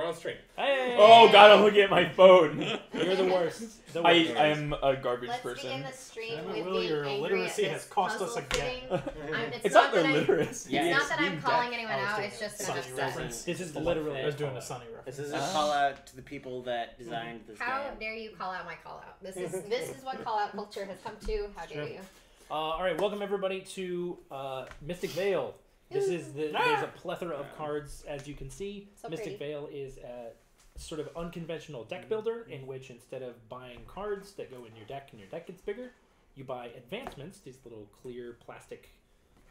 on stream. Hey! Oh god, I'm looking at my phone. You're the worst. I am a garbage Let's person. begin the stream Damn it, with Will, being your angry literacy at has this cost us puzzle again. fitting. It's not the literacy. It's not that I'm calling anyone I was out. doing It's just a that I'm Sunny upset. reference. This is I literally. was doing a Sunny reference. This is a call out to the people that designed this How game. dare you call out my call out? This is what call out culture has come to. How dare you? All right, welcome everybody to Mystic Vale. There's a plethora of cards, as you can see. So Mystic pretty. Vale is a sort of unconventional deck builder in which instead of buying cards that go in your deck and your deck gets bigger, you buy advancements, these little clear plastic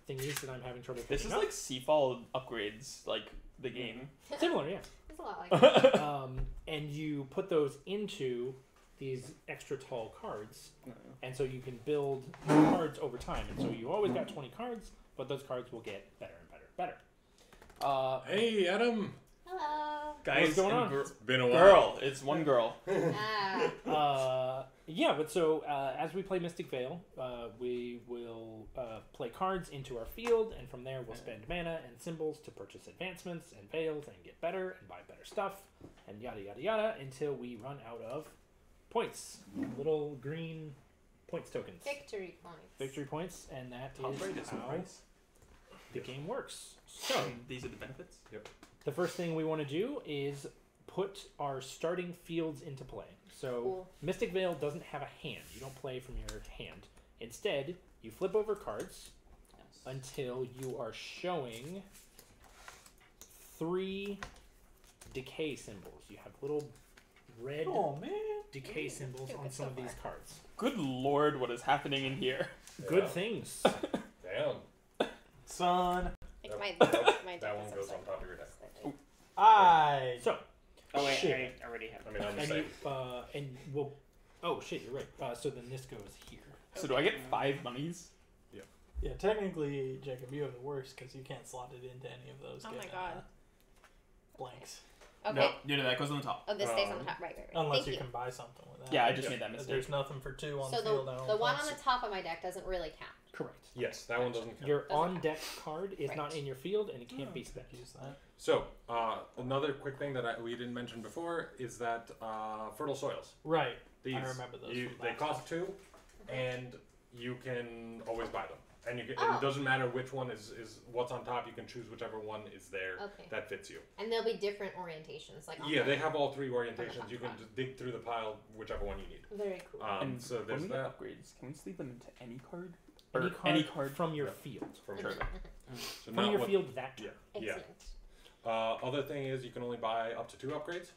thingies that I'm having trouble This picking is up. like Seafall upgrades, like the game. Similar, yeah. It's a lot like that. And you put those into these extra tall cards, and so you can build cards over time. And so you always got 20 cards, but those cards will get better and better and better. Hey, Adam. Hello. Guys, What's going on? It's been a while. Girl, it's one girl. Yeah, but so as we play Mystic Vale, we will play cards into our field, and from there we'll spend mana and symbols to purchase advancements and veils and get better and buy better stuff, and yada yada yada until we run out of points. Little green points tokens. Victory points. Victory points, and that Top is right is how price. the game works. So These are the benefits. Yep. the first thing we want to do is put our starting fields into play. So Cool. Mystic Vale doesn't have a hand. You don't play from your hand. Instead, you flip over cards until you are showing 3 decay symbols. You have little red Oh man. decay symbols on some of these cards. Good lord, what is happening in here? Good Yeah. things. Damn. Son. Like my That one goes on top of your deck. I. So, Oh wait, Shit. I already have. I mean, I'm and saying. and we'll. Oh shit, you're right. So then this goes here. So do I get 5 monies? Yeah, technically, Jacob, you have the worst because you can't slot it into any of those. Oh my god. Blanks. Okay. No, that goes on the top. Oh, this stays on the top. Right. Unless Thank you you. can buy something with that. Yeah, I just made that mistake. There's nothing for 2 on So the field. I don't the one on think. the top of my deck doesn't really count. Correct. Yes, that one doesn't count. Your Doesn't on count. deck card is Right. not in your field and it can't be spent. Use that. So, another quick thing that we didn't mention before is that fertile soils. Right. These, I remember those. from they last cost time. 2, and you can always buy them. And you can, Oh. it doesn't matter which one is what's on top. You can choose whichever one is there Okay. that fits you. And there'll be different orientations. Like on Yeah, the- they have all 3 orientations. top You can one. just dig through the pile, whichever one you need. Very cool. And So when there's we that. get upgrades, can we sleeve them into any card? Any Or card, from your field. From, Sure. so From not your what- field that Yeah. turn. Yeah. Excellent. Other thing is you can only buy up to 2 upgrades.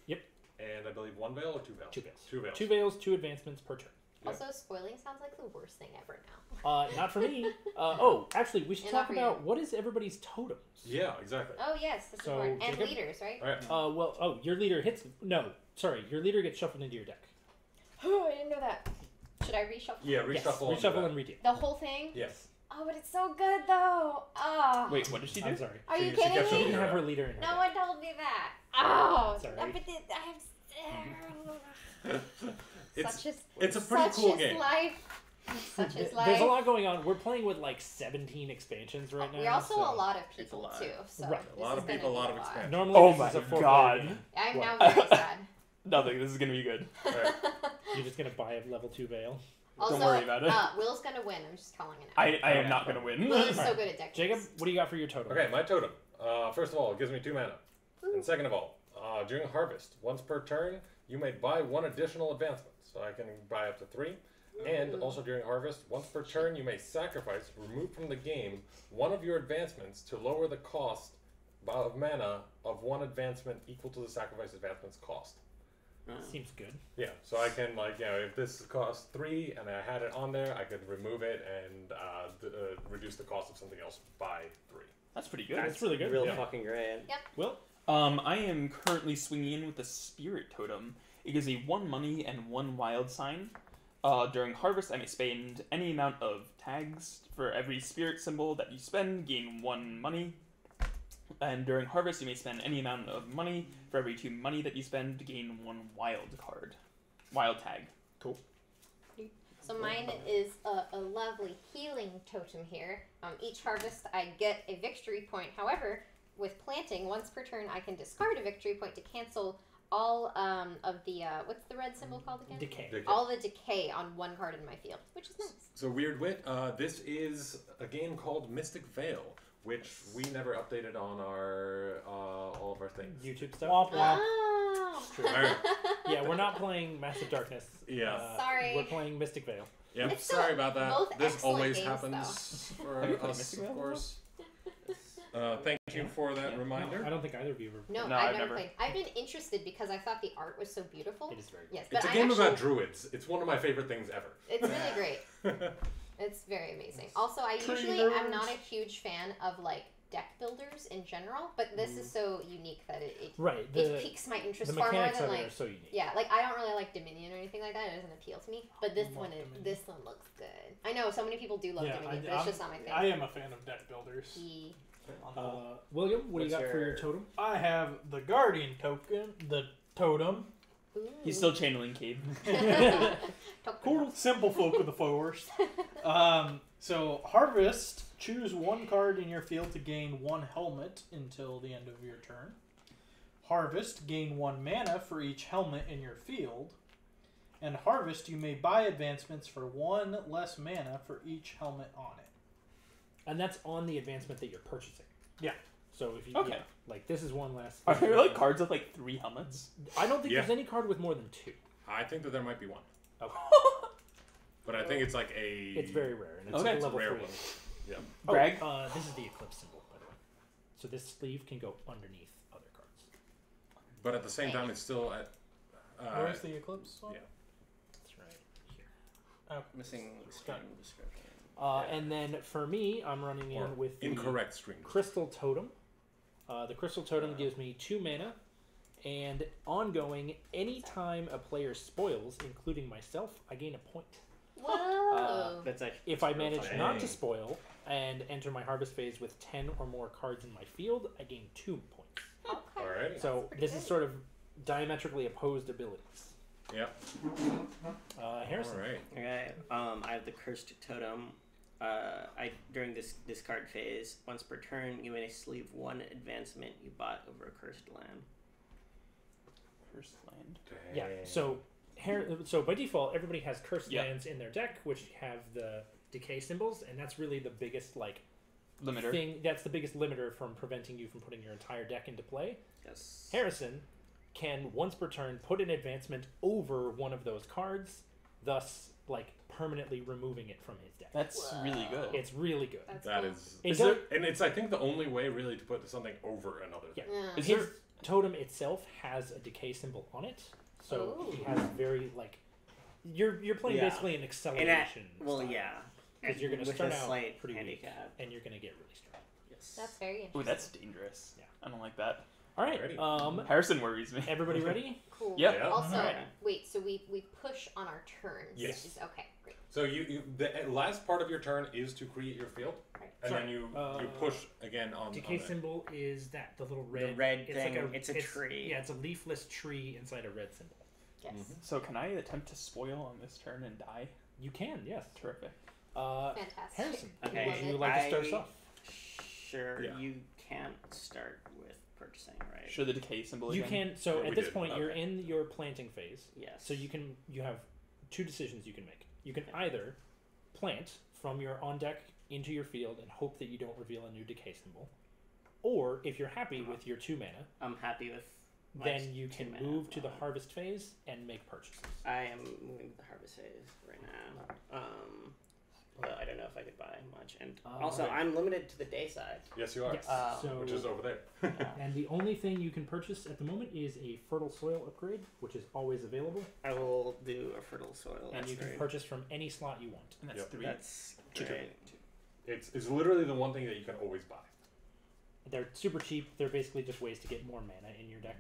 Yep. And I believe 1 veil or 2 veils. 2 veils. 2 veils. 2 veils, 2 advancements per turn. Yeah. Also, spoiling sounds like the worst thing ever now. Not for me. Oh, actually, we should And talk not for about what is everybody's totems. Yeah, exactly. Oh yes, that's So, important. And Jacob? leaders, right? All right. Well, your leader hits. No, sorry, your leader gets shuffled into your deck. Oh, I didn't know that. Should I reshuffle? Yeah, reshuffle. Yes, and do reshuffle that. and redeal. The whole thing? Yes. Oh, but it's so good though. Oh. Wait, what did she do? I'm sorry. Are you She kidding kept She me? didn't have her leader in her No deck. one told me that. Oh. Sorry. But I have. It's such it's a pretty such cool is game. life. Such is life. There's a lot going on. We're playing with like 17 expansions right now. We're also so- a lot of It's a people lot. too. So Right. A lot this of is people, a gonna lot be of expansion. Normally, Oh this my is a 4-player God. game. I'm What? now very sad. Nothing, this is gonna be good. Alright. You're just gonna buy a level 2 veil. Also, worry about it. Will's gonna win. I'm just calling it out. I am not gonna win. Will is so Alright. good at deck Jacob, builds. what do you got for your totem? Okay, my totem. First of all, it gives me 2 mana. Woo. And second of all, during harvest, once per turn, you may buy 1 additional advancement. So I can buy up to 3. And also during harvest, once per turn, you may sacrifice, remove from the game, 1 of your advancements to lower the cost of mana of 1 advancement equal to the sacrifice advancement's cost. Seems good. Yeah, so I can, like, you know, if this costs 3 and I had it on there, I could remove it and reduce the cost of something else by 3. That's pretty good. That's really good. Real Yeah. fucking great. Will? I am currently swinging in with the Spirit Totem. It gives me 1 money and 1 wild sign. During harvest, I may spend any amount of tags. For every spirit symbol that you spend, gain 1 money. And during harvest, you may spend any amount of money. For every 2 money that you spend, to gain 1 wild card. Wild tag. Cool. So mine is a lovely healing totem here. Each harvest I get a victory point. However, with planting, once per turn, I can discard a victory point to cancel all of the what's the red symbol called again? Decay. All the decay on one card in my field, which is nice. So Weird Wit, this is a game called Mystic Vale, which we never updated on our all of our things. YouTube stuff. Womp womp. Oh. True. Yeah, we're not playing Massive Darkness. Yeah. Sorry. We're playing Mystic Vale. Yep, It's sorry still about that. both This excellent always games, happens Have you for played us, Mystic of Vale course. Thank you for that reminder. No, I don't think either of you were. No, No, I've I've never never. played. I've been interested because I thought the art was so beautiful. It is very good. Yes, but It's a I'm game actually, about druids. It's one of my favorite things ever. It's really great. It's very amazing. Also, I usually am not a huge fan of like deck builders in general, but this is so unique that it Right. it piques my interest The far more mechanics than of it like are so unique. yeah, like I don't really like Dominion or anything like that. It doesn't appeal to me. But this love one Dominion. this one looks good. I know so many people do love Dominion, but it's just not my thing. I am a fan of deck builders. He- On the whole. William, what do you What's got for your your- totem? I have the Guardian token, the totem. Ooh. He's still channeling Cade. Cool, simple folk of the forest. So harvest. Choose one card in your field to gain one helmet until the end of your turn. Harvest. Gain one mana for each helmet in your field. And harvest. You may buy advancements for one less mana for each helmet on it. And that's on the advancement that you're purchasing. Yeah. So if you Okay. yeah, like this is one less. Are there like cards with like 3 helmets? I don't think Yeah. there's any card with more than 2. I think that there might be one, Okay. but I think it's like a. It's very rare, and it's Okay. like It's a a level rare 3. one. Yeah. Brag. This is the eclipse symbol, by the way. So this sleeve can go underneath other cards. But at the same time, it's still at. Where's the eclipse one? yeah. That's right here. Missing string description. And then for me, I'm running Or in with the incorrect string. Crystal Totem. The Crystal Totem gives me 2 mana, and ongoing, anytime a player spoils, including myself, I gain a point. Whoa. That's actually If I manage funny. not to spoil and enter my harvest phase with 10 or more cards in my field, I gain 2 points. Okay. Alrighty. So pretty this good. is sort of diametrically opposed abilities. Yep. Harrison. All right. Okay. I have the cursed totem. During this discard phase, once per turn, you may sleeve one advancement you bought over a cursed land. Cursed land. Yeah. So by default, everybody has cursed Yeah. lands in their deck, which have the decay symbols, and that's really the biggest Limiter. thing. That's the biggest limiter from preventing you from putting your entire deck into play. Yes. Harrison can once per turn put an advancement over one of those cards, thus permanently removing it from his deck. That's really good. It's really good. That's That cool. is. It Is does- And it's, I think, the only way really to put something over another Yeah. thing. Yeah. Is His there- totem itself has a decay symbol on it, so Oh. he has very you're playing Yeah. basically an And acceleration. well, style, yeah. 'cause you're gonna with start a out slight pretty weak, handicap. and you're gonna get really strong. Yes. That's very interesting. Ooh, that's dangerous. Yeah. I don't like that. All right, Alrighty. Harrison worries me. everybody ready? Cool. Yep. Yeah. Also, Alright. wait. So we push on our turns. Yes. Which is, okay. Great. So the last part of your turn is to create your field, Right. and Sorry. then you Uh, push again on. Decay on that. symbol is that the little red. The red it's thing. Like It's a tree. Yeah, it's a leafless tree inside a red symbol. Yes. Mhm. So can I attempt to spoil on this turn and die? You can, yes. Terrific. Fantastic. Harrison, Okay. would you Love like to start us I- off? Sure. Yeah. You can't start with purchasing, right? Show the decay symbol You again. can. So Yeah, at we this did. point, you're Okay. in your planting phase. Yes. So you have 2 decisions you can make. You can either plant from your on deck into your field and hope that you don't reveal a new decay symbol, or if you're happy with your 2 mana, I'm happy with. my then you 2 can mana move to the one. harvest phase and make purchases. I am moving to the harvest phase right now. Although I don't know if I could buy much, and also Right. I'm limited to the day side. Yes, you are. Yes. So- Which is over there. And the only thing you can purchase at the moment is a fertile soil upgrade, which is always available, I will do a fertile soil. and you can upgrade. purchase from any slot you want. And that's Yep. 3. That's Two. great. It's literally the one thing that you can always buy. They're super cheap. They're basically just ways to get more mana in your deck.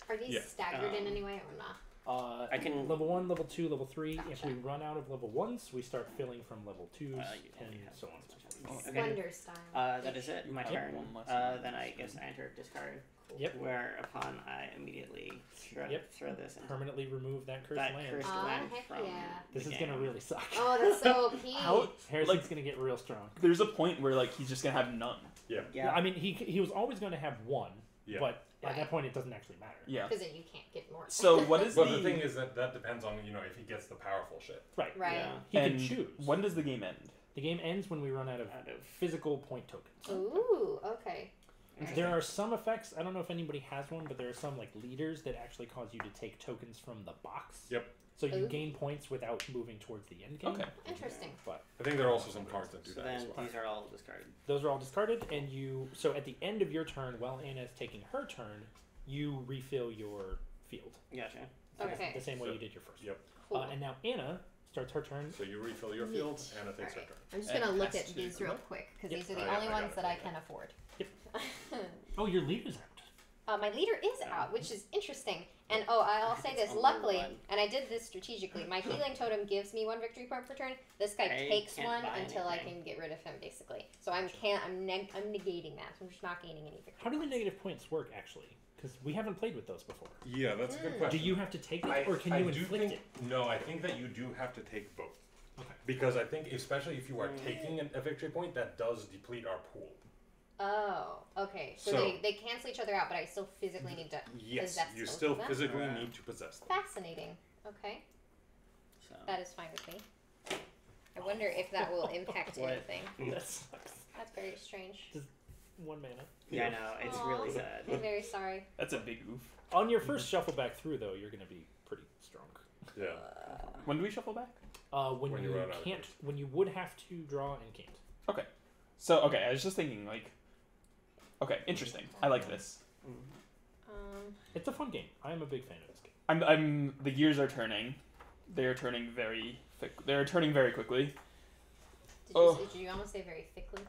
Are these Yeah. staggered in any way or not? I can. Level 1, level 2, level 3. If Gotcha. we run out of level 1s, we start filling from level 2s, you and only have so on. Oh, Okay. Wonder style. That is it. My have turn. one less Then I guess I enter discard. Yep. Whereupon I immediately throw this into Permanently remove that cursed that land. cursed Ah, land heck from yeah. This the is game. gonna really suck. Oh, that's so OP. How- Harrison's gonna get real strong. There's a point where he's just gonna have none. Yeah. Yeah, I mean, he was always going to have one, Yeah. but at Right. that point, it doesn't actually matter. Yeah. Because then you can't get more. So what is But the thing is that depends on if he gets the powerful shit. Right. Right. Yeah. He and can choose. when does the game end? The game ends when we run out of physical point tokens. Ooh, okay. There are some effects. I don't know if anybody has one, but there are some like leaders that actually cause you to take tokens from the box. Yep. So you Ooh. gain points without moving towards the end game. Okay. Interesting. But I think there are also some cards that do So that as then well. these are all discarded. those are all discarded, and so at the end of your turn, while Anna is taking her turn, you refill your field. Gotcha. Okay. The same way So- you did your first. Yep. Cool. And now Anna starts her turn. So you refill your field, Anna takes her Alright. turn. I'm just And gonna look has at to these come real up. quick because Yep. these are the Oh, yeah, only I ones got that it, I yeah. can afford. Yep. Oh, your leader's out. My leader is out, which is interesting. And I'll say It's this. only Luckily, one. and I did this strategically. My healing totem gives me 1 victory point per turn. This guy I takes can't one buy until I anything. can get rid of him, basically. So I'm negating that. So I'm just not gaining any victory. How do the points. negative points work, actually? Because we haven't played with those before. Yeah, that's a good Do question. you have to take it, or can you do inflict think, it? No, I think that you do have to take both. Okay. Because I think, especially if you are taking a victory point, that does deplete our pool. Oh, okay. So, So- they cancel each other out, but I still physically need to Yes, possess you both still of them? physically Right. need to possess them. Fascinating. Okay, So that is fine with me. I wonder if that will impact What? anything. That sucks. That's very strange. 1 mana. yeah, I know it's Aw. really sad. I'm very sorry. That's a big oof. On your first shuffle back through, though, you're going to be pretty strong. Yeah. When do we shuffle back? When When you you run out of can't, cards. when you would have to draw and can't. So okay, I was just thinking like, okay, interesting. I like this. It's a fun game. I am a big fan of this game. I'm. The gears are turning. They are turning very. They are turning very quickly. Did you almost say very thickly?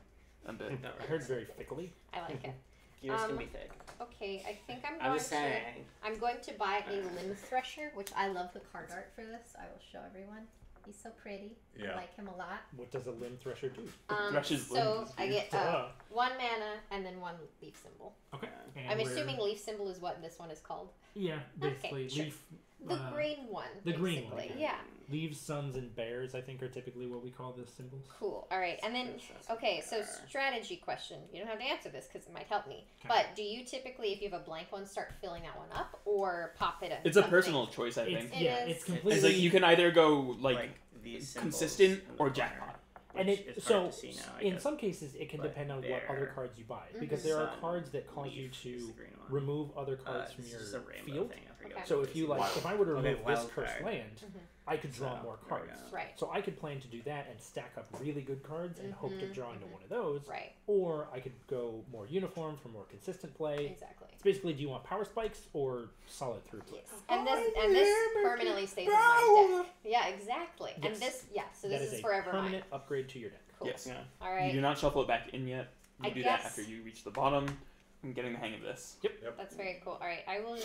A bit. No, I heard very thickly. I like it. Gears can Um, be thick. Okay, I think I'm I'm going just to. saying. I'm going to buy a limb thresher, which I love the card art for this. I will show everyone. He's so pretty. I Yeah. like him a lot. What does a limb thresher do? Threshes So limbs, I dude. get Duh. 1 mana and then 1 leaf symbol. Okay. And I'm where- assuming leaf symbol is what this one is called. Yeah, basically sure. leaf. The green one. the green one, basically. yeah. Yeah. Leaves, suns, and bears. I think are typically what we call the symbols. Cool. All right. And then, okay, so strategy question. You don't have to answer this because it might help me. Okay. But do you typically, if you have a blank one, start filling that one up or pop it in? It's a something? personal choice, I It's, think. It yeah, is. it's completely. It's like you can either go like these consistent symbols in the or corner, jackpot. and which it is so hard to see now, I in guess. some cases it can But depend on what other there- cards you buy Mhm. because there are Sun, cards that cause you leaf is to the green one. remove other cards from This your is a rainbow field. thing, I forget Okay. what So it if you is. like, if I were to Okay, remove this wild cursed card. land, Mhm. I could draw So, more there we cards. go. Right. So I could plan to do that and stack up really good cards and hope to Mhm, draw into mhm. one of those, Right. or I could go more uniform for more consistent play. Exactly. It's basically, do you want power spikes or solid throughput? And this permanently stays in my deck. Yeah, exactly. And Yes. this, yeah. So That this is a forever mine. permanent upgrade to your deck. Cool. Yes. Yeah. All You right. do not shuffle it back in yet. You I do guess- that after you reach the bottom. I'm getting the hang of this. That's very cool. All right. I will.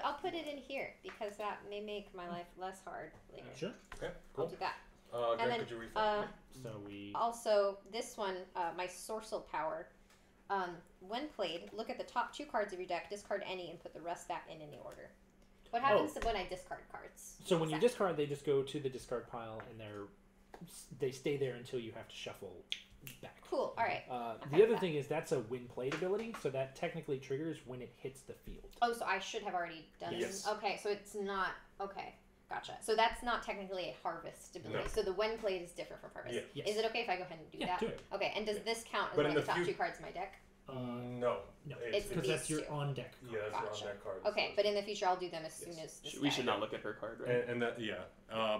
I'll put it in here because that may make my life less hard later. Sure. Okay, I'll cool. do that. Greg, And then, could you refill? So we. Also, this one, my Sorcel power. When played, look at the top 2 cards of your deck, discard any, and put the rest back in any order. What happens when I discard cards? So when you Exactly. discard, they just go to the discard pile, and they stay there until you have to shuffle back. Cool. All right. The Okay, other that. thing is that's a win played ability, so that technically triggers when it hits the field. Oh, so I should have already done. Yes. Okay, so it's not. Okay, gotcha. So that's not technically a harvest ability. No. So the when played is different from harvest. Yeah. Yes. Is it okay if I go ahead and do Yeah, that? do it. Okay, and does this count as But one in of the the top fut- 2 cards in my deck? No. No, It's because these that's your 2. on deck. Yeah, that's Gotcha. your on deck card. Okay, but in the future I'll do them as soon Yes. as this We guy. should not look at her card, right? And that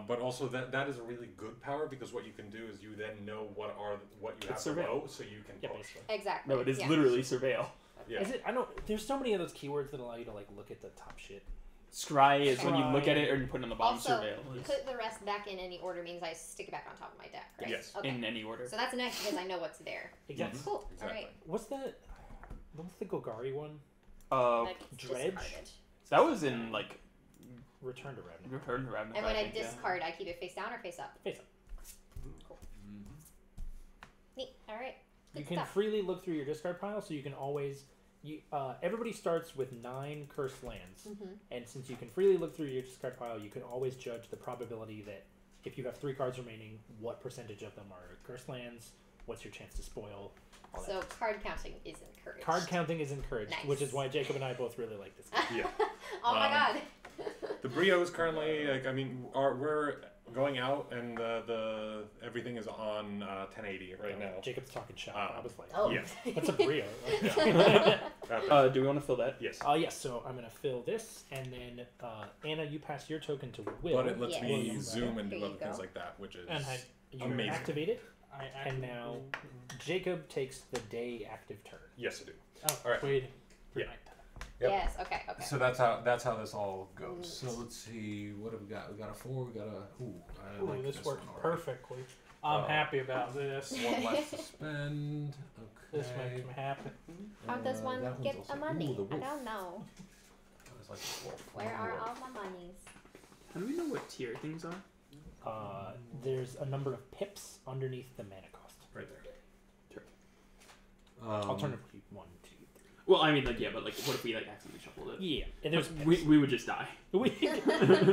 but also that is a really good power because what you can do is you then know what you have It's surveil. below, so you can Yeah, push. basically. Exactly. No, it is yeah. literally surveil. Yeah. Is it? I don't. There's so many of those keywords that allow you to like look at the top shit. Scry is when you look at Scry. it or you put it on the bottom. Also, Surveil put the rest back in any order means I stick it back on top of my deck, right? Yes. Okay. in any order. So that's nice because I know what's there. Exactly. Cool. Exactly. All right. What's the Golgari one? That's Dredge? discarded. That was in like Return to Ravnica. Return to Ravnica. And when I think, yeah. discard, I keep it face down or face up. Face up. Neat. All right. Good You can stuff. freely look through your discard pile, so you can always. Everybody starts with 9 cursed lands, Mhm. and since you can freely look through your discard pile, you can always judge the probability that If you have 3 cards remaining, what percentage of them are cursed lands? What's your chance to spoil? All So that. card counting is encouraged. Card counting is encouraged, Nice. which is why Jacob and I both really like this game. Yeah. Oh my god. The Brio is currently like we're going out and the everything is on 1080 right now. Jacob's talking shop. I was like, Oh. Yeah. what's a brio? Do we want to fill that? Yes. Yes, so I'm going to fill this, and then Anna, you pass your token to Will. But it lets Yes. me William, zoom and There do you other things go. like that, which is And You amazing. activate it, I and now Jacob takes the day active turn. yes, I do. Oh, All right. waiting for Yeah. nighttime. Yep. Yes, okay. So that's how this all goes. Mm. So let's see, what have we got? We got a 4. We got a I Ooh, like this works one already. perfectly. I'm happy about this. One less to spend. Okay. This makes me happy. How does one that one's get also- the money? Ooh, the I wolf. don't know. That was like a wolf. Where are all my monies? How do we know what tier things are? There's a number of pips underneath the mana cost. Right there. Alternatively, 1, 2, 3. Well, I mean, like, yeah, but like, what if we like accidentally shuffled it? Yeah, and there's We would just die. we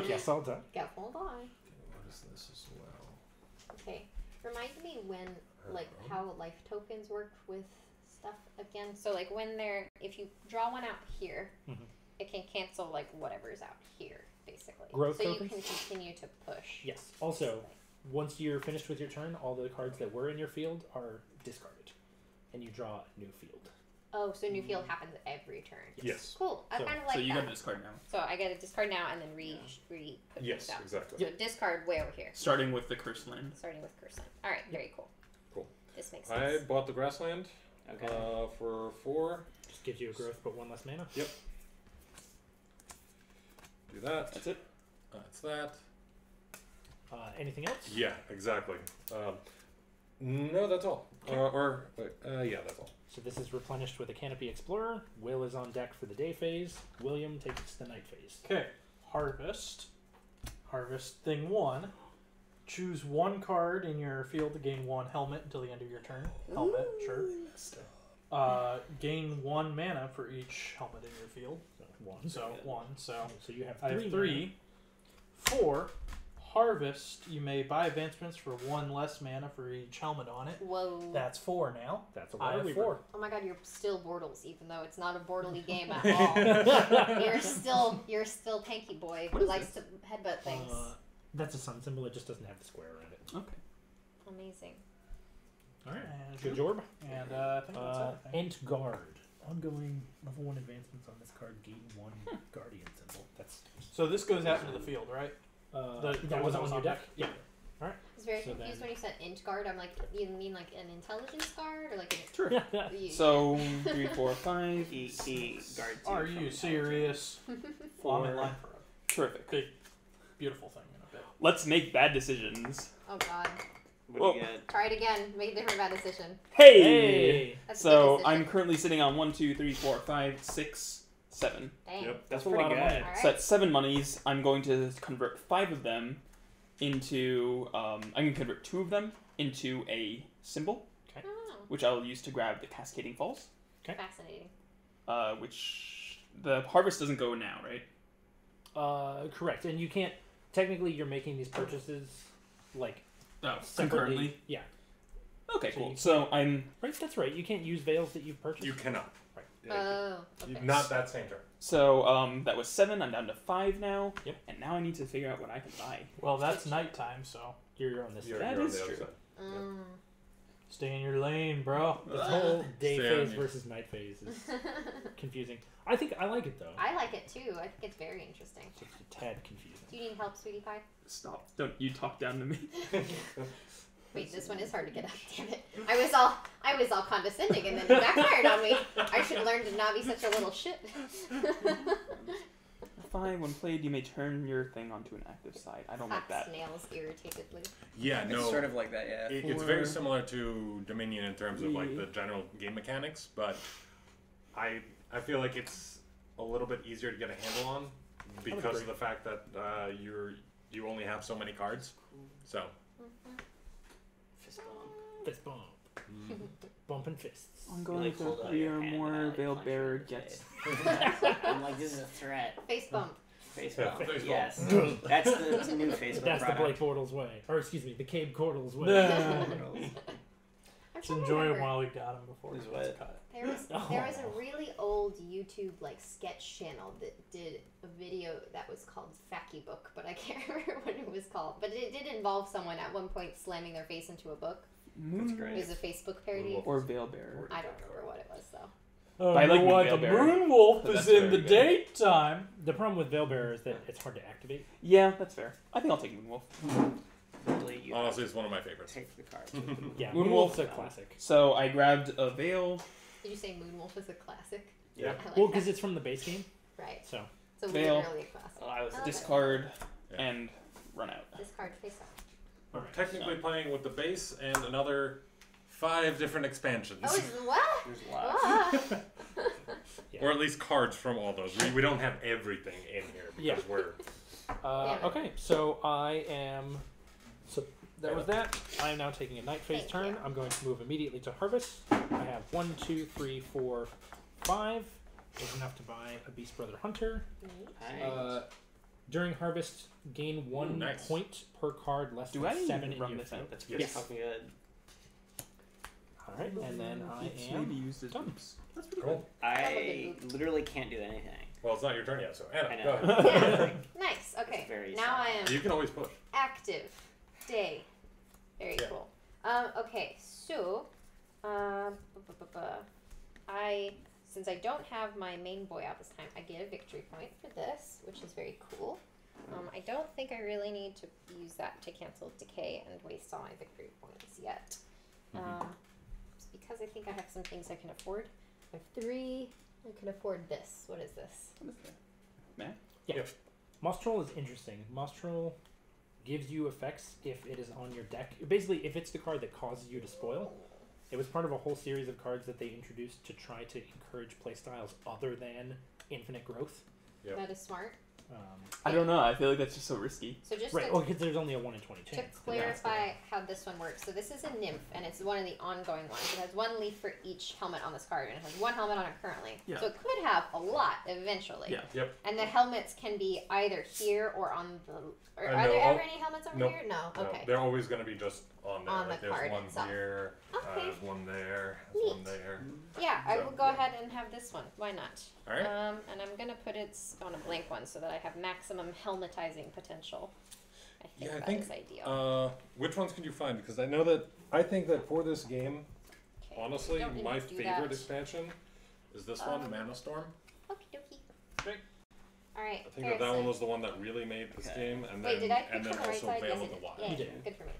guess all done. Careful, die. What is this as well? Okay. Remind me when, like, how life tokens work with stuff again. So, like, when they're, if you draw one out here, Mhm. it can cancel, like, whatever's out here, basically. Growth so tokens? you can continue to push. Yes. Also, once you're finished with your turn, all the cards that were in your field are discarded, and you draw a new field. Oh, so new field happens every turn. Yes. Cool. I So- kind of like So you that. got to discard now. So I get to discard now and then put Yes, things out. exactly. So discard way over here. Starting with the cursed land. Starting with Curse Land. Alright, very cool. Cool. This makes I sense. bought the grassland Okay. for 4. Just gives you a growth, but 1 less mana. Yep. Do that. That's it. That's that. Anything else? Yeah, exactly. No, that's all. Yeah, that's all. So this is replenished with a Canopy Explorer. Will is on deck for the day phase. William takes the night phase. Okay, harvest. Harvest thing 1. Choose 1 card in your field to gain 1 helmet until the end of your turn. Helmet, sure. Gain 1 mana for each helmet in your field. So 1. So 1. So So you have I 3. have 3. 4. Harvest. You may buy advancements for 1 less mana for each helmet on it. Whoa. That's 4 now. That's a I lot have of 4. Oh my god, you're still Bortles, even though it's not a Bortly game at all. you're still Panky Boy What who is likes to headbutt things. That's a sun symbol. It just doesn't have the square around it. Okay. Amazing. All right. And Good job. And I think that's everything. Ent Guard. Ongoing level 1 advancements on this card gain 1 Guardian symbol. That's So this goes out into the field, right? that was on your deck. Yeah. All right. I was very So confused then- when you said int guard. I'm like, you mean like an intelligence guard or like an Sure. you- So 3, 4, 5. He guards you. Are from you intelligence. serious? Well, I'm in line for a Terrific. big, beautiful thing in a bit. Let's make bad decisions. Oh god. What do you get? Try it again. Make a different bad decision. Hey! Hey. That's a So good I'm decision. currently sitting on 1, 2, 3, 4, 5, 6, 7. Dang. Yep. That's pretty a lot of good. money. Alright. So that's 7 monies. I'm going to convert 5 of them into. I'm going to convert 2 of them into a symbol, Oh, which I'll use to grab the Cascading Falls. fascinating. Which the harvest doesn't go now, right? Correct. And you can't. Technically, you're making these purchases like Oh, separately. concurrently. Yeah. Okay, So cool. you So I'm Right. That's right. You can't use veils that you've purchased. You cannot. Right. Oh, okay. Not that same turn. that was 7. I'm down to 5 now. Yep. And now I need to figure out what I can buy. Well, that's nighttime, so You're on this. You're, That you're on is the other true. side. Mm. stay in your lane, bro. The whole day Stay on phase you. versus night phase is confusing. I think I like it though. I like it too. I think it's very interesting. It's just a tad confusing. Do you need help, sweetie pie? Stop. Don't you talk down to me. Wait, this one is hard to get up. Damn it! I was all condescending, and then it backfired on me. I should learn to not be such a little shit. 5. When played, you may turn your thing onto an active side. I don't like Fox that. nails irritatedly. Yeah, no. It's sort of like that, yeah. It's very similar to Dominion in terms of like the general game mechanics, but I feel like it's a little bit easier to get a handle on because of the fact that you only have so many cards. So Fist bump. Fist bump. Bumping fists. I'm You, going like, to hold out 3 your or hand and more I, like, veiled punch you bearer in the gets. face. I'm like, this is a threat. Face bump. Face Yeah, palm. face palm. Yes. That's the new Facebook That's the product. Blake Bortles way. Or, excuse me, the Cabe Cordles way. I'm Let's trying to enjoy him remember. while we got him before he Who's gets what? cut. There was a really old YouTube like sketch channel that did a video that was called Facky Book, but I can't remember what it was called. But it did involve someone at one point slamming their face into a book. That's It great. was a Facebook parody. Or Veil Bearer. I don't remember what it was though. Oh, I like what? The Veilbearer, Moonwolf but is that's in the very good. daytime. The problem with Veilbearer is that it's hard to activate. Yeah, that's fair. I think I'll take Moonwolf. Really, you Honestly, it's one of my favorites. take the card. Yeah, Moonwolf. Moonwolf's a classic. So I grabbed a Veil. Did you say Moonwolf is a classic? Yeah. I like Well, that. because it's from the base game, Right. so. So Veil. literally a classic. Oh, I was I love Discard Yeah. and run out. Discard face up. I'm technically playing with the base and another 5 different expansions. Oh, is what? There's lots. What? Or at least cards from all those. We don't have everything in here because Yeah. we're... Damn it. Okay, so I am. So that was that. I am now taking a night phase Thank turn. you. I'm going to move immediately to harvest. I have 1, 2, 3, 4, 5. Is enough to buy a Beast Brother Hunter. Nice. During harvest, gain 1 Ooh, nice. point per card less Do than I 7 in run your this field. out? That's Yes. pretty fucking good. Alright, and then I It's am. maybe used as done. oops. That's pretty Cool. I literally can't do anything. Well, it's not your turn yet, so Anna, I go know. ahead. Nice. Okay. It's very Now I am You can always push. active. Day. Very Yeah. cool. Okay. So, since I don't have my main boy out this time, I get a victory point for this, which is very cool. I don't think I really need to use that to cancel decay and waste all my victory points yet. It's because I think I have some things I can afford. I have 3. I can afford this. What is this? What is that? Man? Moss Troll is interesting. Moss Troll gives you effects if it is on your deck. Basically, if it's the card that causes you to spoil. It was part of a whole series of cards that they introduced to try to encourage playstyles other than infinite growth. Yep. That is smart. I don't know. I feel like that's just so risky. So just Right, to well, because there's only a 1 in 20 To chance. clarify how this one works, so this is a nymph, and it's one of the ongoing ones. It has 1 leaf for each helmet on this card, and it has 1 helmet on it currently. Yeah. So it could have a lot eventually. Yeah. Yep. And the helmets can be either here or on the. Or are no, there oh, ever any helmets over nope. here? No. No, Okay. they're always going to be just on there. On like the there's card one itself. here, Okay. there's one there, there's one Neat. there. Yeah, I So, will go yeah. ahead and have this one. Why not? All right. And I'm gonna put it on a blank one so that I have maximum helmetizing potential. I think Yeah, I that think, is ideal. Which ones can you find? Because I think that for this game, Okay. honestly, Don't need my to do favorite that. expansion is this one, Mana Storm. Okie dokie. Great. All right. I think that one was the one that really made this Okay. game, and Wait, then did I pick and then from the right also side? Veil Yes, of I the did. Wild. Yeah, You did. good for me.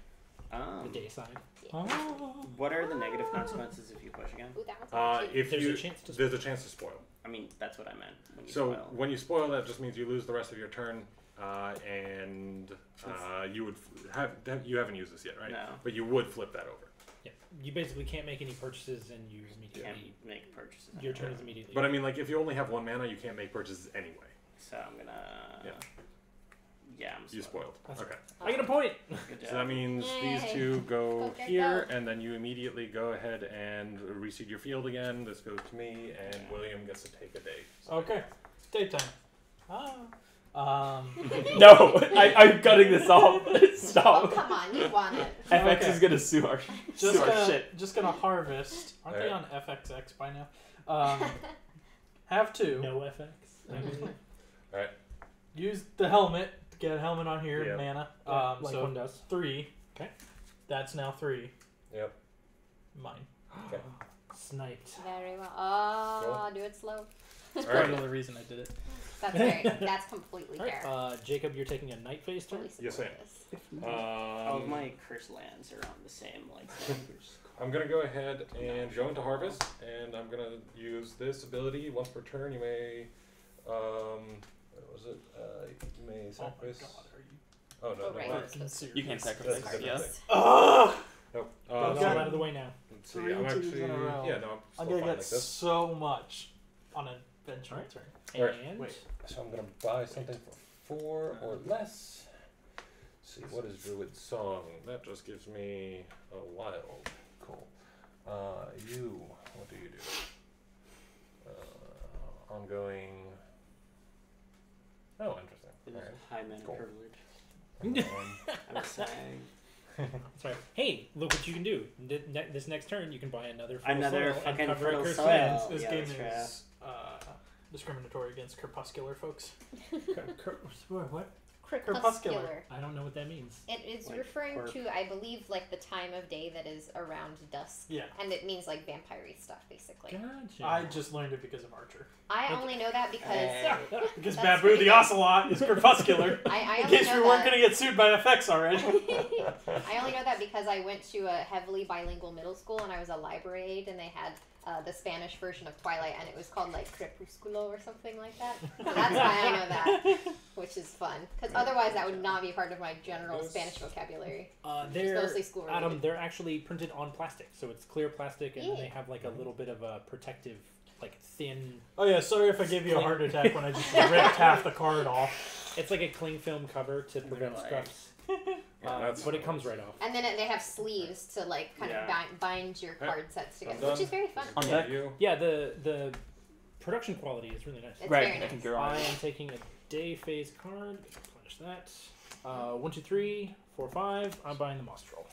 The day side. Oh. What are the negative consequences if you push again? Ooh, that one's good too. If There's you a chance to there's a chance to spoil. I mean, that's what I meant. When you So spoil. when you spoil, that just means you lose the rest of your turn, and you would you haven't used this yet, right? No. But you would flip that over. Yeah. You basically can't make any purchases and you Can't immediately. make purchases. Your turn is immediately. But I mean, like if you only have 1 mana, you can't make purchases anyway. So I'm gonna. Yeah. Yeah, I'm You spoiled. spoiled. Okay. I get a point! Good So job. that means these Yay. 2 go Okay, here, go. and then you immediately go ahead and reseed your field again. This goes to me, and William gets to take a day. Okay. Daytime. No, I'm cutting this off. Oh, Stop. come on, you want it. FX Okay. is gonna sue our, sue our shit. Just gonna harvest. Aren't they on Alright. FXX by now? Have 2. No FX. Alright. Use the helmet to get a helmet on here. Yep. Mana. Like So one does. 3. Okay. That's now 3. Yep. Mine. Okay. Sniped. Very well. Oh, do it slow. That's Alright. part of the reason I did it. That's completely Alright, fair. Jacob, you're taking a night phase turn. Fully Yes, support I this. All of my curse lands are on the same like thing. I'm gonna go ahead and go into harvest, and I'm gonna use this ability. Once per turn, you may, what was it? You may Oh my sacrifice. god, are you Oh no, Oh, no, right. no. fucking serious? You can't That's sacrifice. a different Yeah. thing. Ugh! Nope. Go so- out of the way now. let's see, 3 I'm 2s actually, in a row. yeah, no, I'm I'm still gonna fine get like this. so much on an eventual Alright. turn. Alright. And Wait. So I'm gonna buy something for 4 or less. Let's see, what is Druid Song? That just gives me a wild. Cool. You, what do you do? Ongoing. Oh, interesting. It is Alright. a high mana Cool. privilege. I'm a sag. That's right. Hey, look what you can do. This next turn, you can buy another fertile Another soil fucking and cover fertile a cursed soil. land. This Yeah, game that's is discriminatory against crepuscular folks. What? Crepuscular. I don't know what that means. It is Like referring corp. to, I believe, like the time of day that is around dusk. Yeah. And it means like vampire stuff, basically. Gotcha. I just learned it because of Archer. I only know that because Because That's Babu pretty the good. Ocelot is crepuscular. I In only case we know weren't that. going to get sued by FX already. I only know that because I went to a heavily bilingual middle school and I was a library aide and they had the Spanish version of Twilight and it was called like Crepúsculo or something like that. So that's why I know that, which is fun. Because otherwise that would not be part of my general Spanish vocabulary. It's They're mostly school related. Adam. They're actually printed on plastic, so it's clear plastic, and then Yeah. they have like a little bit of a protective, like thin. Oh yeah, sorry if I gave you a heart attack when I just ripped half the card off. It's like a cling film cover to prevent like- scuffs, that's but it comes right off. And then they have sleeves to like kind of bind your card sets together, done. which is very fun. On Cool. deck. You. Yeah, the production quality is really nice. It's Right, very I nice. think you're I on. am taking a day phase card. Replenish that. 1, 2, 3, 4, 5. I'm buying the Mostral.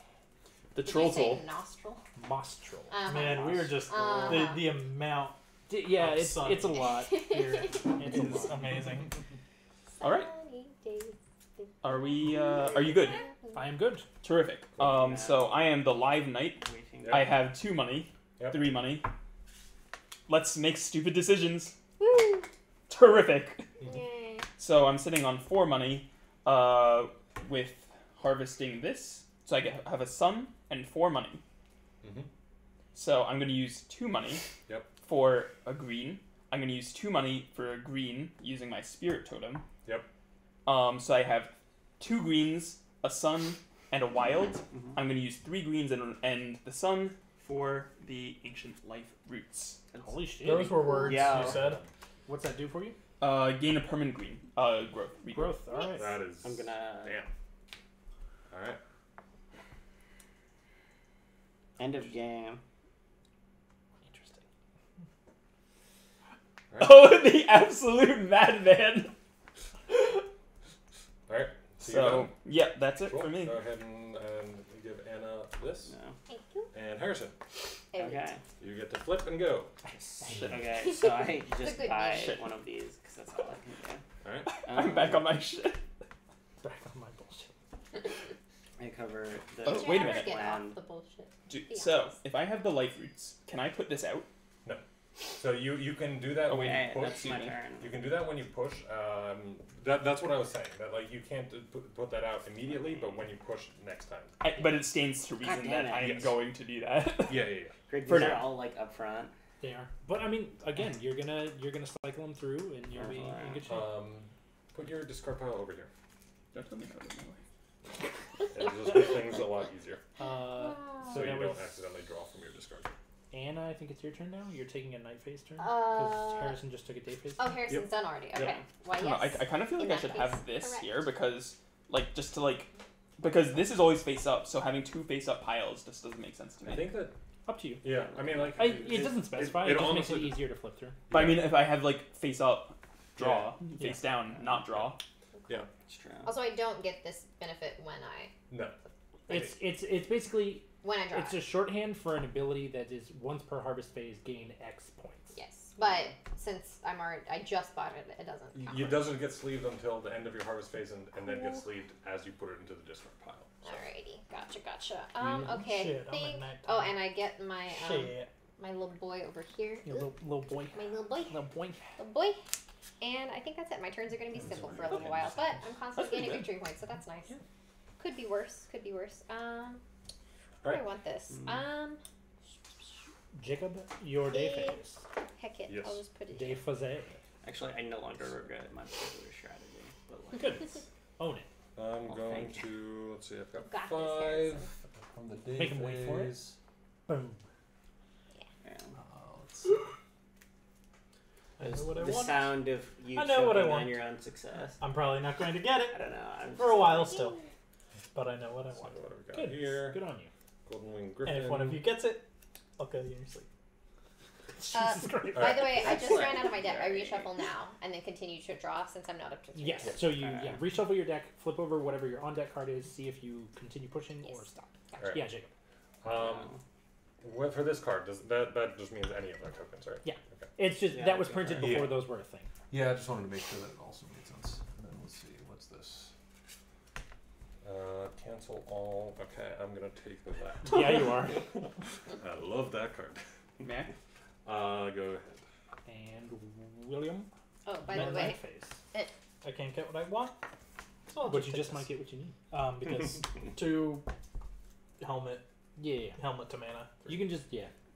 The Did you say Troll nostril? Mostral. Man, we were just Uh-huh. the amount Yeah, of it's sun a lot. here It's a is lot. amazing. All right. Sunny days. Are we? Are you good? I am good. Terrific. So I am the live knight. Waiting. Yep. I have 2 money, Yep. 3 money. Let's make stupid decisions. Woo! Terrific. Yay. So I'm sitting on 4 money, with harvesting this. So I have a sun and 4 money. Mhm. So I'm going to use 2 money Yep. for a green. I'm going to use 2 money for a green using my spirit totem. Yep. So I have 2 greens, a sun, and a wild. Mhm. I'm going to use 3 greens and the sun for the ancient life roots. Holy shit. Those were words Yeah. you said. What's that do for you? Gain a permanent green. Growth. Regrowth. Growth. All right. That is. I'm gonna Damn. All right. end of game. Interesting. Oh, the absolute madman! All right. So, you're So, done. yeah, that's it Cool. for me. Go ahead and give Anna this. No. Thank you. And Harrison, Okay. you get to flip and go. Okay. So I just good buy name. one of these because that's all I can All right. do. I'm back on my shit. Back on my bullshit. I cover the. Oh, Did you wait a ever minute. Get Land. off the bullshit. Do, so, if I have the life roots, can I put this out? So you can do that Oh, when wait, you Hey, push. that's my turn. You can do that when you push. That's what I was saying. That like you can't put that out immediately, but when you push next time. But it stands to reason damn that it. I am Yes. going to do that. Yeah, yeah, yeah. Great. For These are now. all like up front. They are. But I mean, again, you're gonna cycle them through, and you'll be in good shape. Put your discard pile over here. Don't tell me how to do it. It'll just make things a lot easier. So that you was don't accidentally draw from your discard. Anna. I think it's your turn now. You're taking a night phase turn Uh, because Harrison just took a day phase. Oh, turn. Harrison's done already. Okay. Yep. Why, I don't know, yes. I kind of feel In like I that should case, have this correct. here because, because this is always face up, so having 2 face up piles just doesn't make sense to me. I think that. Up to you. Yeah, I mean, like. It doesn't specify. It, just makes it honestly- easier to flip through. But I mean, if I have face up, draw, Yeah. face down, not draw. It's true. Also, I don't get this benefit when I No. It's basically draw. it's a shorthand for an ability that is once per harvest phase gain X points. Yes, but since I just bought it, it doesn't count. It doesn't get sleeved until the end of your harvest phase, and then gets sleeved as you put it into the discard pile. So. Alrighty, gotcha. Mm, Okay. shit, I'm think- at nighttime. oh, and I get my Shit. my little boy over here. Your little boy. My little boy. Little boy. Little boy. And I think that's it. My turns are going to be simple for a little while, but I'm constantly pretty gaining good. victory points, so that's nice. Could be worse. Could be worse. Where do I Alright. want this? Jacob, your day Yeah. phase. Heck it. Yes. I'll just put it Day here. phase. Actually, I no longer regret my particular strategy. But like, Good. Own it. I'm Oh, going thank to. Let's see. I've got Got this, 5 Harrison. from the day Make 'em wait for it. phase. Boom. yeah. Let's see. I It's know what I the want. sound of you I know what I choking want. on your own success. I'm probably not going to get I it don't know. I'm for a while still, but I know what I So want. what have we got Good. here? Good on you. Golden Wing Griffin. And if one of you gets it, I'll kill you in your sleep. Jesus Christ. By the way, I just Excellent. ran out of my deck. I reshuffle now and then continue to draw since I'm not up to 3. Yes. So you reshuffle your deck, flip over whatever your on deck card is, see if you continue pushing or Yes. stop. Gotcha. Alright. Yeah, Jacob. For this card, does that just means any of our tokens, right? Yeah. Okay. It's just Yeah, that was go printed for it. before Yeah. those were a thing. Yeah, I just wanted to make sure that it also made sense. And then let's see, what's this? Cancel all. Okay, I'm gonna take that. Yeah, you are. I love that card. Meh. Go ahead. And William. Oh, by the way, Phase. I can't get what I want. So I'll But you take just this. might get what you need. Because 2 helmet Yeah. helmet to mana. You can just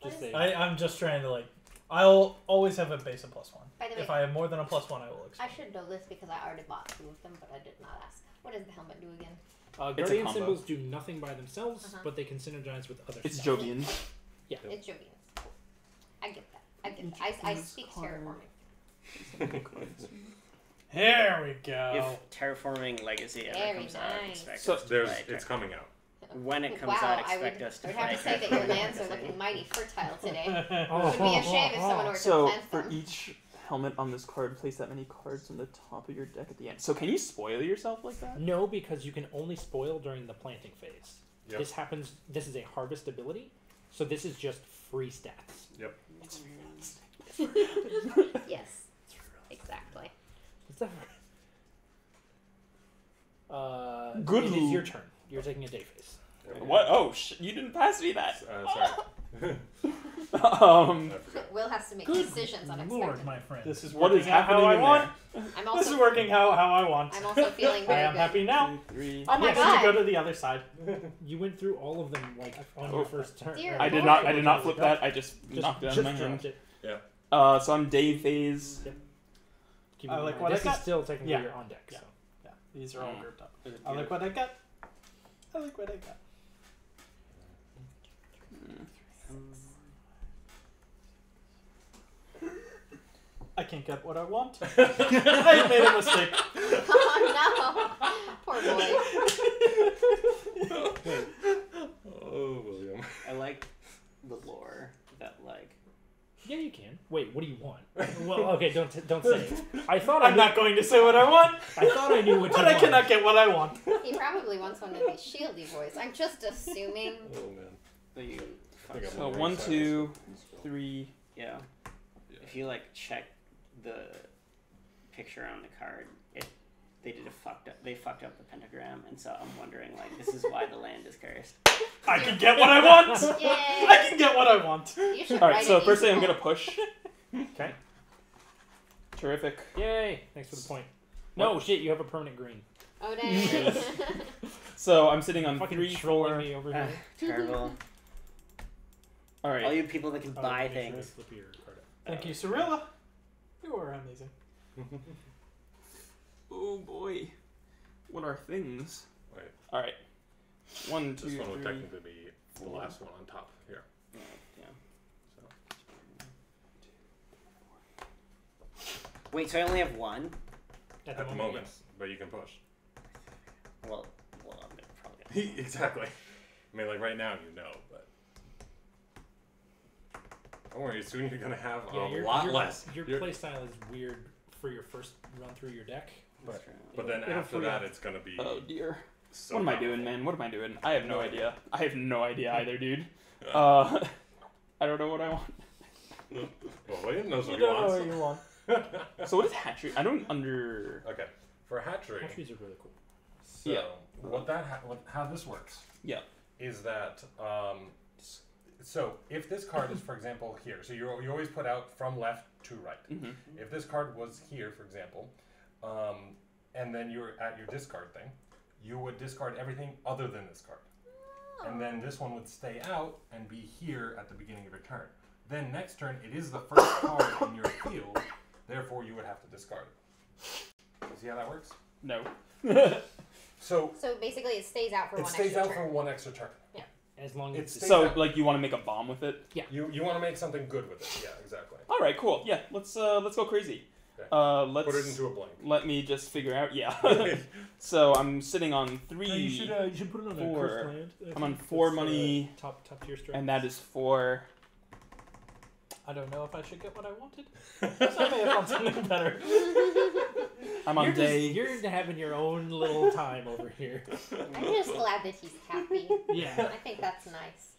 just say. I'm just trying to I'll always have a base of +1. by the way, If I have more than a +1, I will I expand. should know this because I already bought 2 of them, but I did not ask. What does the helmet do again? It's a Guardian combo. symbols do nothing by themselves, Uh-huh. but they can synergize with other It's stuff. Jovian. Yeah. It's Jovian. Cool. I get that. I get Each that. I of speak these cards- terraforming. Here we go. If Terraforming Legacy ever Very comes out, nice. expect So us to There's play it's coming out. When it comes Wow, out, I expect would, us to I would play have to say that your Terraforming lands are Legacy. looking mighty fertile today. It Oh, would be a shame if someone were to So plant for them. each helmet on this card, place that many cards on the top of your deck at the end. So can you spoil yourself like that? No, because you can only spoil during the planting phase. Yep. This happens. This is a harvest ability, so this is just free stats. It's Yes, exactly. What's that? Good It is loo. your turn. You're taking a day phase. What? Oh, you didn't pass me that. Sorry. Um, I forgot. Will has to make Good decisions Lord, unexpected. my friend. This is what working is out happening how I in want. there? I'm This is also working how I want. I'm also feeling I very am good. happy now. 2, 3. Oh my Yes, god! to go to the other side. You went through all of them like on your first turn. Dear I did Lord. not flip that. I just knocked it out of my just hand. dropped it. So I'm day phase. Keep I in like mind, what I this is got. still technically Yeah. your on deck. Yeah. So. Yeah, these are all Mm. grouped up. I like what I got. I like what I got. I can't get what I want. I made a mistake. Oh no! Poor boy. Oh, William. I like the lore that Yeah, you can. Wait, what do you want? Well, okay, don't say it. I thought I'm not going to say what I want, I thought I knew what you but I wanted. cannot get what I want. He probably wants one of these shieldy boys. I'm just assuming. Oh man. that you I think I'm So on the 1, right side. 2, 3. yeah. If you check the picture on the card, they fucked up the pentagram, and so I'm wondering this is why the land is cursed. I can get what I want. Yay! I can get what I want. You should All right. write So an first thing I'm easy gonna push. Okay. Terrific. Yay! Thanks for the point. No shit, you have a permanent green. Oh dang! So I'm sitting on Fucking 3, trolling 4. me over here. Terrible. All All right. you people that can Oh, buy make sure I things. flip your card up. Thank you, Cirilla. You are amazing. Oh boy. What are things? Wait. All right. 1, 2, This one would 3. technically be the last one on top here. Yeah. So Wait, so I only have one? At at the moment, yes. but you can push. Well, I'm gonna probably. Exactly. I mean, right now you know, but don't worry. Soon you're gonna have Yeah, a lot your, less. Your You're- playstyle is weird for your first run through your deck. That's true. But then It'll after free that, up. it's gonna be. Oh dear. So What am I powerful. doing, man? What am I doing? I have no No idea. I have no idea either, dude. Yeah. I don't know what I want. Well, William knows You what don't know what he you want. So what is hatchery? I don't under. Okay, for hatchery. Hatcheries are really cool. So Yeah. how this works? Yeah. Is that so if this card is, for example, here, so you always put out from left to right. Mm-hmm. If this card was here, for example, and then you're at your discard thing, you would discard everything other than this card. And then this one would stay out and be here at the beginning of your turn. Then next turn, it is the first card in your field, therefore you would have to discard it. See how that works? No. So So basically, it stays out for it one stays extra out for turn. one extra turn. As long It as stays So out. like you want to make a bomb with it? You want to make something good with it. Yeah, exactly. All right, cool. Yeah, let's go crazy. Okay. Let's Put it into a blank. let me just figure out. Yeah. So I'm sitting on 3. you should put it on four. a cursed land. I'm on 4 money, top tier strike. and that is 4. I don't know if I should get what I wanted. So I may have found something better. I'm on You're having your own little time over here. I'm just glad that he's happy. Yeah. I think that's nice.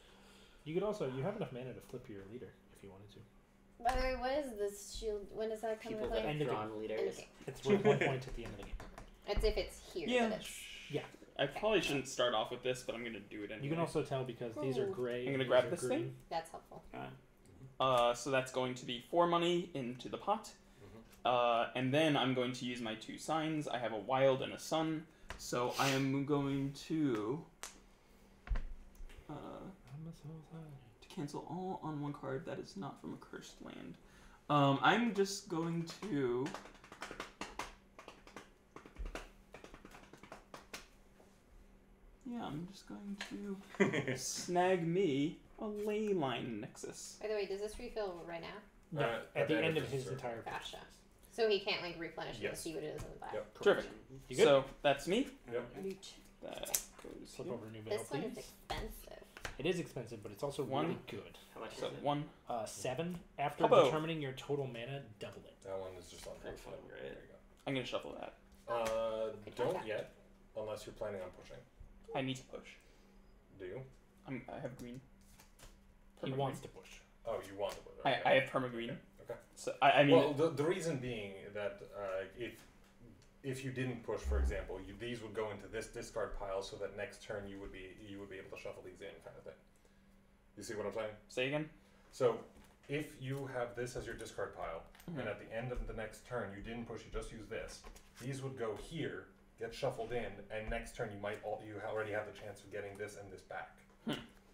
You could also, you have enough mana to flip your leader if you wanted to. By the way, what is this shield? When does that come People into that play? End have of drawn End leaders. of game. It's worth 1 point at the end of the game. It's if it's here. Yeah. That it's... Yeah. I probably shouldn't start off with this, but I'm gonna do it anyway. You can also tell because these are Ooh. gray. I'm gonna these grab are this green. thing. That's helpful. So that's going to be 4 money into the pot. And then I'm going to use my 2 signs. I have a wild and a sun. So I am going to cancel all on 1 card that is not from a cursed land. I'm just going to I'm just going to snag me a ley line nexus. By the way, does this refill right now? No, At at the end of his his turn. entire Gotcha. process. So he can't like replenish it and Yes. see what it is in the vial. Yep. Terrific. You good? So that's me. Yep. That goes Flip here. over a new veil, This one is please. expensive. It is expensive, but it's also One. really good. How much So is it? 1. 7. After Hubbo. determining your total mana, double it. That one is just on That's free flow. great. There you I'm gonna shuffle that. go. Good try Don't that. yet, unless you're planning on pushing. I need to push. Do you? I have green. He Perma wants green. to push. Oh, you want to push. I have perma green. Okay. So I mean, Well, the reason being that if you didn't push, for example, these would go into this discard pile, so that next turn you would be able to shuffle these in, kind of thing. You see what I'm saying? say again. So if you have this as your discard pile, Mhm. and at the end of the next turn you didn't push, you just use this. These would go here, get shuffled in, and next turn you already have the chance of getting this and this back.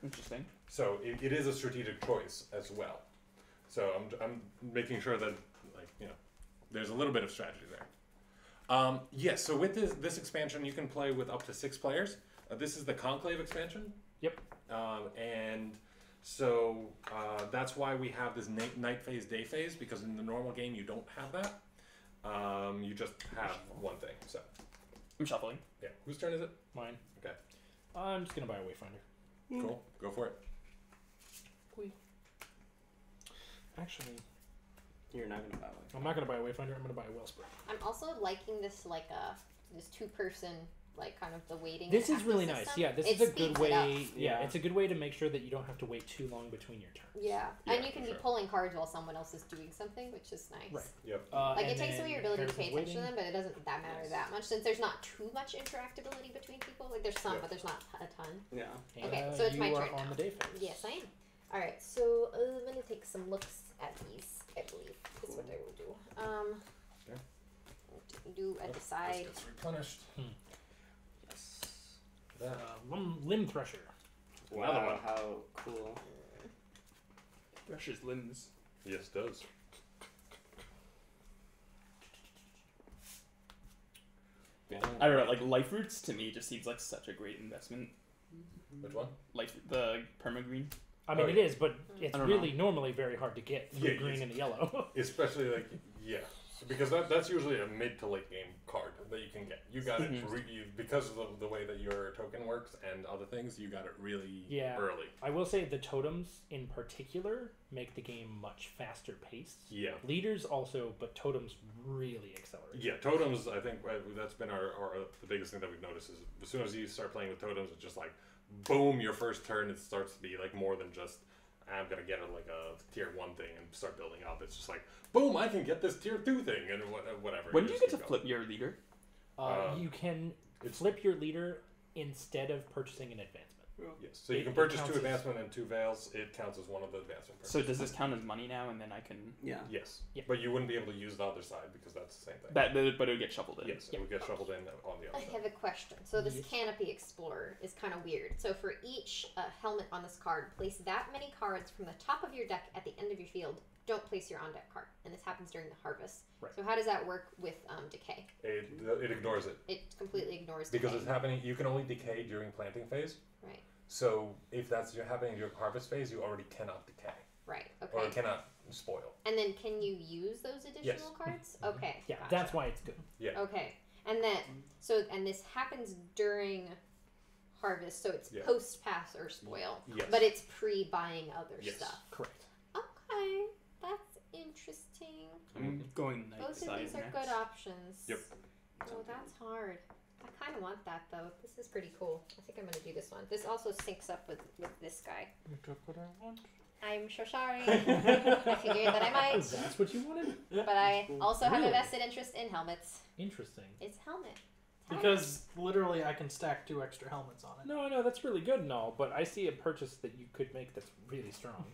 Interesting. So it is a strategic choice as well. So I'm making sure that there's a little bit of strategy there. Yes. So with this expansion, you can play with up to 6 players. This is the Conclave expansion. Yep. And so that's why we have this night phase, day phase, because in the normal game you don't have that. You just have one thing. So I'm shuffling. yeah. Whose turn is it? Mine. Okay. I'm just gonna buy a Wayfinder. Cool. Go for it. Actually, You're not gonna buy one. I'm not gonna buy a Wayfinder. I'm gonna buy a Wellspring. I'm also liking this this 2-person kind of the waiting. This and is really active nice. system. Yeah, this It is a speeds good it up. way. Yeah, it's a good way to make sure that you don't have to wait too long between your turns. Yeah, Yeah, and you can for be sure. pulling cards while someone else is doing something, which is nice. Right. Yep. Like and it takes then away your ability to pay Harrison's attention to waiting. them, but it doesn't matter that much since there's not too much interactability between people. Like there's some, Yeah. but there's not a ton. Yeah. And, Okay, so it's my you are turn on now. the day phase. Yes, I am. All right, so I'm gonna take some looks at these. I believe is what I will do. Okay. Do a This decide. gets replenished. Yes. That. Limb Thresher. Another Wow, one. how cool. Thresher's limbs. Yes, does. I don't know. Like life roots to me just seems like such a great investment. Which one? The perma green. I mean, Oh, it yeah. is, but it's I don't really normally very hard to get through Yeah, green yes. and the yellow. Especially because that's usually a mid to late game card that you can get. You got it because of the way that your token works and other things. You got it really early. I will say the totems in particular make the game much faster paced. Yeah. Leaders also, but totems really accelerate. Yeah, totems. I think that's been the biggest thing that we've noticed is as soon as you start playing with totems, it's just like boom, your first turn it starts to be like more than just I'm gonna get a tier 1 thing and start building up. It's just like boom, I can get this tier 2 thing and whatever. When do you just get to keep flip your leader? You can it's- flip your leader instead of purchasing an advancement. going. Yes, so you It can purchase counts 2 as- advancement and 2 veils. It counts as one of the advancement. So Purchases. does this count as money now, and then I can? Yeah. Yes, Yeah. but you wouldn't be able to use the other side because that's the same thing. But it would get shuffled in. Yes, it would get shuffled in on the I other side. have a question. So this Yes. Canopy Explorer is kind of weird. So for each helmet on this card, place that many cards from the top of your deck at the end of your field. Don't place your on-deck card, and this happens during the harvest. Right. So how does that work with decay? It ignores it It completely ignores because decay. it's happening. You can only decay during planting phase. Right. So if that's happening in your harvest phase, you already cannot decay Right. or Okay. cannot spoil. And then can you use those additional cards? Okay. Yeah, gotcha. that's why it's good. Yeah. Okay. And then and this happens during harvest, so it's Yeah. post pass or spoil. Yes. But it's pre buying other Yes. stuff. Correct. Okay. interesting. I'm going night Both of side these are next. good options. Yep. Oh, that's hard. I kind of want that though. This is pretty cool. I think I'm gonna do this one. This also syncs up with this guy. You took what I want. I'm so sorry. I figured that I might, That's what you wanted? but I also have a Really? vested interest in helmets. Interesting. It's helmet. It's helmet. Because literally, I can stack 2 extra helmets on it. No, I know that's really good and all, but I see a purchase that you could make that's really strong.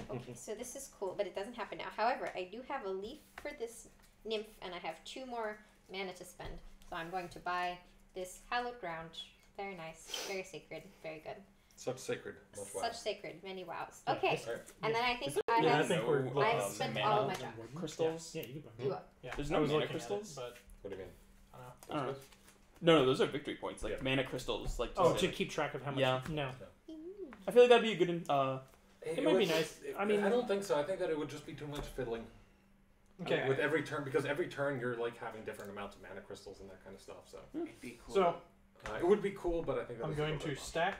Okay, so this is cool, but it doesn't happen now. However, I do have a leaf for this nymph, and I have 2 more mana to spend. So I'm going to buy this hallowed ground. Very nice, very sacred, very good. Such sacred. Much wow. Such sacred, many wows. Yeah, Okay, Alright. and then I think Is I Yeah, I have. think we're no, I've um, spent mana all of my time. crystals. Yeah, you can buy You up? Yeah, There's I no was mana looking at it, crystals? but What do you mean? I don't know. I don't know. Crystals? No, those are victory points, like Yeah. mana crystals. Like Oh, just- to keep track of how much. Yeah. No. I feel like that'd be a good. It might be nice. I mean- I don't think so. I think that it would just be too much fiddling. Okay. With every turn, because every turn you're like having different amounts of mana crystals and that kind of stuff. So It'd be cool. So it would be cool, but I think that I'm is going a little to bit stack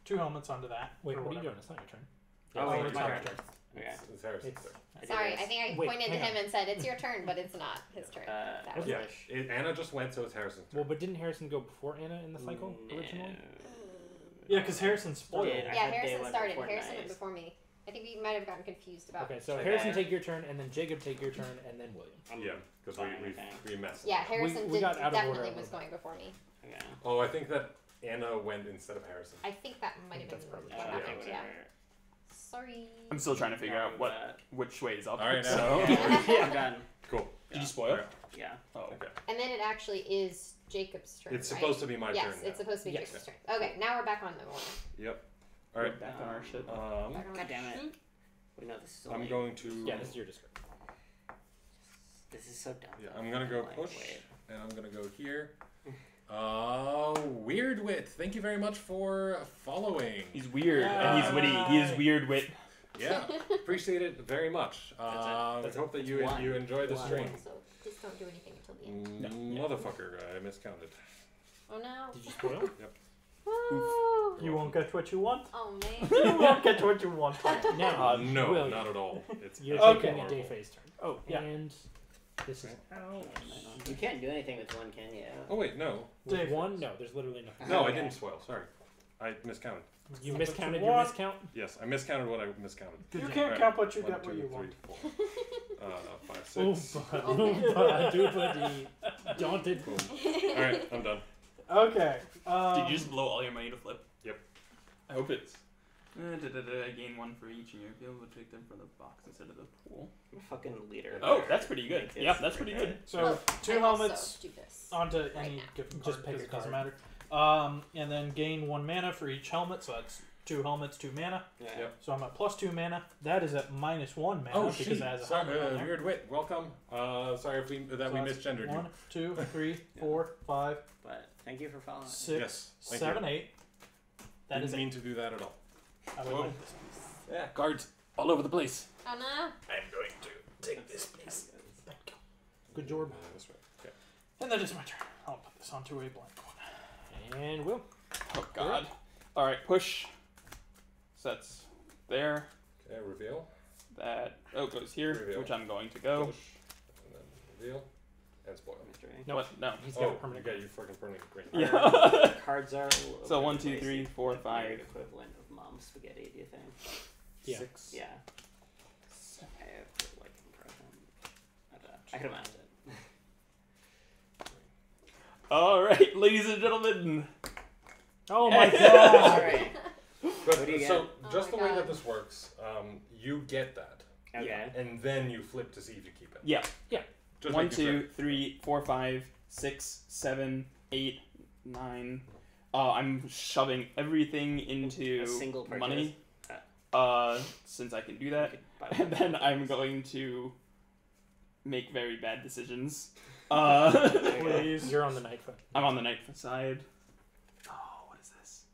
2 helmets onto that. Wait, or what are you whatever. doing? It's not your turn. Oh, Yeah, wait, it's my not turn. your turn. Okay. It's Harrison's It's- turn. I did Sorry, this. I think I Wait, pointed to hang him and said, "It's your turn," but it's not his turn. That was Yeah, it. Anna just went, so it's Harrison's turn. Well, but didn't Harrison go before Anna in the cycle originally? Yeah, because Harrison spoiled. Yeah. it. I Yeah, had day Harrison one started. before Harrison night. went before me. I think we might have gotten confused about. Okay, so Okay. Harrison take your turn, and then Jacob take your turn, and then William. Yeah, because Fine, we okay. messed. Yeah, Harrison we got out of definitely order. was going before me. Okay. Oh, I think that Anna went instead of Harrison. I think that might have been That's probably what true. happened. Okay, Yeah. whatever. Sorry. I'm still trying to figure out what That. which way is up. All right, now. so. I'm done. Cool. Did you spoil? Yeah. Oh. Okay. And then it actually is Jacob's turn. It's right? supposed to be my yes, turn. it's supposed to be Yes. Jacob's turn. Okay, now we're back on the order. Yep. All right. Back on our shit. Back on God the damn it. shoot. Wait, no, this is I'm only- going to. Yeah, this is your discard. This is so dumb. Yeah, I'm gonna go Like, push, wait. and I'm gonna go here. Weird wit. Thank you very much for following. He's weird and he's witty. He is weird wit. Yeah, appreciate it very much. I That's hope that you One. enjoy the One. stream. So just don't do anything until the end. Motherfucker, I miscounted. Oh no. Did you spoil? Woo! You won't get what you want. Oh man. You won't get what you want. Now, No, William, not at all. It's you're Okay. taking a day phase turn. Oh, Yeah. and this is out. You can't do anything with one, can you? Oh wait, no. With Day one? phase. No, there's literally nothing. No, I Okay. didn't spoil. Sorry, I miscounted. You What miscounted you your want. miscount? Yes, I miscounted what I miscounted. You job. can't Alright. count what you 1, got 2, what you 3, want. 4. 5, Oh, 6. doopity. Daunted. Cool. All right, I'm done. Okay. Did you just blow all your money to flip? Yep. I hope it's. Gain 1 for each in your field, but take them from the box instead of the pool. I'm a fucking leader. Oh, that's pretty good. Like this. Yeah, that's pretty good. So Well, 2 I also helmets do this. onto right any now. gift Just card pick because a it doesn't card. matter. And then gain 1 mana for each helmet, so that's 2 helmets, 2 mana. Yeah. Yep. So I'm at plus 2 mana. That is at minus 1 mana Oh because shit! it has a Sorry, helmet on there. weird wit. Welcome. Sorry if we So that we that's misgendered 1, you. 2, 3, 4, 5, But thank you for following. 6, Yes, thank 7, you. 8. That Didn't is it. mean to do that at all. I would Whoa. like this. Yeah, cards all over the place. Oh no. I'm going to take this piece. Thank you. Good job. This way. Okay. And that is my turn. I'll put this onto a blank one. And Will. Oh god. Alright, push. So that's there. Okay, reveal. That goes here, Reveal. which I'm going to go. Push. And then reveal. And spoil. Mystery. No. What? No. He's got Oh, a you permanent. got you fucking permanent green. Yeah. Cards are. So 1, 2, 3, 4, like 5. weird equivalent of mom's spaghetti. Do you think? Yeah. 6. Yeah. I have to, like impression. I could imagine it. Alright, ladies and gentlemen. Oh my All god! right. But, What do you get? so Oh just my the way that God. this works, you get that, Okay. and then you flip to see if you keep it. Yeah. Just 1, making 2, sure. 3, 4, 5, 6, 7, 8, 9. I'm shoving everything into A single purchase. money. Since I can do You that. could buy And one. then I'm going to make very bad decisions. Please. You're on the night foot. I'm on the knight side. Oh, what is this?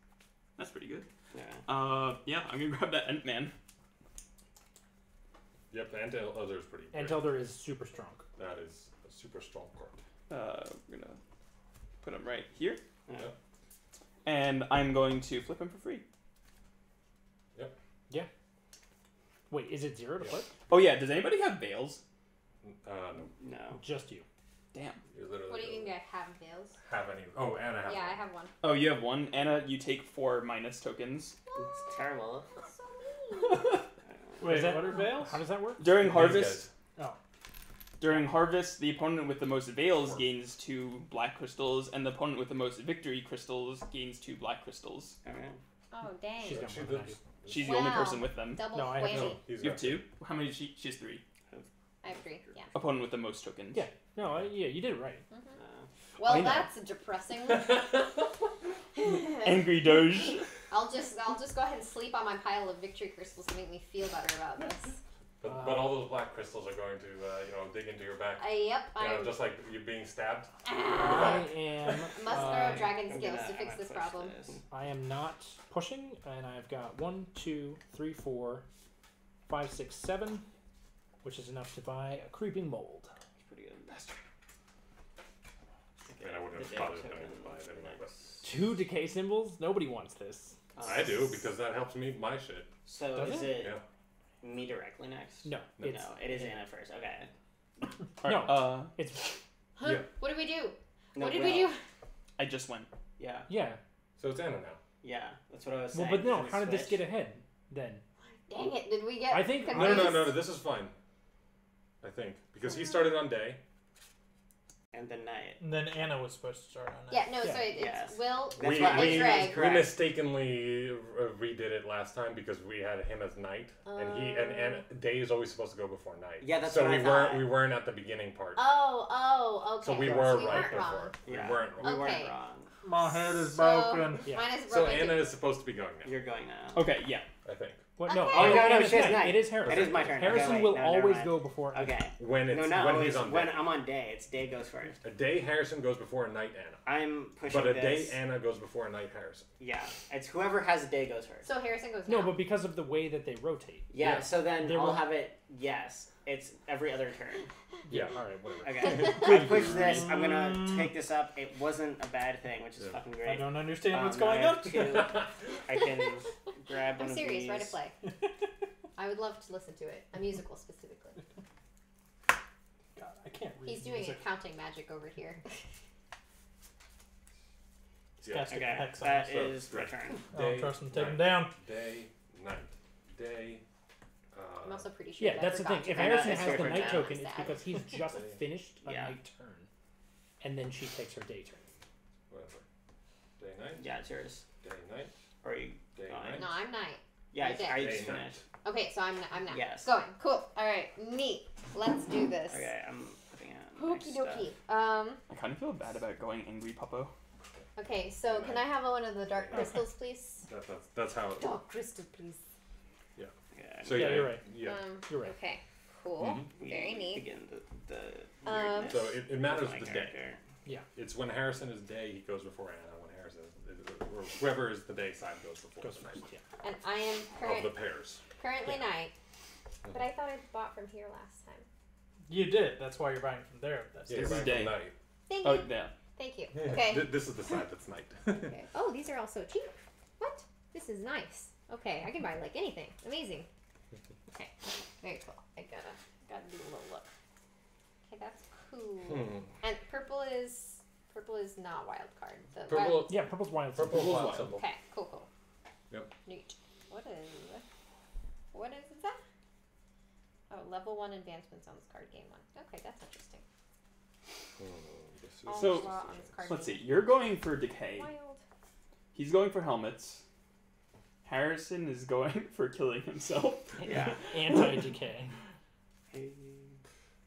That's pretty good. Yeah. Yeah, I'm gonna grab that Ant-Man. Yep, the Antel other is pretty great. Antelder is super strong. That is a super strong card. We're gonna put him right here. Yeah. And I'm going to flip him for free. Yep. Yeah. Wait, is it 0 to flip? Oh yeah, does anybody have veils? No. No. Just you. Damn. You're literally. What do you mean I have veils? Have any? Oh, and I have. Yeah, one. I have one. Oh, you have one. Anna, you take 4 minus tokens. It's terrible. That's so mean. Wait, Is that- what are veils? How does that work? During These harvest, guys. during harvest, the opponent with the most veils gains 2 black crystals, and the opponent with the most victory crystals gains 2 black crystals. Okay. Oh, dang. She's got She more than I did- do. She's the only Wow. person with them. Double No, I have whammy. no. He's You have got 2? How many? She has 3. I have 3, yeah. Opponent with the most tokens. Yeah. No, yeah, you did it right. Well, I know. that's depressing. Angry Doge. I'll just go ahead and sleep on my pile of victory crystals to make me feel better about this. But all those black crystals are going to dig into your back. Yep, You know, just like you being stabbed. I am. Must grow uh, dragon I'm skills gonna- to I'm fix gonna this push problem. this. I am not pushing, and I've got 1, 2, 3, 4, 5, 6, 7, which is enough to buy a creeping mold. It's pretty good. I mean, I wouldn't have The thought day it was going to token buy it anyway, but next. 2 decay symbols? Nobody wants this. I do because that helps me my shit. So Does is it? it Yeah. me directly next? No, No, it's it is Anna first. Okay. Alright, No. It's Huh? Yeah. What did we do? No, what did well, we do? I just went. Yeah. yeah. So it's Anna now. Yeah. That's what I was Well, saying. but no. Can we How did this switch? get ahead then? Dang it! Did we get? I think- No, confused? this is fine. I think because he started on day. And the night. And then Anna was supposed to start on that. Yeah, no. Yeah. So it's Yes. Will. That's We- what we- I Greg. was We correct. mistakenly redid it last time because we had him as night, and day is always supposed to go before night. Yeah, that's so what we I weren't thought. we weren't at the beginning part. Oh, okay. So we So were we right weren't before. wrong. We Yeah. weren't wrong. We Okay. weren't wrong. My head is So- broken. Yeah. Mine is So broken. Anna is supposed to be going now. You're going now. Okay, yeah. I think What? No. Okay. Oh, no, Anna's she has night. night. It is Harrison. It is my turn. Okay, Harrison wait, will no, never always mind. go before. Okay. when it's No, not when always. he's on When day. I'm on day, it's day goes first. A day Harrison goes before a night Anna, I'm pushing but a this. day Anna goes before a night Harrison. Yeah, it's whoever has a day goes first. So Harrison goes. No, now. but because of the way that they rotate. Yeah, Yeah. so then There I'll will- have it. Yes, it's every other turn. Yeah. All right. Whatever. Okay, I push this. I'm gonna take this up. It wasn't a bad thing, which is Yeah. fucking I great. don't understand what's Now going I have on. two. I can grab one I'm of serious. these. Write a play. I would love to listen to it. A musical specifically. God, I can't read. He's doing music. accounting magic over here. Yeah. Casting Okay, hex on that us. is my right. turn. I don't Day, trust him. Take him night. down. Day, night, day. I'm also pretty sure. Yeah, that I that's the forgot thing. If to Anna, Harrison it's has your the turn night now. token, it's Sad. because he's just finished a Yeah. night turn, and then she takes her day turn. Whatever. Day, night. Yeah, it's yours. Day, night. Or are you Day, going? night. No, I'm night. Yeah, Okay. are you Day, just night. finished? Okay, so I'm not. Yes. Going. Cool. All right. Neat. Let's do this. Okay, I'm putting on my Okie stuff. dokie. I kind of feel bad about going angry, Puppo. Okay, so can I have one of the dark crystals, please? That's how. Dark crystal, please. Okay, So Yeah, yeah, you're right. Yeah. You're right. Okay. Cool. Mhm. we Very neat. Begin the Um, weirdness So it matters of my the day. character. It's when Harrison is day, he goes before Anna. When Harrison or whoever is the day side goes before Goes the first. night Yeah. And I am of the pairs. currently night, but I thought I bought from here last time. You did. That's why you're buying from there. That's Yeah, This you're is right day. from night. Thank Oh, you. yeah. Thank you. Okay. This is the side that's night. Okay. Oh, these are also cheap. What? This is nice. Okay, I can buy like anything. Amazing. Okay. Very cool. I gotta do a little look. Okay, that's cool. And purple is not wild card. The wild, Purple. Yeah, purple's wild. Purple Purple's wild wild. symbol. okay, cool. Yep. Neat. What is that? Oh, level 1 advancements on this card game 1. Okay, that's interesting. This is- All So, law on this card Let's see. game. You're going for decay. Wild. He's going for helmets. Harrison is going for killing himself. Yeah. Anti-decay.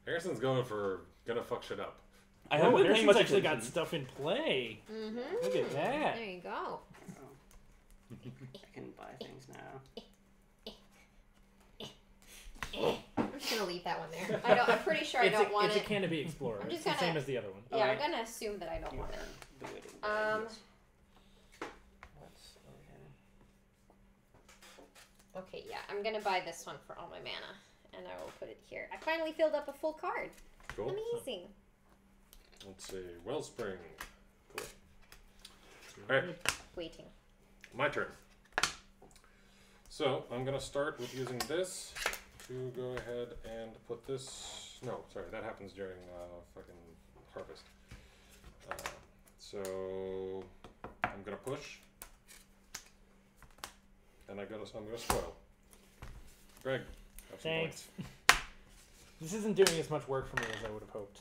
Harrison's going for gonna fuck shit up. I Oh, haven't been paying Harrison's much actually got attention. stuff in play. Mm-hmm. Look at that. There you go. I can buy things now. I'm just gonna leave that one there. I'm pretty sure I It's don't want it's it. a can to be explorer. I'm It's just the same gonna- as the other one. Yeah, I'm Alright. gonna assume that I don't You want are it. the waiting Um, bag, yes. Okay, yeah, I'm gonna buy this one for all my mana, and I will put it here. I finally filled up a full card. Cool. Amazing. Let's see. Wellspring. Cool. All right. Waiting. My turn. So I'm gonna start with using this to go ahead and put this. No, sorry, that happens during fucking harvest. So I'm gonna push, and I'm gonna spoil. Greg, have some Thanks. points. This isn't doing as much work for me as I would have hoped.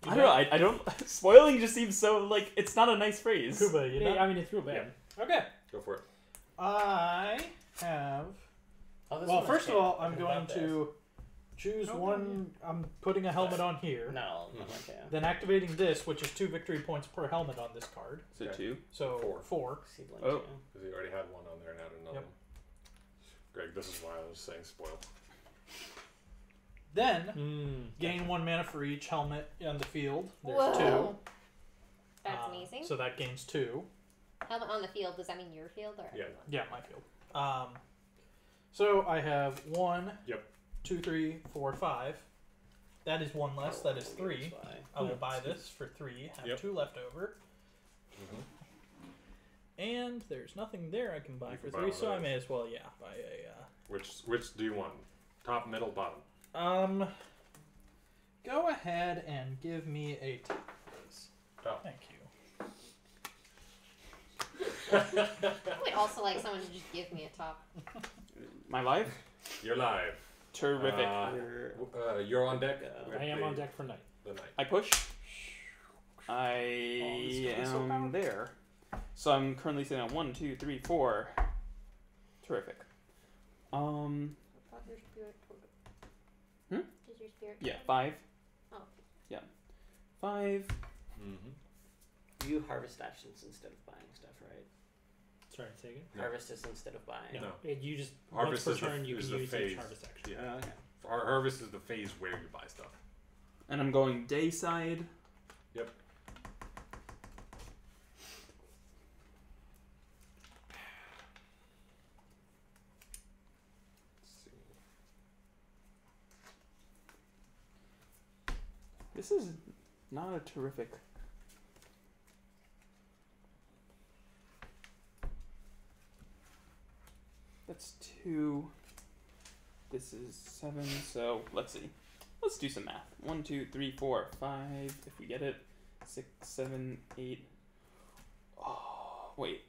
I don't know. I don't. Spoiling just seems so like it's not a nice phrase. Kuba, you know? I mean, it's real bad. Okay. Go for it. I have. Oh, this Well, one I first of can't all, I'm think going about to choose one. I'm putting a helmet on here. this. No, okay. Then activating this, which is 2 victory points per helmet on this card. So Okay. 2. So 4. Seedling Oh. too. Because you already had one on there and added another Yep. one. Greg, this is why I was saying spoil. Then gain 1 mana for each helmet on the field. There's Whoa. 2. That's amazing. So that gains 2. Helmet on the field, does that mean your field or Yeah. everyone? Yeah, my field. So I have 1, Yep. 2, 3, 4, 5. That is 1 less. That is 3. That's why. I will buy this for 3. Have Yep. 2 left over. Mm-hmm. And there's nothing there I can buy You for can buy 3, one so of I those. may as well, buy a. Which do you want? Top, middle, bottom. Go ahead and give me a top, please. Top. Thank you. I would also like someone to just give me a top. My life. You're live. Terrific. You're on deck. Yeah. with I am the- on deck for night. The knight. I push. Oh, I this feels so am powerful. there. So I'm currently sitting on 1, 2, 3, 4. Terrific. What's your spirit total? Hmm? Is your spirit Yeah, total? 5. Oh. Yeah. 5. Mm-hmm. You harvest actions instead of buying stuff, right? Sorry, say again. No. Harvest is instead of buying. No, No. You just Harvest once is per the- turn you is can the use phase. each harvest action. Yeah. Oh, okay. Our harvest is the phase where you buy stuff. And I'm going day side. Yep. Let's see. This is not a terrific. That's 2. This is 7. So let's see. Let's do some math. 1, 2, 3, 4, 5. If we get it. 6, 7, 8. Oh, wait.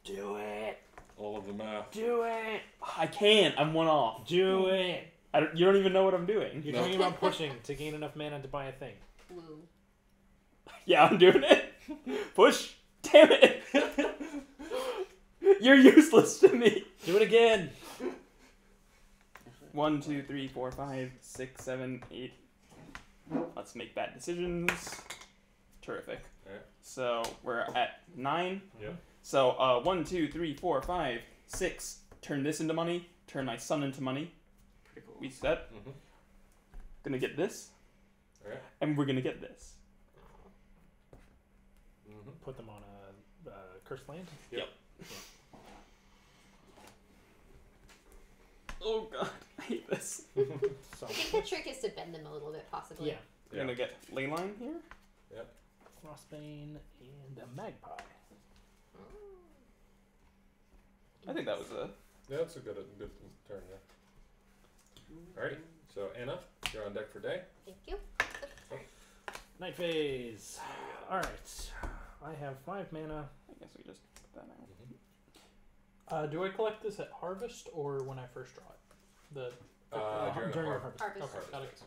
Do it. All of the math. Do it. I can't. I'm 1 off. Do it. You don't even know what I'm doing. You're No. talking about pushing to gain enough mana to buy a thing. Woo. Yeah, I'm doing it. Push. Damn it. You're useless to me. Do it again. 1, 2, 3, 4, 5, 6, 7, 8. Let's make bad decisions. Terrific. Alright. So we're at 9. Yep. So 1, 2, 3, 4, 5, 6. Turn this into money. Turn my son into money. Pretty cool. We set. Mm-hmm. Gonna get this. Alright. And we're gonna get this. Mm-hmm. Put them on a cursed land. Oh god, I hate this. So I think the trick is to bend them a little bit, possibly. yeah, We're gonna get Leyline here. Frostbane and a magpie. I think that was a. Yeah, that's a good turn there. Alright, so Anna, you're on deck for day. Thank you. Night phase. All right, I have 5 mana. I guess we just put that out. Do I collect this at harvest or when I first draw it? During during har- harvest. Harvest. Okay, got it.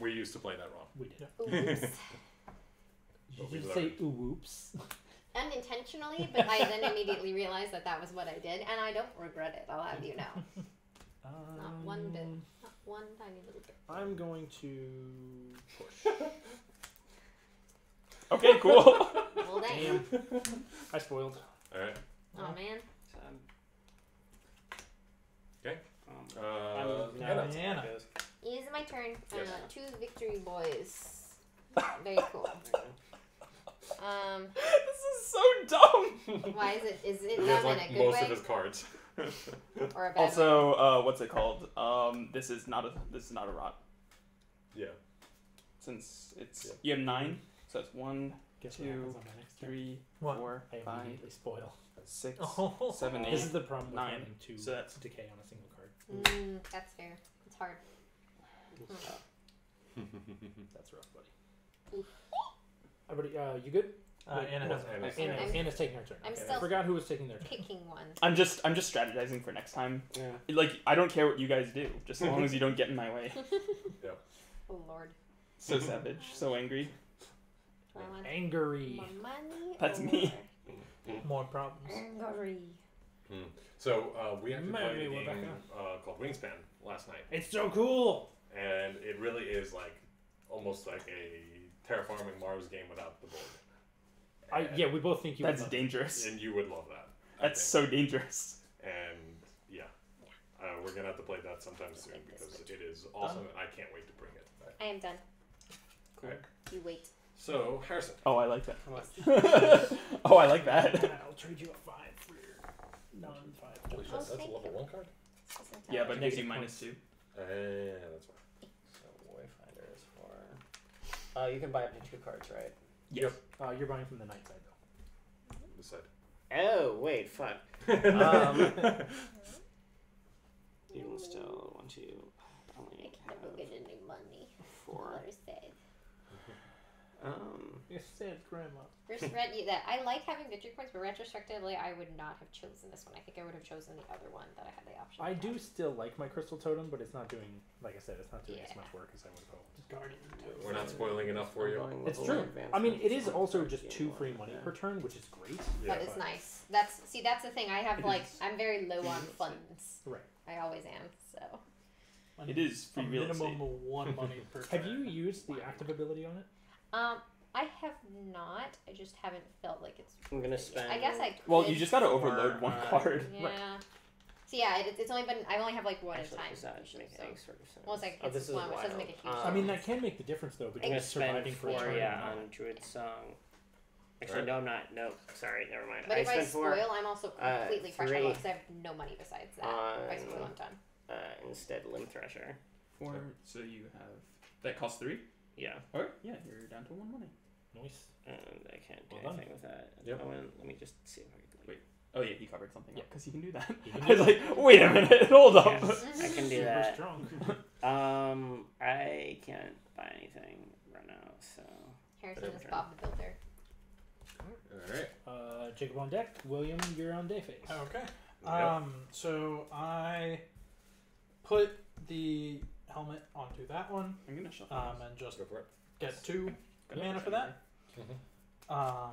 We used to play that wrong. We did. Oops. Did But you we just say learned. ooh whoops? Unintentionally, but I then immediately realized that that was what I did, and I don't regret it. I'll have you know. Not one bit. Not one tiny little bit. I'm going to push. Okay, cool. Well, dang. Damn. I spoiled. Alright. Oh man. So, Okay. I'm Anna. now Anna. goes. It is my turn. Yes. 2 victory boys. Very cool. This is so dumb. Why is it? Is it He has dumb in like a good most way of his cards. or a bad way? Also, what's it called? This is not a rot. Yeah. Since it's Yeah. you have 9, so it's 1, Guess 2, what happens on my next turn? 3, What? 4, I 5, immediately spoil. 6, Oh. 7, 8. This is the problem with 9. having 2 So that's- decay on a single card. That's fair. It's hard. That's rough, buddy. Everybody, you good? Anna has Anna's taking her turn. I'm Okay, I still forgot who was taking their turn. Picking one. I'm just strategizing for next time. Yeah. Like, I don't care what you guys do, just as long as you don't get in my way. Oh Lord. So savage, so angry. I want Angry. more money. That's or me. more problems. Angry. So we actually played a Maybe, game Rebecca. called Wingspan last night, It's so cool. and it really is like almost like a terraforming Mars game without the board. Yeah, we both think you. That's would love dangerous. And you would love that. I That's think. so dangerous. And yeah, we're gonna have to play that sometime soon because it is awesome, and I can't wait to bring it back. I am done. Cool. You wait. So Harrison, Oh, I like that. How much? Oh, I like that. I'll trade you a 5 for your non-5. holy shit, Oh, that's a thank level you. 1 card. Yeah, but it gives you Negative -2. Yeah, that's fine. So Wayfinder is for. You can buy up to 2 cards, right? Yes. You're buying from the night side though. This side. Oh wait, fuck. You can still want to I only can't go get any money. 4. Or save. You said grandma. I like having victory points, but retrospectively, I would not have chosen this one. I think I would have chosen the other one that I had the option. I of. do still like my crystal totem, but it's not doing, like I said, it's not doing as Yeah. much work as I would have hoped. Guardian. We're not spoiling enough for you. It's true. I mean, it is also just 2 free money per turn, which is great. Yeah, That is but- nice. That's the thing. I have It like is. I'm very low on funds. Right. I always am. So. It is A free real minimum estate. of 1 money per Have turn. you used the active ability on it? I have not. I just haven't felt like it's. I'm gonna spend. I guess I. Well, could. you just gotta overload one card. Yeah. So yeah, it's only been. I only have like one at a Actually, time. does that usually, make so. any sort of sense? Well, it's like Oh, it's this is one, which doesn't make a huge. wild. I mean, that can make the difference though I'm between gonna spend surviving for a 4, turn. yeah, and on Druid Song. Actually, Right. no, I'm not. No, sorry, never mind. But if I spent 4 spoil, I'm also completely fresh three because I have no money besides that. If I spoil on- on time. instead Limb Thresher. 4, so you have... That costs 3? Yeah, Alright, yeah, you're down to 1 money. Nice. and I can't do Well done. anything with that. Yep. Let me just see if I can. Wait. Oh yeah, he covered something. Yeah, because he can do that. You can I do was like, wait a minute, hold up. Yes, I can do Super that. strong. I can't buy anything right now, so Harrison Whatever is turn. Bob the Builder. Alright. Jacob on deck. William, you're on day phase. Okay. Yep. So I put the helmet onto that one, I'm gonna shuffle. and just Go for it. get 2 Gonna mana push for that. Mhm.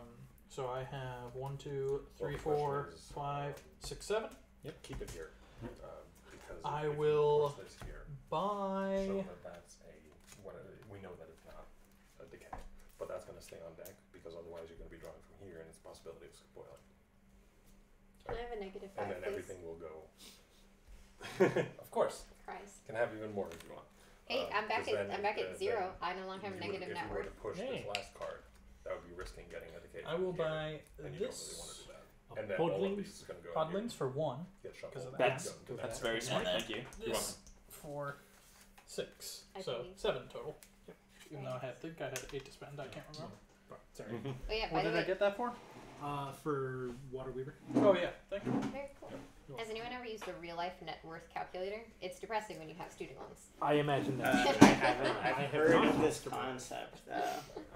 So I have 1, 2, 3, Well, the 4, question is, 5, 6, 7. Yep. Keep it here. Because I if you will push this here, Buy. so that's we know that it's not a decay, but that's going to stay on deck because otherwise you're going to be drawing from here and it's a possibility of spoiling. Can I have a negative 5, And then please? everything will go. Of course, Christ. can have even more if you want. Hey, I'm back 'cause at then I'm back at if- 0. then I no longer have if negative you net were to worth. push Hey. this last card, that would be risking getting a decay. I will from here, buy and you don't really want to this do that. And then all of Podlings. these is going to go in here, Podlings for 1. get shuffled. because of That's go into that's that. very smart. Thank you. You're This for 6. I So believe. 7 total. Even though I think I had 8 to spend, I can't remember. Sorry. Mhm. Oh yeah, by What the did way, I get that for? For Water Weaver. Oh yeah, thank you. very cool. Has anyone ever used the real life net worth calculator? It's depressing when you have student loans. I imagine that. I haven't. I I've have heard not of this used it. concept.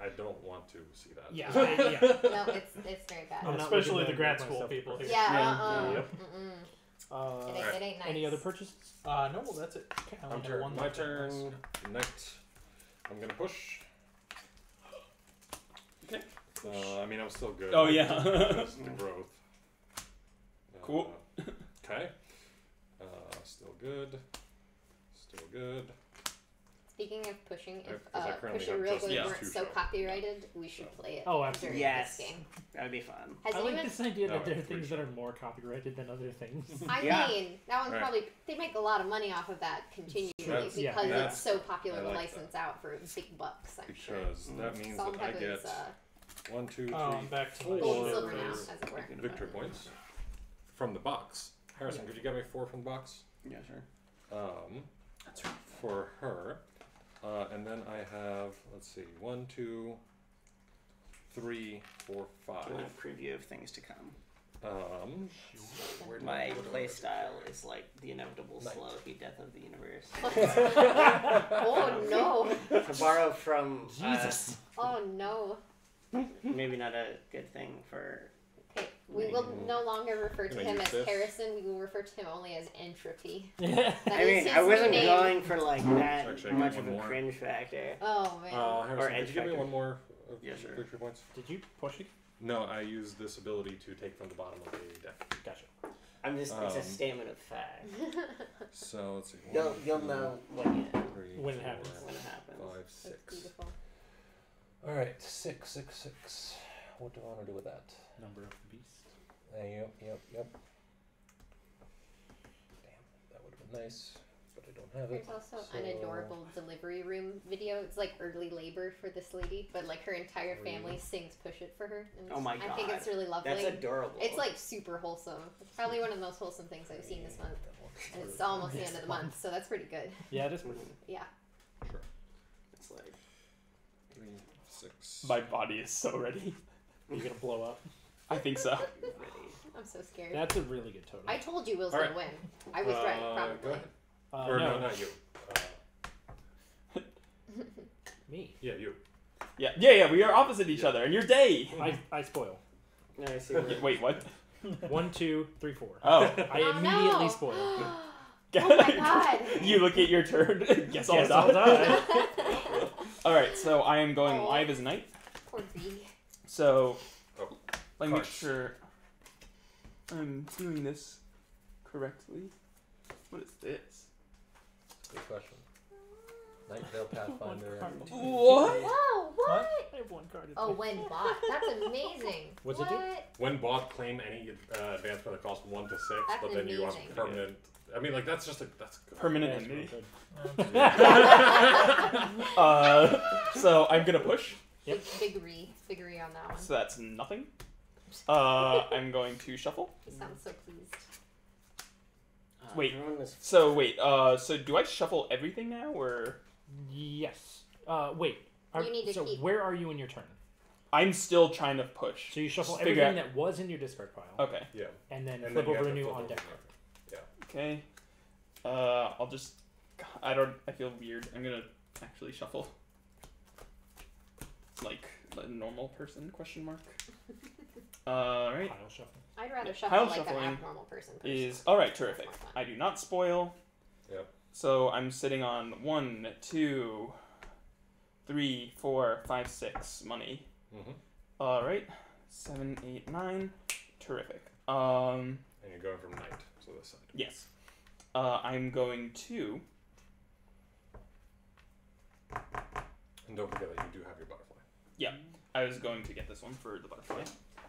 I don't want to see that. Yeah. No, it's very bad. I'm not Especially looking the to grad make school myself people depressed. here. Yeah, Yep. It ain't nice. Any other purchases? No, that's it. I only have one My left. turn. Knight. I'm gonna push. Okay. I mean, I'm still good. Oh, yeah. Just the growth. Cool. Okay. Still good. Still good. Speaking of pushing, if Right, 'cause I currently Push It have Real just Good these weren't two so shows. copyrighted, we should play it Oh, absolutely. during Yes, this game. that would be fun. Has I like anyone? this idea No, that there are it's things pretty that are more copyrighted than other things. I Yeah. mean, that one's Right. probably they make a lot of money off of that continually That's- because yeah. it's so popular I to like license out for big bucks. I'm sure. Because that means that I Solid get is 1, 2, 3, Oh, I'm back to my gold and 4 silver now, as it were. victory points from the box. Harrison, could you get me 4 from the box? Yeah, sure. That's right. For her. And then I have, let's see, 1, 2, 3, 4, 5. A preview of things to come. My play style is like the inevitable slowly death of the universe. Oh no! To borrow from Jesus. Oh no! maybe not a good thing for. Okay, we will no longer refer to Can I him use as this? Harrison. We will refer to him only as Entropy. Yeah. That I is mean, his I wasn't new name. going for like that Actually, I get much one of a more. cringe factor. Oh man. Harrison, Or could you edge give me factor. one more Yeah, sure. victory points? Did you push it? No, I use this ability to take from the bottom of the deck. Gotcha. I'm just. It's a Um, statement of fact. So let's see. You'll know when you When it happens. when it happens. 5, That's 6. beautiful. All right, 6, 6, 6. What do I want to do with that? Number of the beast. Yep. Damn, that would have been nice, but I don't have it. There's also so- an adorable delivery room video. It's like early labor for this lady, but like her entire family sings "Push It" for her. And Oh my I think God. it's really lovely. That's adorable. It's like super wholesome. It's probably one of the most wholesome things I've seen this month, and it's almost the end of the month, so that's pretty good. Yeah, it is. Yeah. Sure. It's like 3, 6. My body is so ready. You're gonna blow up. I think so. really. I'm so scared. That's a really good totem. I told you Will's All gonna win. I was right, Go probably. ahead. no, Or no, not you. me. Yeah, you. Yeah. We are opposite each other, and you're day. I spoil. No, I see. Where Wait, what? 1, 2, 3, 4. Oh. I Oh, immediately no. spoil. Oh my god. You look at your turn. Guess I'll Guess I'll die. die. All right, so I am going Oh. live as knight. Poor Greg. So Oh, let me make cards. sure I'm doing this correctly. What is this? Good question. Nightvale Pathfinder. card. and- What? Whoa, what? I have 1 card. Oh, when bought. That's amazing. What's it what? do? When bought, claim any advancement that costs 1 to 6, That's but then you want amazing. permanent. I mean, like that's just a that's good. Permanent That's enmity. really good. So I'm gonna push. Yep. Big re on that one. So that's nothing. I'm going to shuffle. He sounds so pleased. Wait. Everyone was So wait. So do I shuffle everything now, or Yes. Wait. You need to so keep- where are you in your turn? I'm still trying to push? So you shuffle Just figure everything that was in your discard pile, Okay. Yeah. and then And flip then you over have a to new flip on over deck. nothing. Okay. I'll just. I feel weird. I'm gonna actually shuffle. Like a normal person? Question mark. Alright. Pile shuffle. I'd rather Yeah, shuffle pile like an shuffling abnormal person. Is alright. That's Terrific. more fun. I do not spoil. Yep. So I'm sitting on 1, 2, 3, 4, 5, 6 money. Mm-hmm. Alright. 7, 8, 9. Terrific. And you're going from knight to this side. Yes. I'm going to. And don't forget that you do have your butterfly. I was going to get this one for the butterfly.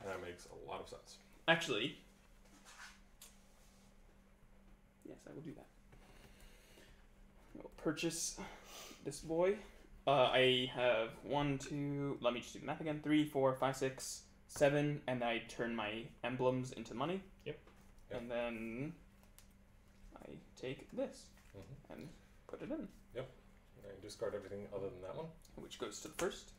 That makes a lot of sense. Actually. Yes, I will do that. I will purchase this boy. I have 1, 2. Let me just do the math again. 3, 4, 5, 6, 7, and I turn my emblems into money. Yep. And then I take this Mm-hmm. and put it in, And discard everything other than that one. which goes to the first.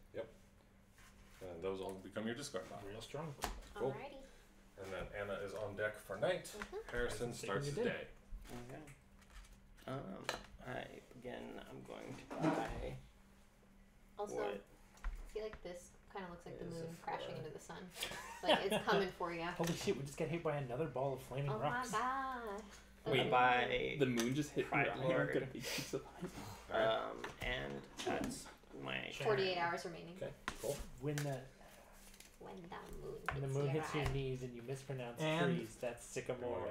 And those all become your discard pile. Real strong. Cool. Alrighty. And then Anna is on deck for night. Mhm. Harrison That's starts taking the your day. Okay. I'm going to buy Also, what? I feel like this kind of looks like the Is moon a crashing four. into the sun. Like it's coming for you. Holy shit! We just got hit by another ball of flaming Oh rocks. my god. Wait, buy The moon just hit your Pride eye. Lord. Gonna be piece of pie. and that's my 48 hours remaining. Okay, cool. When the When the moon hits, moon your hits your eye. knees and you mispronounce And- trees, that's sycamore.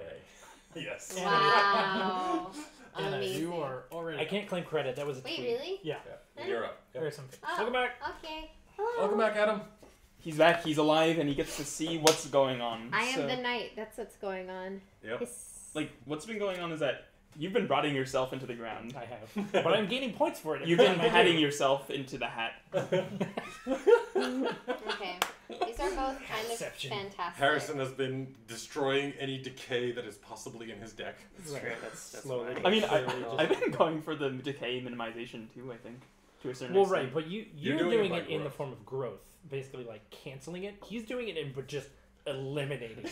Yes. Wow. Anna, Amazing. You are already. I can't claim credit. That was a Wait, tweet. really? Yeah. Yeah. You're up. Yep. There's some. Oh, Welcome back. Okay. Hello. Welcome back, Adam. He's back, he's alive, and he gets to see what's going on. I am So, the knight. That's what's going on. Yep. Hiss. like, what's been going on is that you've been rotting yourself into the ground. I have, but I'm gaining points for it. every You've been time I do. patting yourself into the hat. Okay. These are both kind of Exception. fantastic. Harrison has been destroying any decay that is possibly in his deck. That's Right. true. That's Slowly. mine. I mean, Surely. I've been going for the decay minimization too, I think. To a certain Well, extent. right, but you're You're doing doing it by it in the growth. form of growth, basically like canceling it. He's doing it in but just eliminating. it.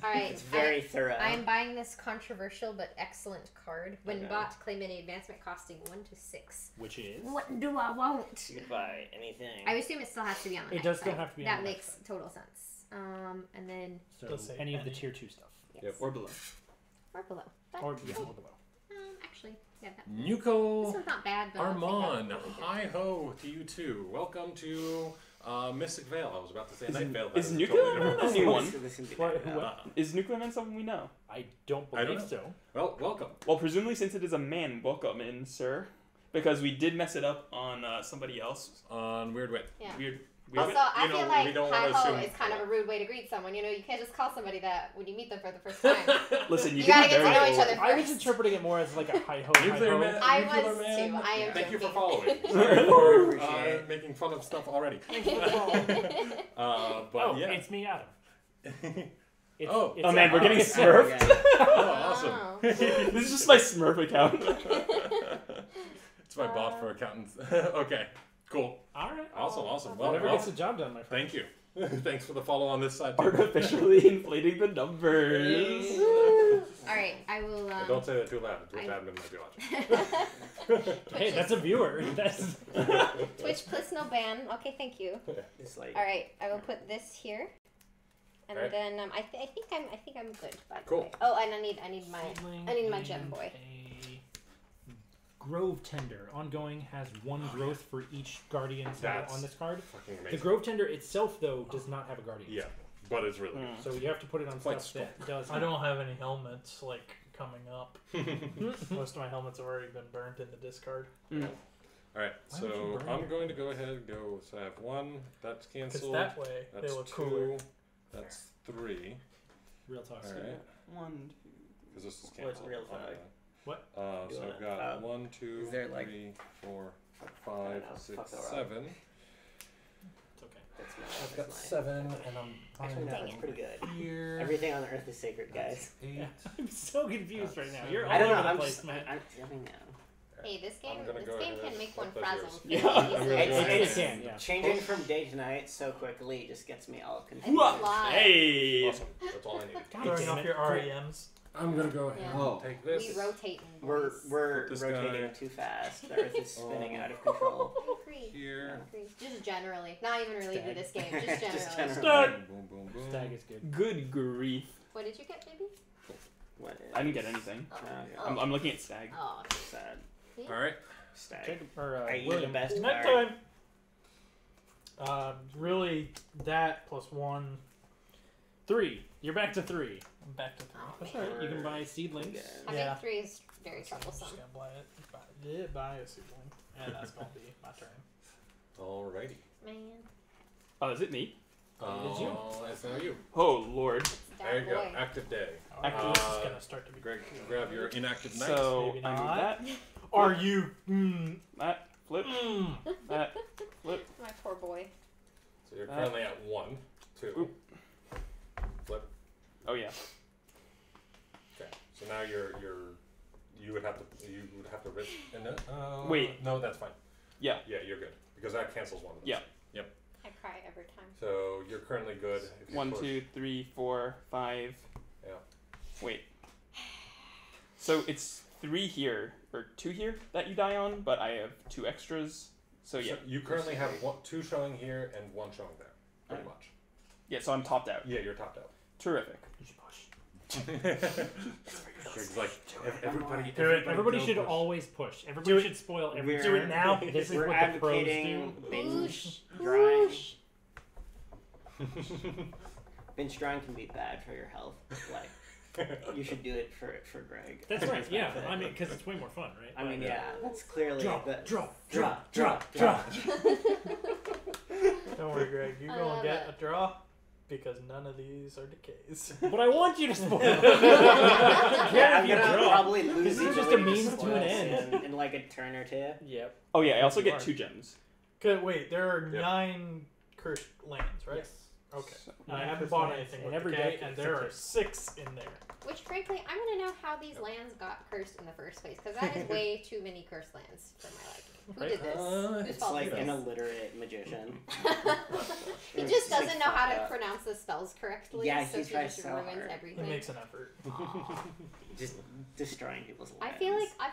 All right. It's very thorough. I'm buying this controversial but excellent card. When Okay. bought, claim any advancement costing 1 to 6. Which is? What do I want? You could buy anything. I assume it still has to be on the It next does still side. have to be on That the makes next side. total sense. And then So Does say any of the any. tier 2 stuff. yes. Yep. Or below. Or below. But, Or, yeah, or below. actually, yeah, that. This Nuko one's not bad, but I'll take that Armand, really good. hi ho to you too. Welcome to Mystic Vale. I was about to say Is Night it- Vale. is that Nuclear totally Man different. a new one? This can be What- done. what- Is Nuclear Man something we know? I don't I don't believe so. Well, welcome. Well, presumably since it is a man, welcome in, sir. Because we did mess it up on somebody else. On Weird Wit. Yeah. Weird. Also, You I know, feel we like don't wanna hi ho assume- is kind of a rude way to greet someone. You know, you can't just call somebody that when you meet them for the first time. Listen, you You can gotta be get to very know each old. other I was first. interpreting it more as like a hi ho, hi Nuclear ho. Man. I Nuclear was Man, too. I am Thank you for joking. following. Sorry for Appreciate it. making fun of stuff already. But Oh, yeah. it's me, Adam. It's, Oh. it's Oh man, we're getting Yeah, smurfed. again. Oh, awesome. Oh. This is just my Smurf account. It's my bot for accountants. Okay, cool. All right. Awesome. Well, Whatever well, gets the job done, my friend. thank you. Thanks for the follow on this side. Too. Artificially inflating the numbers. All right, I will. But don't say that too loud. Twitch I- admin might be watching. Hey, that's a viewer. That's Twitch plus no ban. Okay, thank you. It's like All right, I will put this here, and Alright. then I think I'm good. By the Cool. way. Oh, and I need my gem boy. A Grove Tender ongoing has 1 growth for each guardian symbol That's on this card. Fucking The amazing. Grove Tender itself, though, does not have a guardian. Yeah, but it's really Mm. So you have to put it on Quite stuff that does. I don't have any helmets like coming up. good. Most of my helmets have already been burnt in the discard. Mm. All right, Why would you so burn I'm it? going to go ahead and go. So I have 1. That's Because canceled. that way That's they look 2. cooler. That's 3. Real talk. All Steve. right, 1, because this is What's canceled. real talk? What? You So I've wanna- got 1, 2, is there, like- 3, 4, I 5, don't know, 6, fuck the rock. 7. It's okay. That's my, I've that's got my- 7, and I'm Actually, no, Dang that's it. pretty good. here. Everything on Earth is sacred, guys. 8. I'm so confused right now. You're all I don't know. over the I'm place, just. man. I'm feeling now. Hey, this game I'm gonna go can ahead make one and put frazzle. those Yeah. fairly I'm gonna easily. go ahead It's, It can, yeah. Changing from day to night so quickly just gets me all It's confused. a lot. Hey! Awesome. That's all I needed. God Throwing damn off it. your REMs. I'm gonna go ahead Yeah. and take this. We rotate. in We're boys. we're Put this rotating guy- too fast. The Earth is spinning out of control. I agree. Here. I agree. Just generally, not even related to this game. Just generally. Just generally. Stag. Boom, boom, boom. Stag is good. Good grief. What did you get, baby? What is? I didn't get anything. Oh. yeah. I'm looking at Stag. Oh. Sad. All right. Stag. Jacob, or, I eat the William. best Night part. time. Really, that plus 1. 3. You're back to 3. I'm back to 3. Oh, That's man. all right. You can buy seedlings. Yeah. I Yeah. think 3 is very I'm troublesome. just gonna buy it. Buy a seedling. And that's gonna be my turn. Alrighty. Man, Oh, is it me? It is you. It's now you. Oh, Lord. it's that There you go. boy. Active day. Alright, this is gonna start to be. Greg, grab your inactive knight. So, Maybe I move not. that, Are you? that, flip, that, flip. My poor boy. So you're currently at 1, 2. Oop. Flip. Oh, yeah. Okay. So now you would have to risk. And Wait. No, that's fine. Yeah. Yeah, you're good because that cancels one of those. Yeah. I cry every time. So you're currently good. If you 1, push. 2, 3, 4, 5. Yeah. Wait. So it's 3 here, or 2 here that you die on, but I have 2 extras. So yeah. So you currently have 2 showing here and 1 showing there. Pretty much. Yeah, so I'm topped out. Yeah, you're topped out. Terrific. You should push. Greg's like everybody. Everybody go should push. always push. Everybody should spoil everything. We're- Do it now. This is We're what the pros do. advocating binge Whoosh. drawing. Whoosh. Binge drawing can be bad for your health. Like you should do it for Greg. That's right. Yeah. benefit. I mean, because it's way more fun, right? I mean, yeah, that's clearly Draw, the draw, draw. Don't worry, Greg. You're I gonna love get it. a draw because none of these are decays. But I want you to spoil. Yeah, I'm you gonna draw. probably lose This is the just a ability means to spoil an end. in like a turn or two. Yep. Oh, yeah, I also You get are. 2 gems. Good. Wait, there are Yep. 9 cursed lands, right? Yes. Okay. So, And I Nine haven't cursed bought lands, anything and with every decay, deck and is there are 6. 6 in there. Which, frankly, I want to know how these lands got cursed in the first place, because that is way too many cursed lands for my liking. Who did this? Whose It's fault like is an this? illiterate magician. He It's just like doesn't know how fucked to up. pronounce the spells correctly, Yeah, so he he tries just so ruins hard. everything. It makes an effort. Just destroying people's I lives.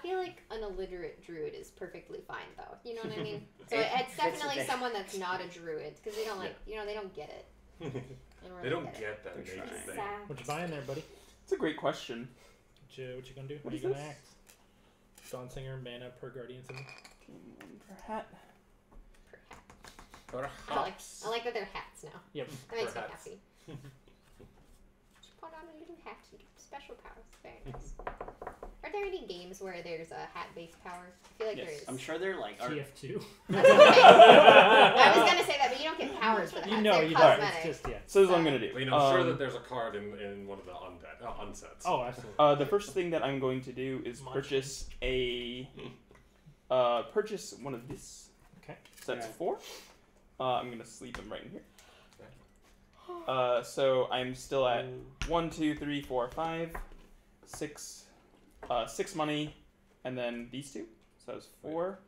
feel like an illiterate druid is perfectly fine though. You know what I mean? So It it's fits definitely with it. someone that's not a druid because they don't like they don't get it. They don't it. get that They're nature trying. thing. Exactly. What you buying there, buddy? It's a great question. What you gonna do? What How is you gonna this? act? Dawn Singer, mana per guardian symbol. One per hat. I like that they're hats now. Yep. That makes me Perhaps. happy. Just put on a little hat and get special powers. Very nice. Are there any games where there's a hat-based power? I feel like there Yes. is. I'm sure they're like. TF2. That's okay. I was gonna say that, but you don't get powers for the hats. You know, They're you don't. cosmetic. It's just So this is what I'm gonna do. I mean, I'm sure that there's a card in one of the unsets. Oh, absolutely. The first thing that I'm going to do is Munchkin. purchase purchase one of this. Okay. So that's Okay. 4. I'm gonna sleep him right in here. So I'm still at 1, 2, 3, 4, 5, 6, 6 money, and then these 2. So that's 4.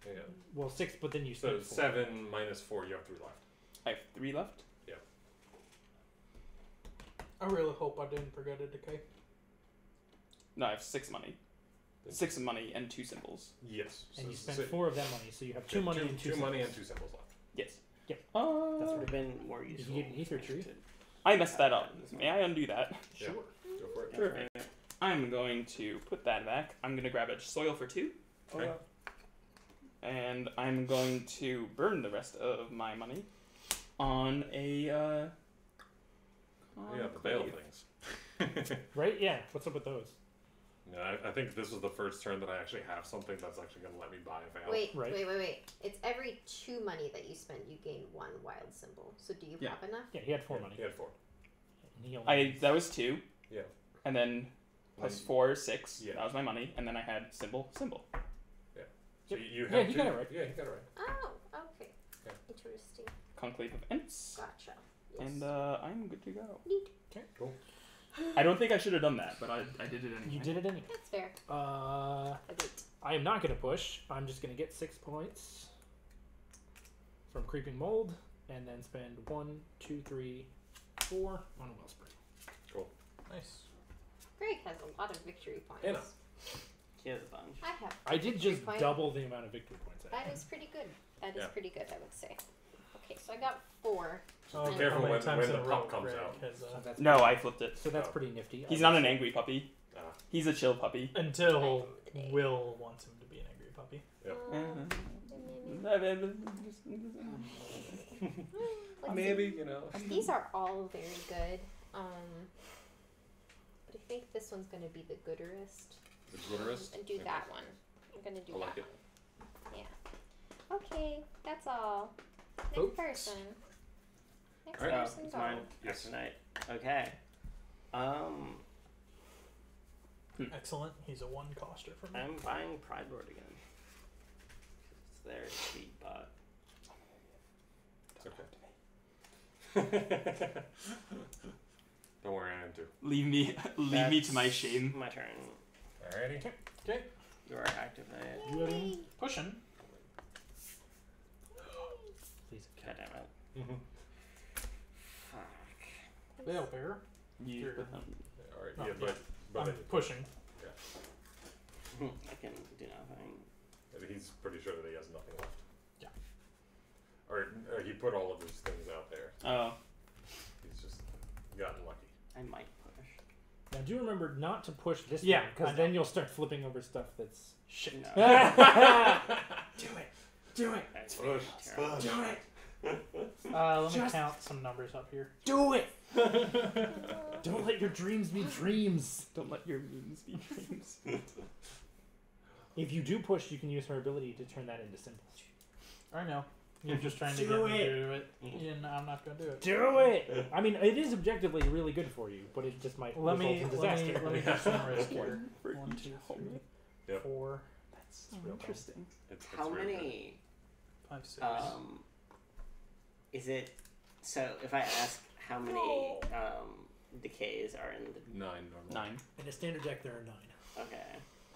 Yeah. Well, 6, but then you So spent 4. 7 minus 4, you have 3 left. I have 3 left. I really hope I didn't forget a decay. No, I have 6 money. 6 money and 2 symbols. Yes. And So- you spent so- 4 of that money, so you have 2 money and 2 2 money symbols. and 2 symbols left. Yes. Yep. That would have been more Did useful. you get an ether tree? I messed that up. May I undo that? Yeah. Sure. Go for it. Sure. I'm going to put that back. I'm going to grab a soil for 2. Okay. And I'm going to burn the rest of my money on a Yeah, the veil conclave. things. Right? Yeah. What's up with those? No, I think this was the first turn that I actually have something that's actually going to let me buy a veil. Wait, Right. wait. It's every 2 money that you spend, you gain 1 wild symbol. So do you Yeah. have enough? Yeah, he had 4 money. He had 4. And he only That was 2. Yeah. And then plus Then- 4 is 6. Yeah. That was my money. And then I had symbol. So you Yeah, have he 2. got it right. Yeah, he got it right. Oh, okay. Yeah. Interesting. Conclave of Ents. Gotcha. Yes. And I'm good to go. Neat. Okay. Cool. I don't think I should have done that, but I did it anyway. You did it anyway. That's fair. I am not going to push. I'm just going to get 6 points from Creeping Mold and then spend 1, 2, 3, 4 on a Wellspring. Nice. Greg has a lot of victory points. Anna. He has a bunch. I have. I did victory just point. double the amount of victory points I That had. is pretty good. That is Yeah. pretty good, I would say. Okay, so I got 4. Oh, Be careful how many when times the in a pup row comes Greg out. has, So that's No, pretty, I flipped it. so that's pretty nifty. He's not an angry puppy. Ah. He's a chill puppy. until Will wants him to be an angry puppy. Let's Maybe, you know. see. These are all very good. But I think this one's going to be the gooderest. The glitterist. And do that one. I'm going to do I that like it. one. Yeah. Okay, that's all. Next Oops. person. Next Alright. person It's go. mine. Yes. Tonight. Okay. Excellent. He's a 1 coster for me. I'm buying Pride Lord again. It's their sweet bot. It's okay. Don't worry, I am too. Leave me to my shame. My turn. Alrighty. Okay. You are activated. You have any? Pushing. Please. God damn it. Mm-hmm. Fuck. Veil bearer. You Sure. put them. Alright, Oh, yeah, yeah. but I'm pushing. I can do nothing. he's pretty sure that he has nothing left. Yeah. Or he put all of his things out there. Oh. He's just gotten lucky. I might push. Now, do remember not to push this Yeah, one, I because know. then you'll start flipping over stuff that's Shit. No. Do it. Do it. That's Push. terrible. Do it. Let me Just- count some numbers up here. Do it. Don't let your dreams be dreams. Don't let your memes be dreams. If you do push, you can use her ability to turn that into symbols. I know. You're just trying to Do get me it. to do it. Yeah, no, I'm not going to do it. Do it. I mean, it is objectively really good for you, but it just might Let result me in let disaster. me do some risk here. For 1, each 2, homie. 3, Yep. 4, That's real interesting. It's How real good. many? 5, 6. Is it? So if I ask how many decays are in the? 9 normal. 9. In a standard deck, there are 9. Okay.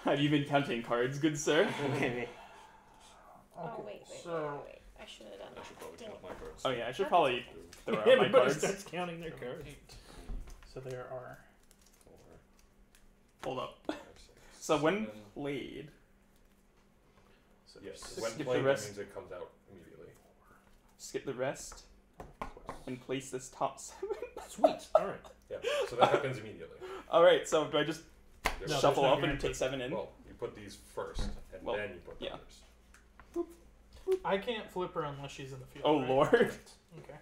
Have you been counting cards, good sir? Maybe. Wait. I should have done I should probably that. count my cards. Oh yeah, I should probably throw out my Everybody cards. starts counting their cards. 8. So there are 4, Hold up. 5, 6, So when 7. played, so Yes, six- when skip played, the that rest. means it comes out immediately. skip the rest and place this top 7. Sweet. All right. Yeah, so that happens immediately. All right, so do I just There No, we shuffle there's no up and guarantee. put 7 in? Well, you put these first, and Well, then you put the yeah. others. I can't flip her unless she's in the field. Oh right? lord. Okay.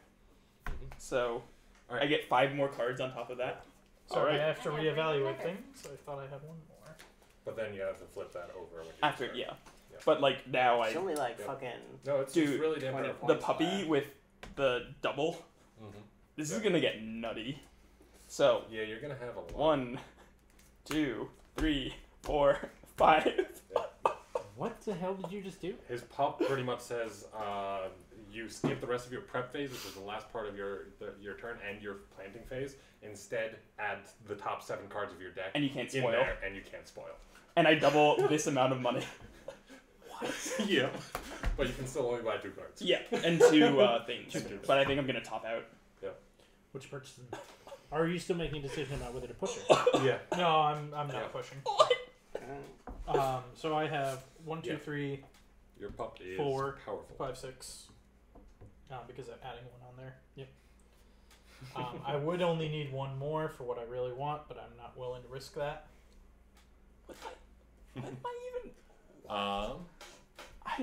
So Alright. I get 5 more cards on top of that. So Alright. I have to I have reevaluate another. things. I thought I had one more. But then you have to flip that over when you After start. yeah. Yeah. But like now It's I only like Yep. fucking. No, it's Dude, really damn 20 powerful. the points puppy left. with the double. Mm-hmm. This Yeah. is gonna get nutty. So Yeah, you're gonna have a lot. 1, 2, 3, 4, 5. What the hell did you just do? His pup pretty much says you skip the rest of your prep phase, which is the last part of your turn, and your planting phase. Instead, add the top 7 cards of your deck And you can't in spoil. there, and you can't spoil. And I double this amount of money. Yeah, but you can still only buy 2 cards. Yeah, and 2 things. Two. But I think I'm gonna top out. Which purchase? Or are you still making a decision about whether to push her? Yeah. No, I'm not Yeah. pushing. Uh, So I have 1, 2, Yeah. 3, Your pup is 4, powerful. 5, 6. Because I'm adding one on there. Yep. I would only need one more for what I really want, but I'm not willing to risk that. What am I even? I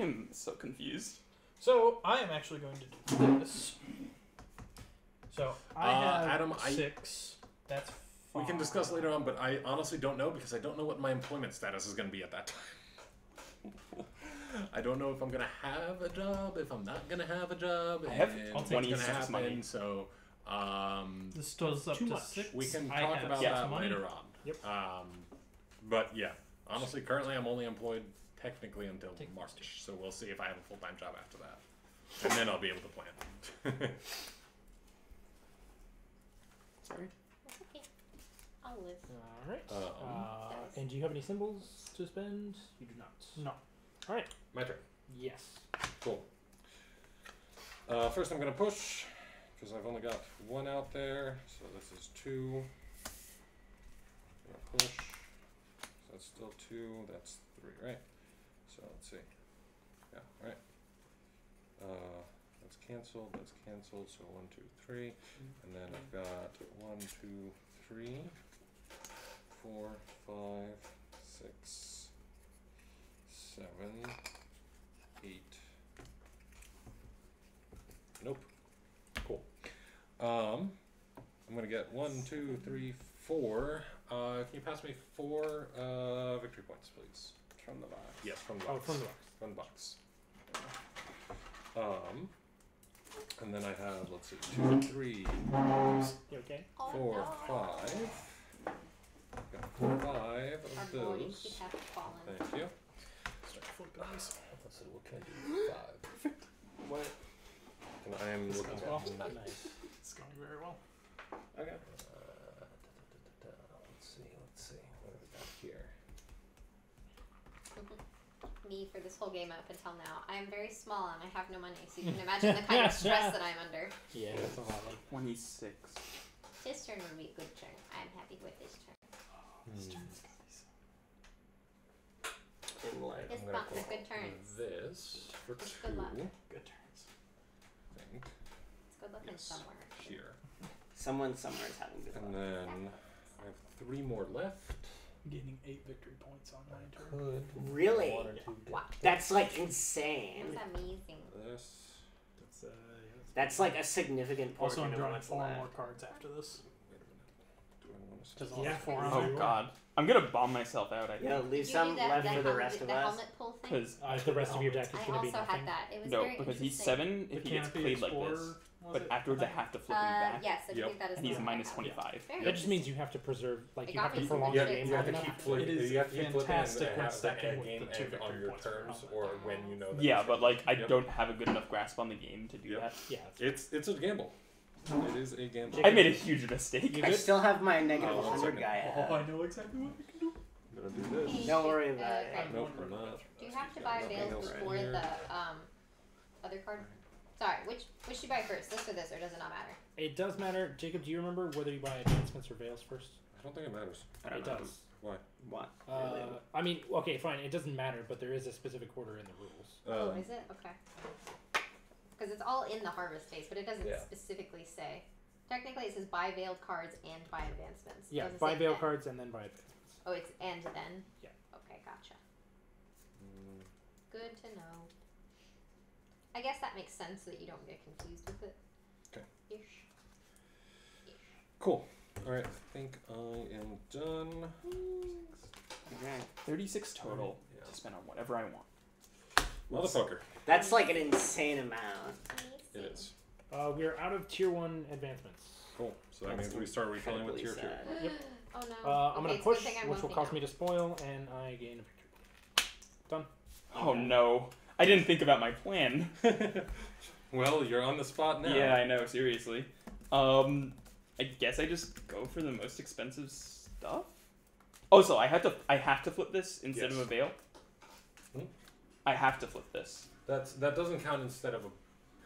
am so confused. So I am actually going to do this. So I have Adam, 6. That's fine. We can discuss later on, but I honestly don't know because I don't know what my employment status is going to be at that time. I don't know if I'm going to have a job, if I'm not going to have a job, I have and I'll what's take going to 26 happen. money. So This goes up Too to much. 6. we can I talk have about 6 that money. later on. Yep. But yeah, honestly, currently I'm only employed technically until Take March, so we'll see if I have a full-time job after that, and then I'll be able to plan. Sorry. That's okay. I'll live. All right. Um, And do you have any symbols to spend? You do not. No. All right. My turn. Yes. Cool. First I'm going to push, because I've only got 1 out there, so this is 2. Gonna push. So that's still 2, that's 3, right? So let's see. Yeah, right. That's cancelled, so 1, 2, 3. And then I've got 1, 2, 3, 4, 5, 6, 7, 8. Nope. Cool. I'm gonna get 1, 2, 3, 4. Can you pass me 4 victory points, please? from the box. Yes, from the Oh, box. from the box. From the box. And then I have, let's see, 2, 3, You okay? Oh, 4, no. 5. Got 5 Our of boys those. have fallen. Thank you. Start flipping these. Let's see, what can I do? 5. Perfect. What? And I am This looking goes at well. Nice. It's going very well. Okay. Let's see. What have we got here? Me for this whole game up until now. I am very small and I have no money, so you can imagine the kind of stress that I'm under. Yeah, that's a lot. Like 26. This turn will be a good turn. I'm happy with this turn. In life. This I'm gonna box is put good turns. This for Just 2. good luck. Good turns. I think. Let's go looking Yes. somewhere. Here. Someone somewhere is having good And luck. then I have 3 more left. Gaining 8 victory points on my turn. Could Really? one or two Wow. That's like insane. That's amazing. this. that's That's like a significant Also, portion I'm of drawing what's 4 left. more cards after this. Wait a minute. Do I want to Because start? I'll Yeah. have 4 on Oh, my Oh roll. god. I'm gonna bomb myself out, I Yeah, think. leave Did some you do that, left that for the helmet, rest of the us. helmet pull thing? Because the rest of your deck is I going to be also had nothing. that. It was no, very because he's interesting. 7 The if he gets Canopy played like Explorer, this. was But it? afterwards I have to flip him back. Yes, I Yep. believe that is And he's the one I minus have. 25. Very That just means you have to preserve, like, It you got have to me prolong some the good game. shit. You have to long keep enough. flipping. It is You have to keep flipping fantastic and when have that stacking end with game the 2 end victory on your points per turns helmet. or when you know that. Yeah, it's but like I Yep. don't have a good enough grasp on the game to do Yep. that. Yeah. It's a gamble. It is a gamble. I made a huge mistake. I still have my negative Oh, 100 100 guy. Oh, I know exactly what I can do. I'm gonna do this. Don't worry about it. Okay. Nope, I'm not. Do you have to buy Nothing veils else before here. the card. Sorry, which do you buy first? This or this, or does it not matter? It does matter. Jacob, do you remember whether you buy advancements or veils first? I don't think it matters. I don't It know. does. Why? What? I mean, okay, fine. It doesn't matter, but there is a specific order in the rules. Oh, is it? Okay. Because it's all in the harvest phase, but it doesn't Yeah. specifically say. Technically, it says buy veiled cards and buy advancements. It Yeah, doesn't buy say veil and. cards and then buy advancements. Oh, it's and then? Yeah. Okay, gotcha. Mm, Good to know. I guess that makes sense so that you don't get confused with it. Okay. Ish. Cool. Alright, I think I am done. Okay. 36 total Yeah. to spend on whatever I want. Motherfucker. That's like an insane amount. It is. We're out of tier 1 advancements. Cool. So that That's means we start refilling with tier 2. incredibly sad. Yep. Oh no. I'm Okay, gonna it's a good push, thing I'm which will bumping cause up. me to spoil, and I gain a victory point. Done. Oh no. I didn't think about my plan. Well, you're on the spot now. Yeah, I know, seriously. I guess I just go for the most expensive stuff? Oh, so I have to flip this instead of Yes. a veil? Hmm? I have to flip this. That doesn't count instead of a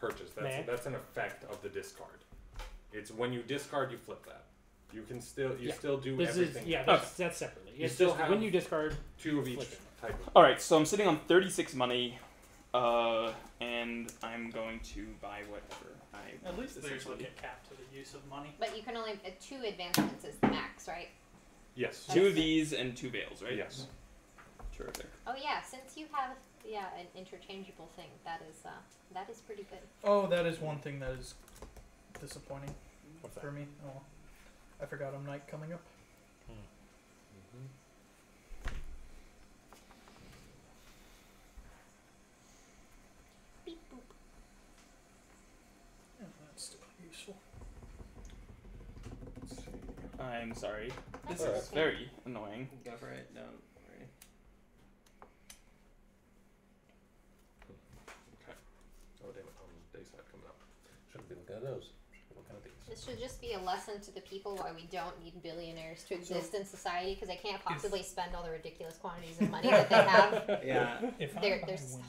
purchase. Nah. That's an effect of the discard. It's when you discard, you flip that. You can still Yeah. still do This everything. is that's separately. You It's still just have when you discard. 2 of each Flip it. type of. Alright, so I'm sitting on 36 money, and I'm going to buy whatever I At least there's essentially. like a cap to the use of money. But you can only 2 advancements is the max, right? Yes. 2 of these and 2 veils, right? Yes. Terrific. Oh yeah, since you have an interchangeable thing, that is pretty good. Oh, that is one thing that is disappointing What's that? for me. Oh, I forgot I'm night coming up. Beep boop. Yeah, that's still useful. Let's see. I'm sorry. This That's is okay. very annoying. Go for it. Don't worry. Oh damn it! Day side coming up. Shouldn't be looking at those. Should be looking at these. This should just be a lesson to the people why we don't need billionaires to exist in society because they can't possibly spend all the ridiculous quantities of money that they have. Yeah. If They're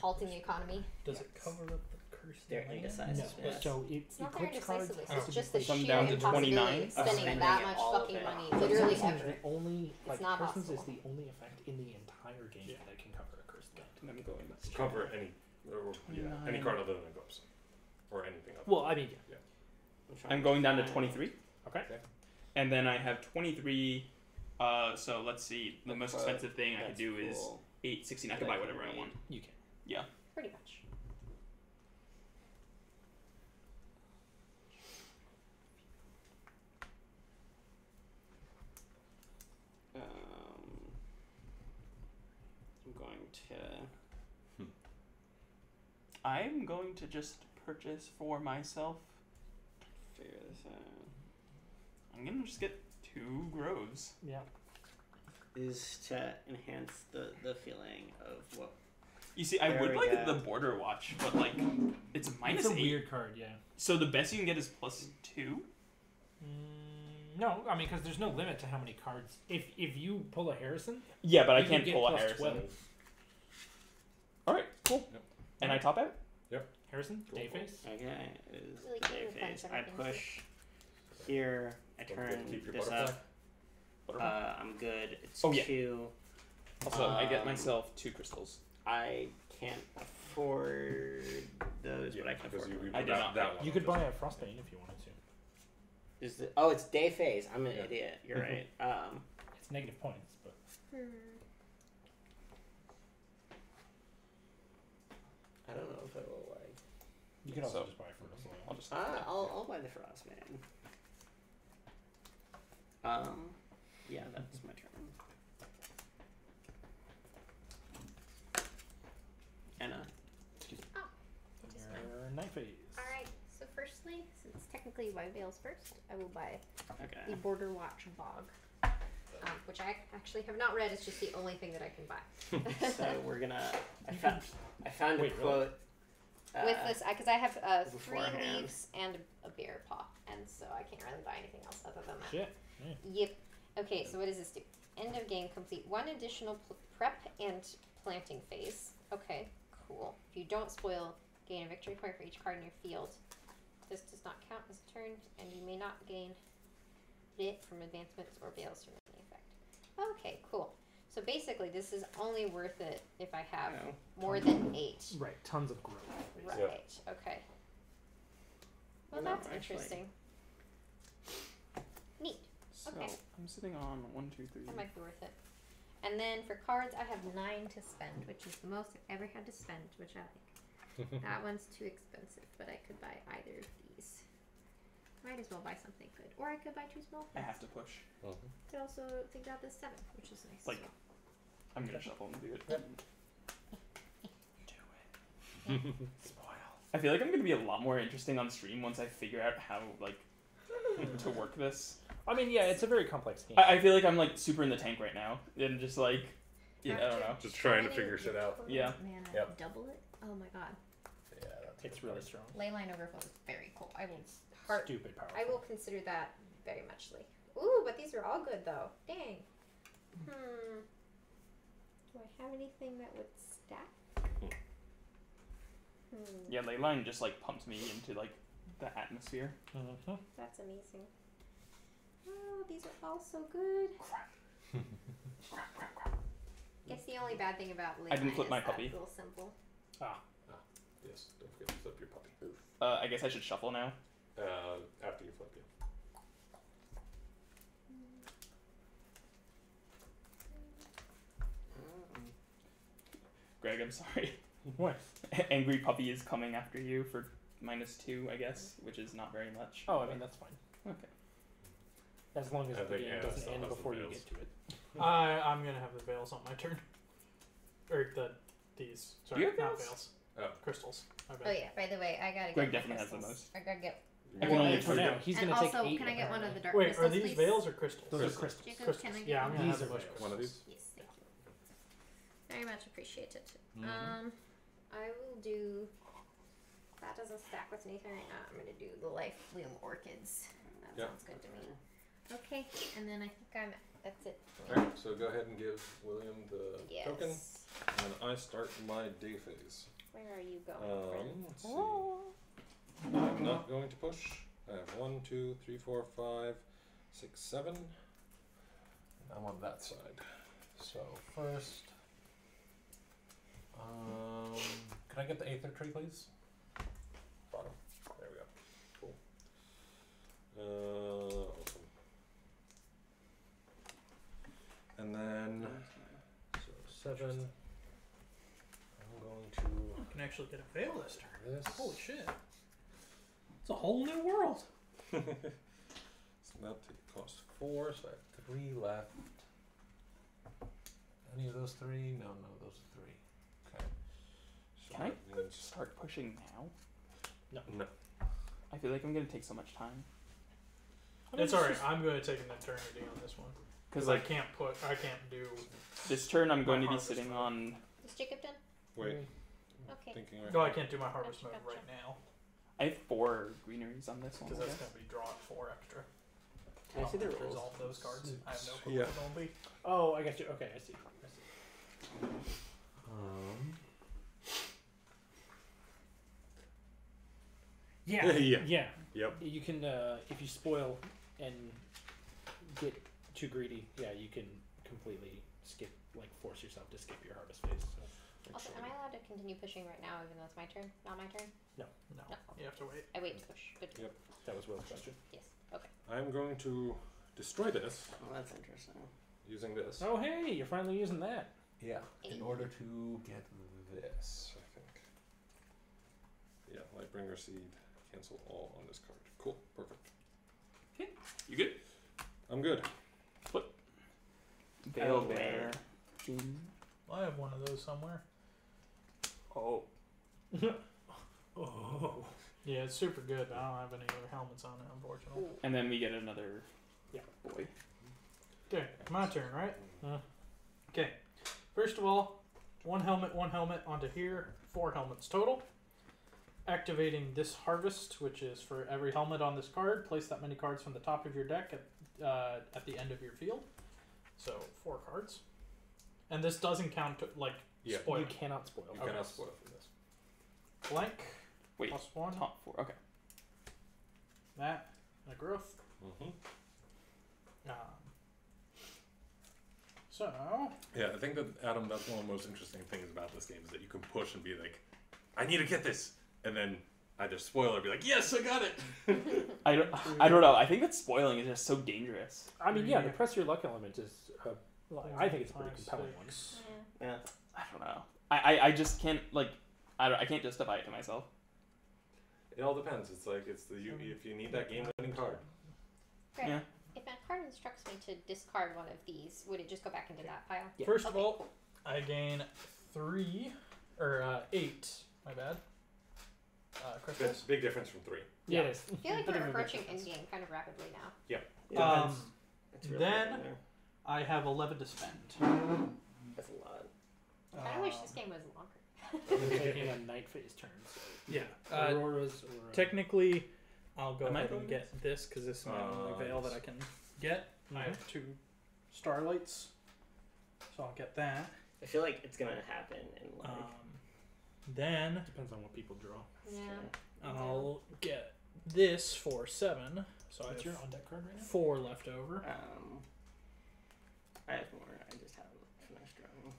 halting the economy. Does it cover up the cursed They're land? indecisive. No. Yes. So It's not their Eclipse cards indecisiveness, have it's to just be the Come sheer down to impossibility 29? of spending Spending that it much all of fucking it. money, Cursed literally is ever. the only like not Persons is possible. the only effect in the entire game that can cover a cursed land. And I'm going to Cover any, or, any 29. card other than Eclipse, or anything other. Well, I mean, yeah. I'm going down to 23. Okay. And then I have 23. So let's see. The most expensive thing I could do is 8.16. I could buy whatever I want. You can. Pretty much. I'm going to. I'm going to just purchase for myself. Figure this out. I'm gonna just get 2 groves. Yeah. Is to enhance the feeling of what. You see, I There would we like go. the border watch, but like it's minus It's a 8. weird card, yeah. So the best you can get is +2. No, I mean because there's no limit to how many cards. If you pull a Harrison, Yeah, but I you can can't get pull a plus Harrison. 12. All right, cool. Yep. And I top out. Harrison, Cool. Dayface. Okay, is Really day cool phase. cards, I everything. push here. I Don't turn forget to keep your this butterfly. up. Butterfly. I'm good. It's Oh, yeah. 2. Also, I get um, myself 2 crystals. I can't afford those, but I can because afford you one. I did that, not. that one. You could buy a Frostbane if you wanted to. Is the it's day phase. I'm an Yeah. idiot. You're Mhm. right. It's negative points, but I don't know if it will like. you can also So- just buy for us. I'll just. I'll buy the Frostman. Yeah, that's my turn. Anna. Your night phase. Alright, so firstly, since technically white veils first, I will buy the Okay. Border Watch Bog. Which I actually have not read, it's just the only thing that I can buy. So we're gonna. I found Wait, a really? quote. With this, because I have 3 beforehand. leaves and a bear paw, and so I can't really buy anything else other than that. Shit. Yep. Okay, so what does this do? End of game, complete 1 additional prep and planting phase. Okay, cool. If you don't spoil, gain a victory point for each card in your field. This does not count as a turn, and you may not gain it from advancements or veils from any effect. Okay, cool. So basically, this is only worth it if I have more than 8. Right, tons of growth. Right. Yep. Okay. Well, No, that's actually- interesting. Neat. So Okay. I'm sitting on 1, 2, 3. That might be worth it. And then for cards, I have 9 to spend, which is the most I've ever had to spend, which I like. That one's too expensive, but I could buy either of these. Might as well buy something good. Or I could buy 2 small I things. have to push. Could also think about this 7, which is nice. Like, I'm gonna shuffle and do it. Do it. Spoil. I feel like I'm gonna be a lot more interesting on stream once I figure out how to work this. I mean, yeah, it's a very complex game. I feel like I'm like super in the tank right now and just like, yeah, I don't know. Just trying to figure shit out. Yeah. Mana, Yep. double it? Oh my god. Yeah, that's It's really strong. Leyline Overflow is very cool. I will Stupid powerful. I will consider that very muchly. Ooh, but these are all good though. Dang. Do I have anything that would stack? Yeah, Leyline just like pumped me into like the atmosphere. Mm-hmm. That's amazing. Oh, these are all so good. Guess the only bad thing about Leyline I didn't flip is my that puppy. little symbol. Yes, don't forget to flip your puppy. I guess I should shuffle now. After you flip it. Greg, I'm sorry. What? Angry puppy is coming after you for -2, I guess, which is not very much. Oh, I mean, that's fine. Okay. As long as I the think game Anna doesn't still end has the before you veils. get to it. I'm gonna have the veils on my turn. Or these. Sorry, Do you have not veils? veils. Crystals. My bad. Oh yeah, by the way, I gotta Greg get my definitely has the crystals. most. I gotta get. I can only for trigger- now, he's and gonna also, take 8. can I get one of the dark Wait, crystals, are these please? veils or crystals? Those are Crystals. crystals. Jacob, Crystals. can I get Yeah, I'm one? gonna These have are the bush veils. One of crystals. these? Yes, thank you. Very much appreciated. Mm-hmm. I will do. That doesn't stack with anything right now. I'm gonna do the Life-Bloom Orchids. That Yep. sounds good to me. Okay, and then I think that's it. Alright, so go ahead and give William the Yes. token, and I start my day phase. Where are you going, friend? Let's see. I'm not going to push. I have 1, 2, 3, 4, 5, 6, 7. I'm on that side. So first, can I get the Aether tree, please? Bottom. There we go. Cool. Awesome. And then, so 7. I'm going to You can actually get a veil this turn. this. Holy shit. It's a whole new world. So that costs 4, so I have 3 left. Any of those 3? No, those are 3. Okay. So Can I that means- start pushing now? No. I feel like I'm gonna take so much time. It's alright. I'm going to take an eternity on this one. Because I like can't do. this turn, I'm going to be harvest sitting mode. on. Is Jacob done? Wait. Okay. Thinking right No, I now. can't do my harvest mode Gotcha. right now I have 4 greeneries on this one. because I that's guess. going to be draw at 4 extra. Can I see the To rules? resolve those cards. I have no clue Yeah. what they'll be. Oh, I got you. Okay, I see. Yeah. Yeah. Yeah. Yep. You can, if you spoil and get too greedy, yeah, you can completely skip, like, force yourself to skip your harvest phase. So. Also, am I allowed to continue pushing right now, even though it's my turn? Not my turn? No, No. you have to wait. I wait to push. Good. Yep. That was Will's question. Yes. Okay. I'm going to destroy this Well, that's interesting. using this. Oh, hey, you're finally using that. Yeah. In order to get this, I think. Yeah, Lightbringer Seed. Cancel all on this card. Cool. Perfect. You good? I'm good. Veil Oh, Bear. I have one of those somewhere. Oh. Oh. Yeah, it's super good. But I don't have any other helmets on it, unfortunately. And then we get another. Yeah. Boy. Okay, my turn, right? Okay. First of all, one helmet onto here. 4 helmets total. Activating this harvest, which is for every helmet on this card. Place that many cards from the top of your deck at the end of your field. So 4 cards. And this doesn't count like Yeah. spoil. You cannot spoil. You Okay. cannot spoil from this. Blank. Wait, +1. top 4. Okay. That and a growth. Mm-hmm. So Yeah, I think that, Adam, that's one of the most interesting things about this game is that you can push and be like, I need to get this. And then either spoil or be like, yes, I got it. I don't know. I think that spoiling is just so dangerous. I mean, yeah, the press your luck element is. I think it's a pretty compelling one. Yeah. I don't know. I just can't like. I can't justify it to myself. It all depends. It's like, if you need that game-winning card. Great. Yeah. If a card instructs me to discard one of these, would it just go back into that pile? Yeah. First of all, I gain 8. My bad. Crystals. Big difference from 3. Yeah, it is. I feel like Bit we're of a approaching difference. endgame kind of rapidly now. Yeah, that's really then- good in there. I have 11 to spend. That's a lot. I kind of wish this game was longer. We're taking a night phase turn. So Yeah. Aurora's or Technically, I'll go Am I ahead going and get this because this is my only veil that I can get. I have 2 starlights, so I'll get that. I feel like it's gonna happen in like. Then depends on what people draw. Yeah. I'll get this for 7. So What's I your have on deck card right now? 4 left over. I have more. I just haven't finished drawing.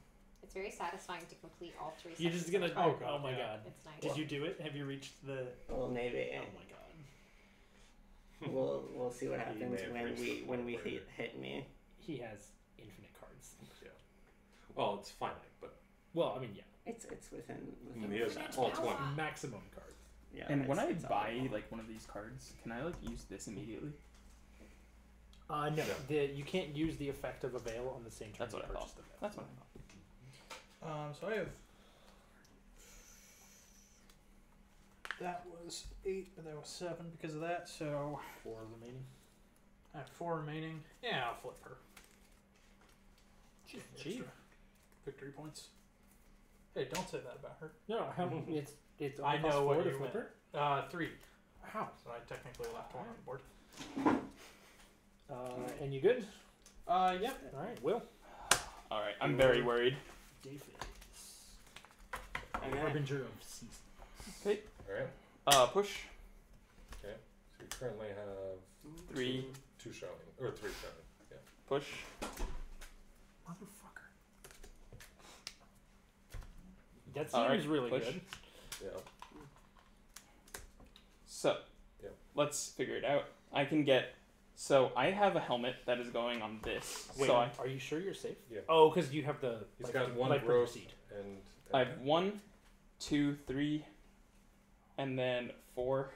It's very satisfying to complete all 3 You're sections just gonna. of the card. Oh my yeah. god! It's nice. Did you do it? Have you reached the? Well, maybe. Oh my god! We'll see what He happens may have when reached we the when we point where- hit me. He has infinite cards. Well, it's finite, but Well, I mean, yeah, It's within. he has all 20. maximum cards. Yeah. And when I it's all buy involved. like one of these cards, can I like use this immediately? No, No. you can't use the effect of a veil on the same turn. That's what you I thought. purchased the veil. That's what I thought. So I have. That was 8, but that was 7 because of that. So 4 remaining. I have 4 remaining. Yeah, I'll flip her. Cheap. Extra victory points. Hey, don't say that about her. No, how, it's. I only costs know 4 what to you flip meant. her. 3. Wow. So I technically left 1 on the board. And you good? Yeah. All right, Will. All right, I'm very worried. Day phase. Okay. Harbinger of season. Alright. Push Okay. So you currently have 3. 2 showing. Or 3 showing. Yeah. Push. Motherfucker. That seems All right, really push. good. Yeah. So, Yep. let's figure it out. I can get. So I have a helmet that is going on this. Wait, so are you sure you're safe? Yeah. Oh, because you have the. He's life- got 1 life growth seed. and I have 1, 2, 3, and then 4.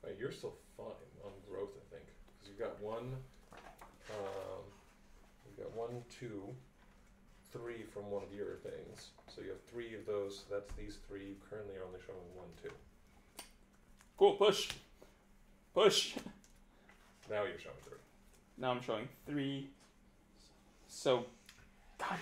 Wait, you're still fine on growth, I think, because you've got 1. You've got 1, 2, 3 from one of your things. So you have 3 of those. So that's these 3. You currently are only showing 1, 2. Cool. Push. Push. Now you're showing 3. Now I'm showing 3. So, God,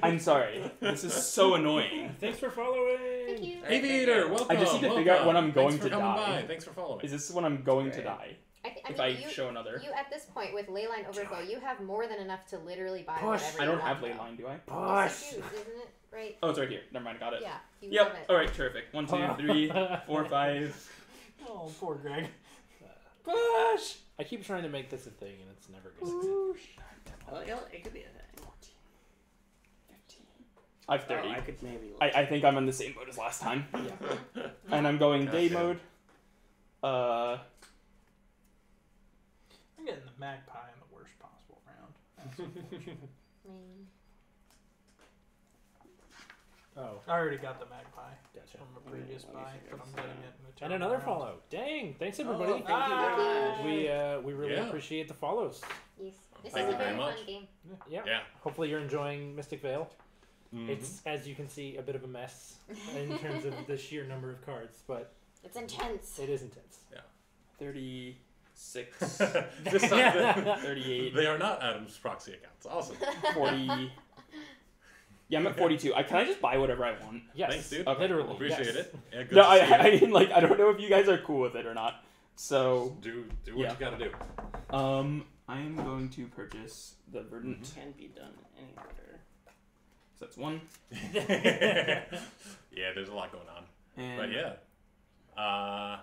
I'm sorry. This is so annoying. Thanks for following. Thank you. Aviator, welcome. I just need to figure out when I'm going Thanks for to coming die. by. Thanks for following. Is this when I'm going to Great. die? I If mean, I you, show another? you at this point with Leyline Overflow, you have more than enough to literally buy Push. whatever I don't you have want. ley line, do I? Yes, Push. you do, isn't it? Right? Oh, it's right here. Never mind. Got it. Yeah. You Yep. have it. All right. Terrific. 1, 2, 3, 4, 5. Oh, poor Greg. Push. I keep trying to make this a thing, and it's never going to succeed. Well, it could be a thing. 15. I have 30. Oh, I could maybe. I think I'm in the same boat as last time. Yeah. And I'm going day Goddamn. mode. I'm getting the magpie in the worst possible round. That's unfortunate. Oh, I already got the magpie gotcha. from a previous Let me buy, figure but I'm this getting out. it in the turn And another round. follow. Dang! Thanks everybody. Thank you very much. We really Yeah. appreciate the follows. Yes. This Thank is you a very very much. fun game. Yeah. Yeah. Hopefully you're enjoying Mystic Vale. Mhm. It's, as you can see, a bit of a mess in terms of the sheer number of cards, but It's intense. it is intense. 36, This time, 38, they are not Adam's proxy accounts. Awesome. 40. Yeah, I'm at 42. Can I just buy whatever I want? Yes. Thanks, dude. Okay, Literally. Appreciate yes. it. Yeah, good No, to see you. I mean, like, I don't know if you guys are cool with it or not. So, Do what Yeah. you gotta do. I am going to purchase the Verdant. Can't be done any better. So that's 1. Yeah, there's a lot going on. And But yeah.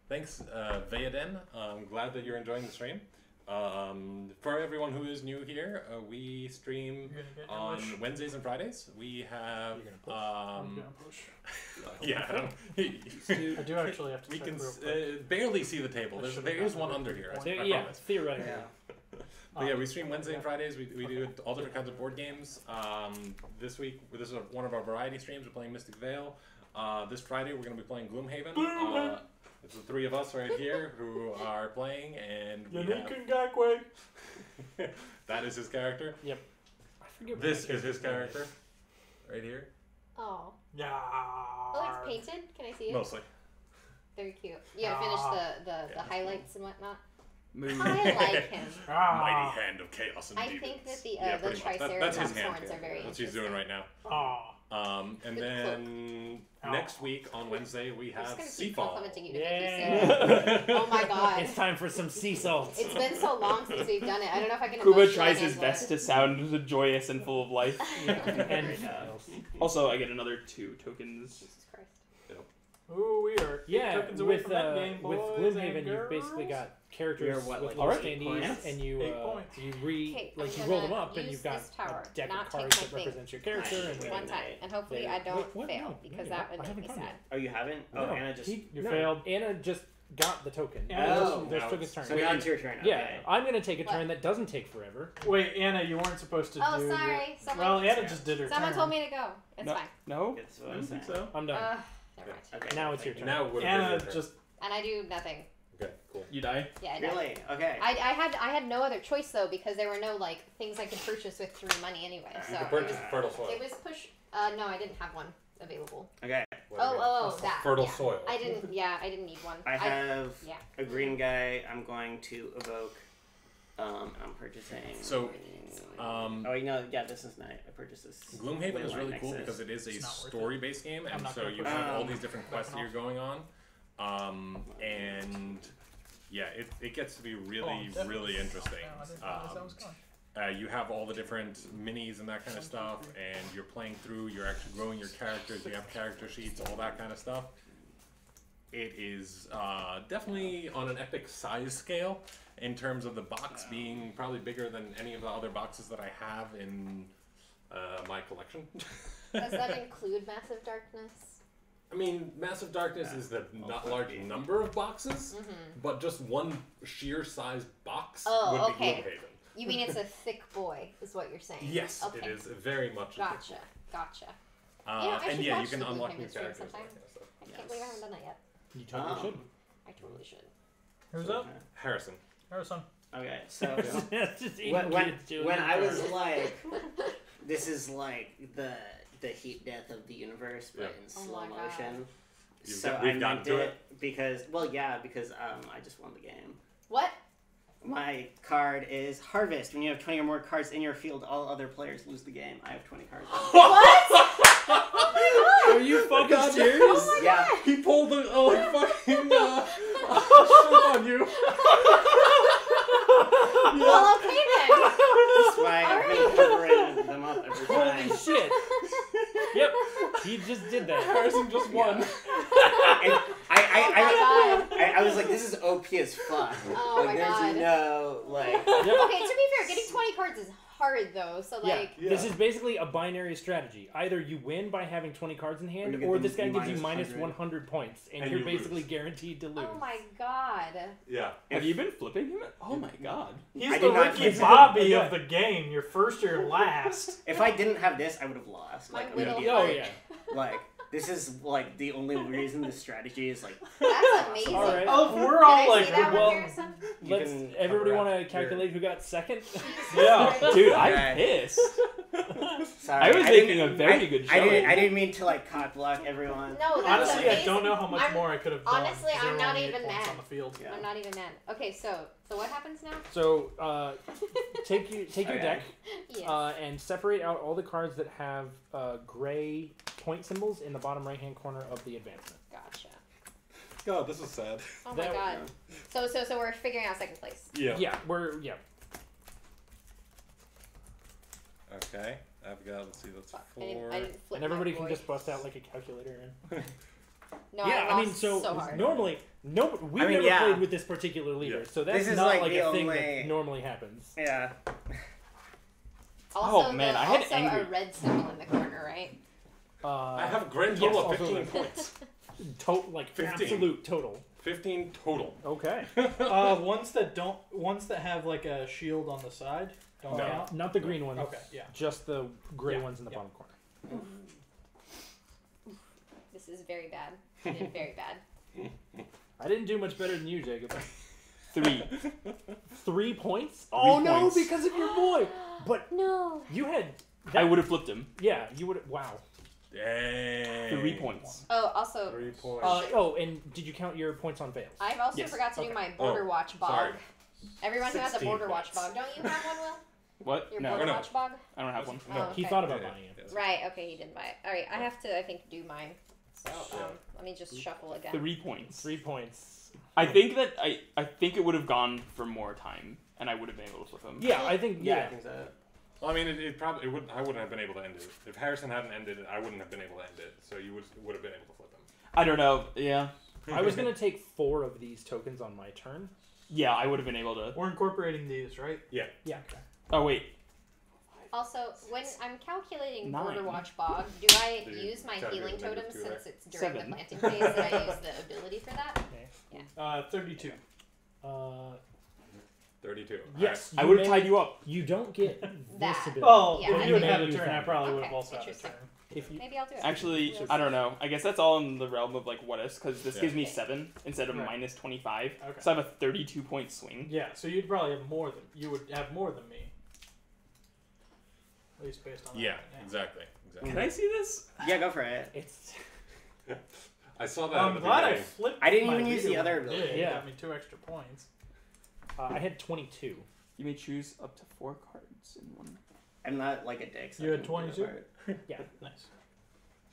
Thanks, Vayaden. I'm glad that you're enjoying the stream. For everyone who is new here, we stream on Wednesdays and Fridays. We have I'm gonna push. yeah. I do actually have to We check can real quick. barely see the table. There is one under here. I Yeah, promise. theoretically. But yeah, we stream Wednesday and Fridays. We do all different kinds of board games. This week, this is one of our variety streams. We're playing Mystic Vale. This Friday, we're going to be playing Gloomhaven. It's the three of us right here who are playing, and we have... That is his character. Yep. I forget. This is his character, right here. Oh. Yeah. Oh, it's painted? Can I see it? Mostly. Very cute. You gotta finish the highlights and whatnot. Move. I like him. Mighty hand of chaos and I demons. think that the pretty much. Triceratops That's his hand. horns are very That's what he's doing right now. Aw. And Good then next week on Wednesday we I'm just have gonna keep Seafall. complimenting you to make you say it. Yeah. Oh my god. It's time for some sea salt. It's been so long since we've done it. I don't know if I can Kuba emotionally tries his handle best it. to sound joyous and full of life. And Also, I get another 2 tokens. Jesus Christ. Ooh, we are yeah, tokens away with from that game, with boys Gloomhaven, and you've basically girls. got characters You're what, with like, little 8 standees, points? and you 8 points. you Okay, like I'm you roll them gonna up, and use you've got this tower, a deck not of take cards my that thing. represents your character. And One time, and hopefully They- I don't what? fail No, because no, that I would make haven't me done sad. yet. Oh, you haven't? Oh, No, Anna just. you No. failed. Anna just got the token. Oh, Those now took his turn. So now it's your turn. Yeah, Okay. I'm gonna take a What? turn that doesn't take forever. Wait, Anna, you weren't supposed to Oh, do. sorry. Someone, Well, Anna just did her someone turn. told me to go. It's No. fine. No? That's what I I'm don't think saying. so. I'm done. Never mind. Okay. Now it's your turn. Now would Anna just. And I do nothing. Okay, cool. You die? Yeah, I did. Really? Okay. I had no other choice though because there were no like things I could purchase with 3 money anyway. So You can it purchase was, fertile soil. it was push. No, I didn't have one available. Okay. That. Fertile yeah. soil. I didn't. Yeah, I didn't need one. I have yeah. a green guy. I'm going to evoke. I'm purchasing. So, oh, you know, yeah, this is nice. I purchased this. Gloomhaven is Leyline really cool Nexus. because it is a It's not worth it. story-based game, I'm and not so gonna you push have it. all these different quests that Backing you're going on. And yeah, it gets to be really, Oh, really interesting. I didn't realize that was gone. You have all the different minis and that kind of stuff, and you're playing through, you're actually growing your characters, you have character sheets, all that kind of stuff. It is definitely on an epic size scale in terms of the box being probably bigger than any of the other boxes that I have in my collection. Does that include Massive Darkness? I mean, Massive Darkness is the not large number of boxes, but just one sheer size box Oh, would okay. be Gloomhaven. You mean it's a thick boy, is what you're saying? Yes, Okay. it is very much. a Gotcha. Gotcha. Yeah, I and should yeah, you watch can the unlock Gloomhaven new stream characters. and sometime. that kind of stuff. I can't believe I haven't done that yet. You totally should. I totally should. Who's up? Harrison. Harrison. Okay, so That's just when I was like, this is like the heat death of the universe, but Yeah. in Oh slow my God. motion. We've So I gotten meant to it because, well, yeah, because I just won the game. What? My card is Harvest. When you have 20 or more cards in your field, all other players lose the game. I have 20 cards. Are you fucking serious? Oh my Yeah. God. He pulled the fucking shit on you. Well, okay then. That's why I've been covering them up every time. Holy shit! Yep, he just did that. Harrison just won. And Oh my God. I was like, this is OP as fuck. Oh like, my there's God. no, like... Yep. Okay, to be fair, getting 20 cards is hard though. So Yeah, like, this is basically a binary strategy. Either you win by having 20 cards in hand, Or you get or the this guy gives you minus minus 100. 100 points, and And you're you basically lose. guaranteed to lose. oh my God. Yeah. Have you been flipping him? Oh my god. He's I the did not Ricky miss it. Bobby of the game. You're first, you're last. If I didn't have this, I would have lost. My Like, little immediately. Oh heart. yeah. Like, this is, like, the only reason this strategy is, like... That's amazing. All right. Oh, we're Can all I like, see that well- one, Harrison? You Let's. can Everybody cover want up to calculate who got second? yeah. Dude, I'm Okay. pissed. Sorry, I was didn't- making a very good I showing. didn't mean to, like, cock block everyone. No, that's Honestly, amazing. I don't know how much I'm- more I could have done. honestly, 'cause I'm there were not only 8 even points mad. on the field. Yeah. I'm not even mad. Okay, so what happens now? So take your Okay. deck Yes. and separate out all the cards that have gray point symbols in the bottom right hand corner of the advancement. Gotcha. God, this is sad. Oh my That- God. So we're figuring out second place. Yeah. Yeah. Okay. I've got, let's see, that's Fuck, 4. I didn't flip And everybody my can boy. just bust out like a calculator. And No, Yeah, I I mean, lost so, hard. normally, we've mean, never yeah. played with this particular leader, Yeah. so that's This is, not like, like the a thing only- that normally happens. Yeah. Also, Oh, man, the, I had also angry- a red symbol in the corner, right? I have a grand yes, total of also 15 like- points. like 15. absolute total. 15 total. Okay. Ones that have like a shield on the side don't No. count. Not the green ones. Okay, yeah. Just the gray Yeah, ones in the yeah. bottom corner. This is very bad. I did very bad. I didn't do much better than you, Jacob. 3. 3 points? Oh no, points. because of your boy. But No. you had. I would have flipped him. Yeah, you would. Wow. Dang. 3 points. Oh, also, 3 points. Oh, and did you count your points on fails? I've also Yes. forgot to Okay. do my Border Oh, Watch bog. sorry. Everyone who has a 16 Border Watch points. bog, don't you have one, Will? What? Your No, Border no. Watch bog? I don't have one. No. Oh, He okay. thought about Yeah, buying it. yes. Right, okay, he didn't buy it. Alright, I have to, I think, do mine. So, Yeah. let me just shuffle again. 3 points. 3 points. I think that I think it would have gone for more time, and I would have been able to flip him. Yeah, I think. Yeah, I Yeah. think so. Well, I mean, it probably it wouldn't. I wouldn't have been able to end it if Harrison hadn't ended it. I wouldn't have been able to end it. So you would have been able to flip him. I don't know. Yeah. I was gonna take 4 of these tokens on my turn. Yeah, I would have been able to. We're incorporating these, right? Yeah. Oh wait. Also, when I'm calculating 9. Border Watch bog, do I Do you use my calculate healing the negative totem 2 there? since it's during 7. the planting phase that I use the ability for that? 32. 32. Yes. I you would have may- tied you up. You don't get this That. ability. Oh, Yeah, if I you had think- had a use turn, I that. probably would have Okay, also had a interesting. turn. If you, Maybe I'll do it. Actually, We'll I see. don't know. I guess that's all in the realm of like what ifs, because this Yeah. gives me 7 instead of Right. minus 25. Okay. So I have a 32-point swing. Yeah, so you'd probably have more than you would have more than me. At least based on that. Yeah, exactly. Exactly. Can I see this? Yeah, go for it. it's I saw that. I'm at the glad I beginning. flipped. I didn't my even use the leader other when I did. ability. It Yeah. got me 2 extra points. I had 22. You may choose up to 4 cards in one. I'm not like a dick. So You I had can do that 22? part. Yeah. Nice.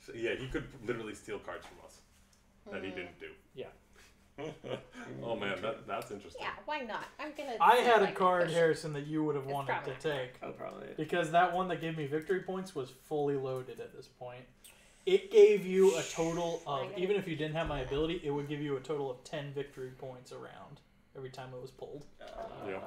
So, yeah, he could literally steal cards from us that he didn't do. Yeah. Oh man, that's interesting. Yeah, why not? I'm gonna. I see had if a can card, push. Harrison, that you would have It's wanted to probably take. Oh, probably. Because that one that gave me victory points was fully loaded at this point. It gave you a total of, even if you didn't have my ability, it would give you a total of 10 victory points around every time it was pulled. Yeah.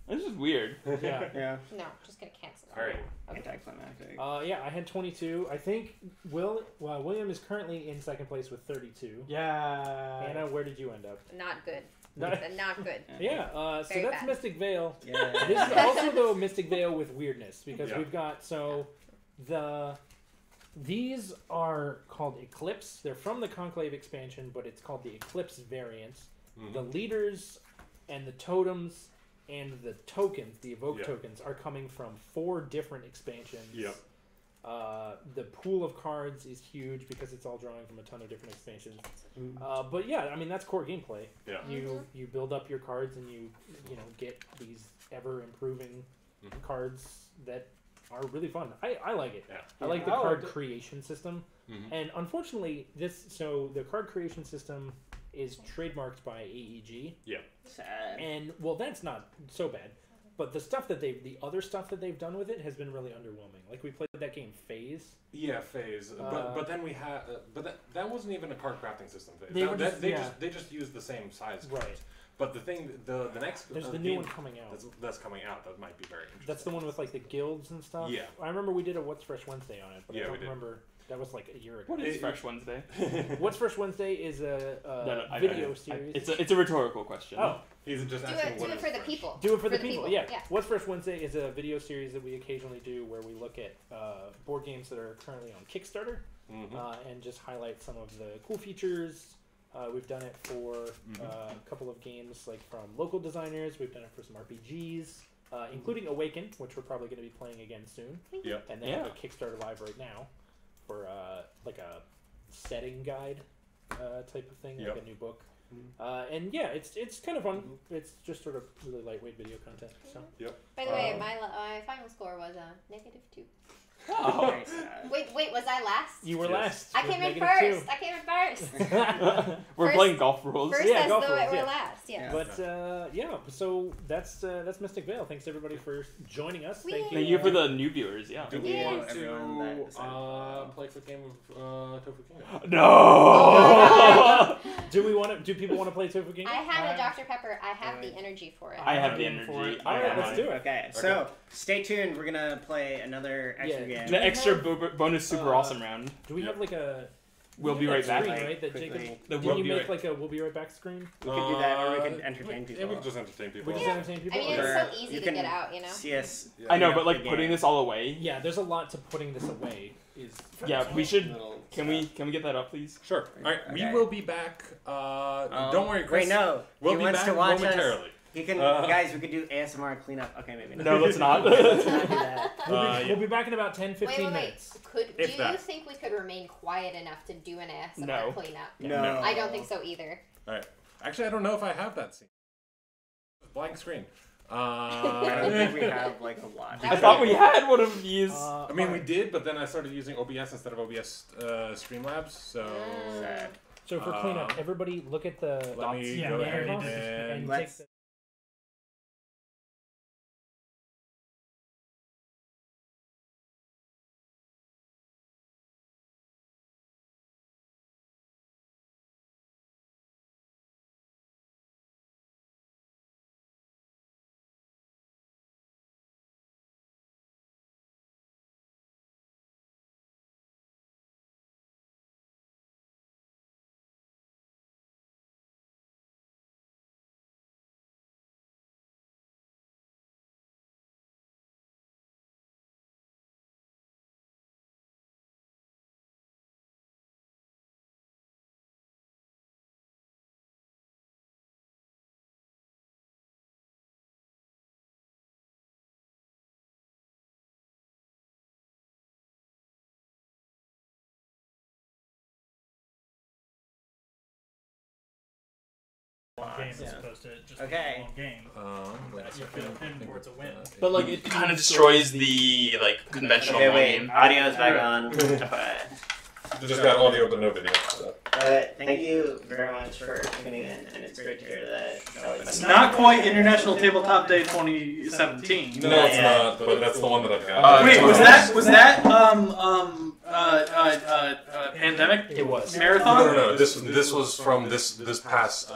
This is weird. Yeah. Yeah. No, just gonna cancel. All right. Anticlimactic. Yeah, I had 22. I think William is currently in second place with 32. Yeah. Anna, where did you end up? Not good. No- Not good. Yeah, so Very that's bad. Mystic Veil. Yeah. This is also though Mystic Veil with weirdness because Yeah. we've got these are called Eclipse. They're from the Conclave expansion, but it's called the Eclipse variant. Mhm. The leaders and the totems and the tokens, the evoke Yeah. tokens, are coming from 4 different expansions. Yep. The pool of cards is huge because it's all drawing from a ton of different expansions. But yeah, I mean that's core gameplay. Yeah. You build up your cards and you get these ever improving Mhm. cards that are really fun. I like it. Yeah. I like the I card liked it. creation system. Mhm. And unfortunately the card creation system is trademarked by AEG. Sad. And well that's not so bad. But the other stuff that they've done with it has been really underwhelming. Like we played that game Phase. Yeah, phase. But then we had. But that wasn't even a card crafting system phase. They were just- They just used the same size. cards. Right. But the thing, the next. There's the game new one coming out. That's coming out. That might be very interesting. That's the one with like the guilds and stuff. Yeah. I remember we did a What's Fresh Wednesday on it, but Yeah, I we don't did. remember. That was like a year ago. What is It- Fresh Wednesday? What's Fresh Wednesday is a video series. It's a rhetorical question. Oh, He's just Do asking it. what Do it is for the fresh. people. do it for the people. Yeah. Yeah. What's Fresh Wednesday is a video series that we occasionally do where we look at board games that are currently on Kickstarter Mhm. and just highlight some of the cool features. We've done it for a couple of games like from local designers. We've done it for some RPGs, including Awaken, which we're probably going to be playing again soon. Yep. And they have a Kickstarter live right now for like a setting guide type of thing, like Yep. a new book. And yeah, it's kind of fun. It's just sort of really lightweight video content. So By the way, my final score was -2. Oh. Very sad. Wait, was I last? You were Yes. last. I with came in -2. first. I came in first. We're First- playing golf rules. First Yeah, as go though for it, it were yeah. last. Yeah. But yeah, so that's Mystic Vale. Thanks everybody for joining us. Thank you. Thank you for the new viewers. Yeah. Do we Yeah. want Everyone that to decided play a quick game of Tofu Kingdom? No. Do people want to play Tofu Kingdom? I have a Dr. Pepper. I have the energy for it. I have the I'm in for energy. it. All right, let's do it. Okay, so stay tuned. We're gonna play another extra Yeah. game. The extra bonus super awesome round. Do we have like a? We'll be we have right that back. Screen, right? That Quickly. Jacob. The Did we'll you be make right. like a "We'll be right back" screen? We could do that, or we could entertain people. Yeah, we could just entertain people. We just entertain people. I mean, Or it's so easy you to can get out, you know? See us. I know, Yeah, but like the putting game. this all away. Yeah, there's a lot to putting this away. Is Yeah, we should. Little Can we get that up, please? Sure. All right, we Okay. will be back. Don't worry, Chris. Wait, no. We'll he be wants back to watch momentarily. us. He can, guys. We could do ASMR cleanup. Okay, maybe not. No, let's not. Let's not do that. We'll be back in about 10, 15 wait. minutes. Do If you that. think we could remain quiet enough to do an ASMR No. cleanup? No. I don't think so either. All right. Actually, I don't know if I have that scene. Blank screen. I don't think we have like a lot. I thought we had one of these. I mean, we did, but then I started using OBS instead of OBS Streamlabs, so Sad. So for cleanup, everybody look at the let dots me in go there ahead and and take let's- the, Game as opposed to just Okay. a long game. let's You feel pinned for it's a win. But like it kind of destroys the like conventional Okay, wait. game. Audio's back on. just got audio but no video. So. Thank you very much for tuning in, and it's great to hear that. It's not quite International Tabletop Day 2017. No, it's Yeah. not, but that's the one that I've got. Wait, was that pandemic? it was. Marathon? No. This was from this past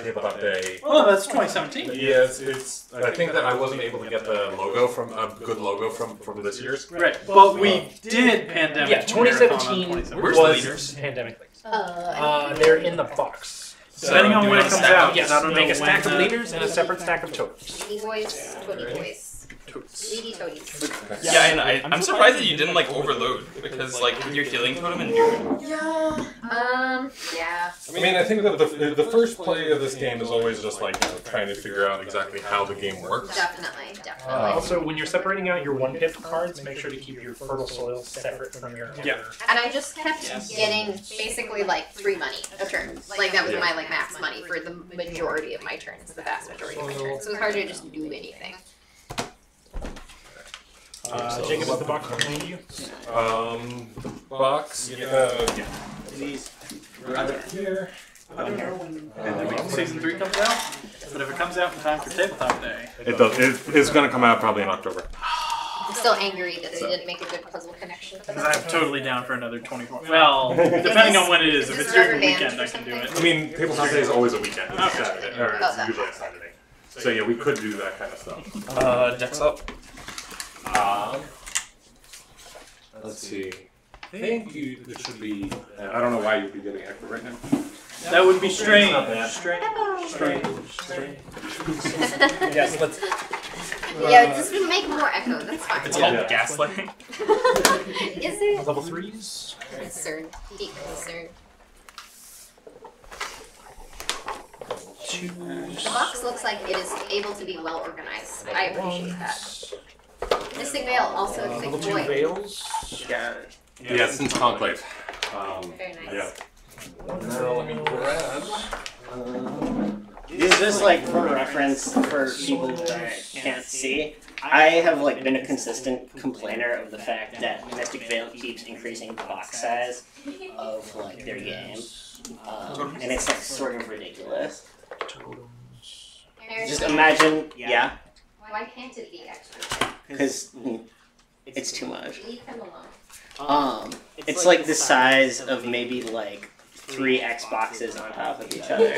Tabletop Day. Oh, that's 2017. Yes, it's. I think that I wasn't able to get the logo from a good logo from this year's. Right, but we did pandemic. Yeah, 2017 Marathon on Where's the was leaders? pandemic. I They're in the box. Depending on do when we it wanna comes stack out. them? Yes, I don't make know a stack when of the- leaders and a separate stack of totems. Sweetie boys, toady boys. Sweetie toadies. Yeah, and I'm surprised that you didn't like overload because like with your healing totem and your Yeah. I mean, I think that the first play of this game is always just like trying to figure out exactly how the game works. Definitely. Also, when you're separating out your one pip cards, make sure to keep your fertile soil separate from your Yeah. And I just kept getting basically like 3 money a turn. Like that was my like max money for the majority of my turns, the vast majority of my turns. So it was hard to just do anything. Jacob, is the box behind you? The box. Yeah. These Here. I don't know when Pandemic Season 3 comes out, but if it comes out in time for Tabletop Day, It does. It's gonna come out probably in October. I'm still angry that they didn't make a good puzzle connection for because that. I'm totally down for another 24. Well, depending on when it is. If it's during the weekend, I can do it. I mean, Tabletop Day is always a weekend. It's Okay. Saturday, or it's usually a Saturday. So yeah, we could do that kind of stuff. decks up. Let's see. I think it should be. I don't know why you'd be getting echo right now. That would be strange. Strange. Strange. Yes, let's. Yeah, just make more echo. That's fine. It's called Yeah. gaslighting. Is it? Level 3s. Concern. Deep concern. The box looks like it is able to be well organized. I appreciate that. Mystic Veil also a thick Level 2 boy. veils. got Yeah, since Conclave. Very nice. Yeah. Now let me grab. Is this like for reference for people that can't see? I have like been a consistent complainer of the fact that Mystic Vale keeps increasing the box size of like their game, and it's like sort of ridiculous. Just imagine, yeah, Why can't it be extra? because it's too much. Leave him alone. It's like the size of maybe like 3 Xboxes on top of each other.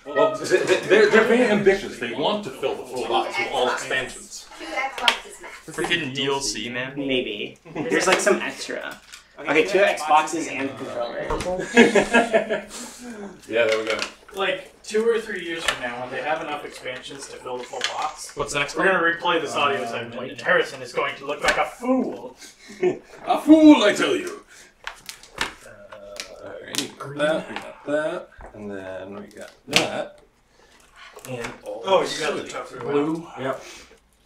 Well, they're very ambitious. They want to fill the full box with all expansions. 2 Xboxes max. Freaking DLC, man. Maybe there's like some extra. Okay, 2 Xboxes and a controller. Yeah, there we go. Like 2 or 3 years from now, when they have enough expansions to fill the full box, What's the next we're one? gonna replay this audio segment, and Harrison is going to look like a fool. A fool, I tell you. Alright, we got that, and then we got that. And all Oh, you got the tofu blue. Yep.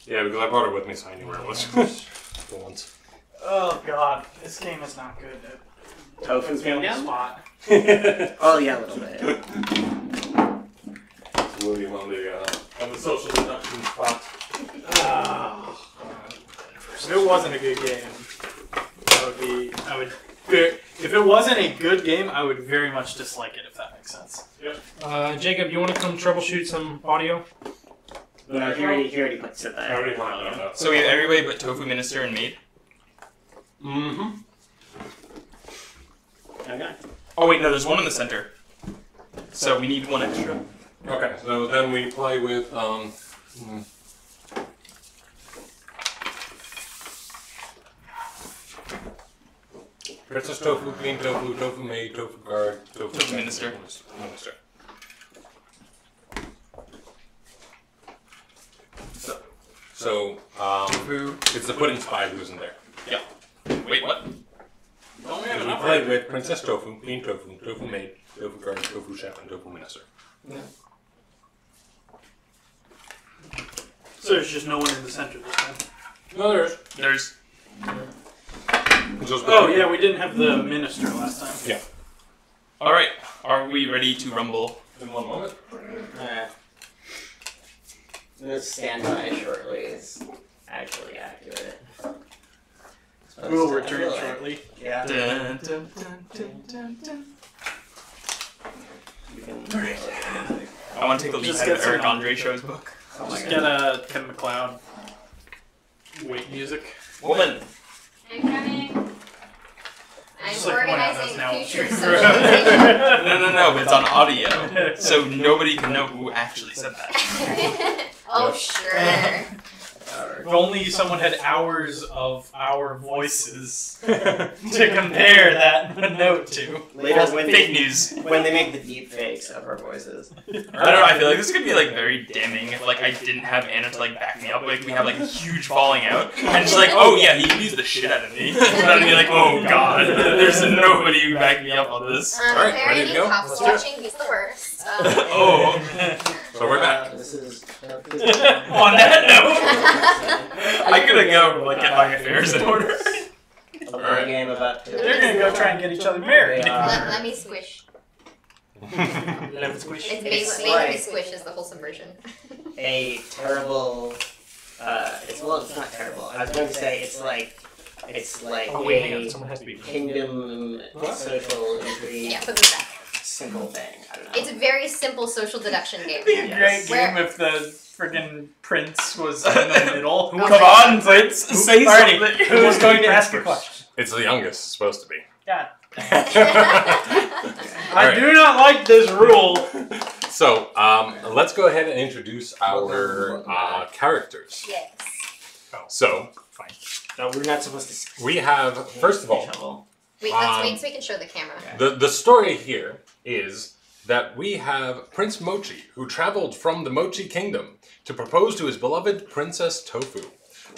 Yeah, because I brought it with me, so I knew where it was. For once. Oh god, this game is not good. Tofu Puts me on the Kingdom? spot. Oh yeah, a little bit. It's William on the social deduction spot. If it wasn't a good game, if it wasn't a good game, I would very much dislike it, if that makes sense. Jacob, you want to come troubleshoot some audio? No, he already puts it I there. already found that. So we have everybody but Tofu Minister and Maid. Mm-hmm. Okay. Oh wait, no, there's one in the center. So we need one extra. Okay, so then we play with, Princess Tofu, Queen Tofu, Tofu Maid, Tofu Guard, Tofu Minister. Minister. So, Tofu. it's the pudding spy who's in there. Wait, what? Don't we And have we enough? played with Princess Tofu, Queen Tofu, Tofu Maid, Tofu Guard, Tofu Chef, and Tofu Minister. So there's just no one in the center this time. No, there's. There's. Oh yeah, we didn't have the minister last time. Yeah. Alright, are we ready to rumble? In one moment. The standby shortly is actually accurate. We'll I return feel like- shortly. Yeah. Dun, dun, dun, dun, dun, dun. You can. I want to take a leaf Just out get of some- Eric Andre Show's book. Oh my Just god. get a Ken McLeod wait music. Woman! I'm coming. I'm Just like point out organizing that's now future true. socialization. No, but it's on audio. So nobody can know who actually said that. Oh, sure. If only someone had hours of our voices to compare that note to. Later, when Fake they, news. when they make the deep fakes of our voices. I don't know, I feel like this could be like very damning if like I didn't have Anna to like back me up. Like we have like a huge falling out. And she's like, oh yeah, he abused the shit out of me. And I'd be like, oh god, there's nobody who backed me up on this. Alright, Very ready to go? Cops Let's do it. watching, he's the worst. Oh. So we're back. This is. On that note, I could have go like get my affairs in order. A game about to. They're gonna go try and get each other married. They are Let me squish. Let it squish. It's It's basically like- squish is the wholesome version. a terrible. It's not terrible. I was going to say it's like Oh wait, hang on. a Someone has to be. kingdom social intrigue Yeah, put this back. simple thing. I don't know. It's a very simple social deduction game. It'd be a great Where- game if the friggin' prince was in the middle. Come on, Prince, say Alrighty, something. who's going to ask a question? It's the youngest, it's supposed to be. God. Alright. I do not like this rule. So, let's go ahead and introduce our characters. Yes. So, No, we're not supposed to. we have, first of all, Wait, let's wait so we can show the camera. the story here is that we have Prince Mochi, who traveled from the Mochi Kingdom to propose to his beloved Princess Tofu.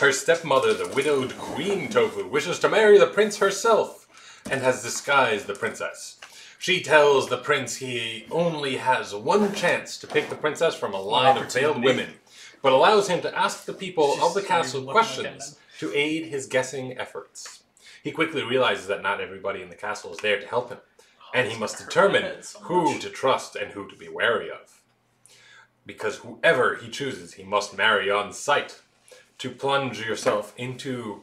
Her stepmother, the widowed Queen Tofu, wishes to marry the prince herself and has disguised the princess. She tells the prince he only has one chance to pick the princess from a line of veiled women, but allows him to ask the people of the castle questions to aid his guessing efforts. He quickly realizes that not everybody in the castle is there to help him, and he must determine who to trust and who to be wary of. Because whoever he chooses, he must marry on sight. to plunge yourself into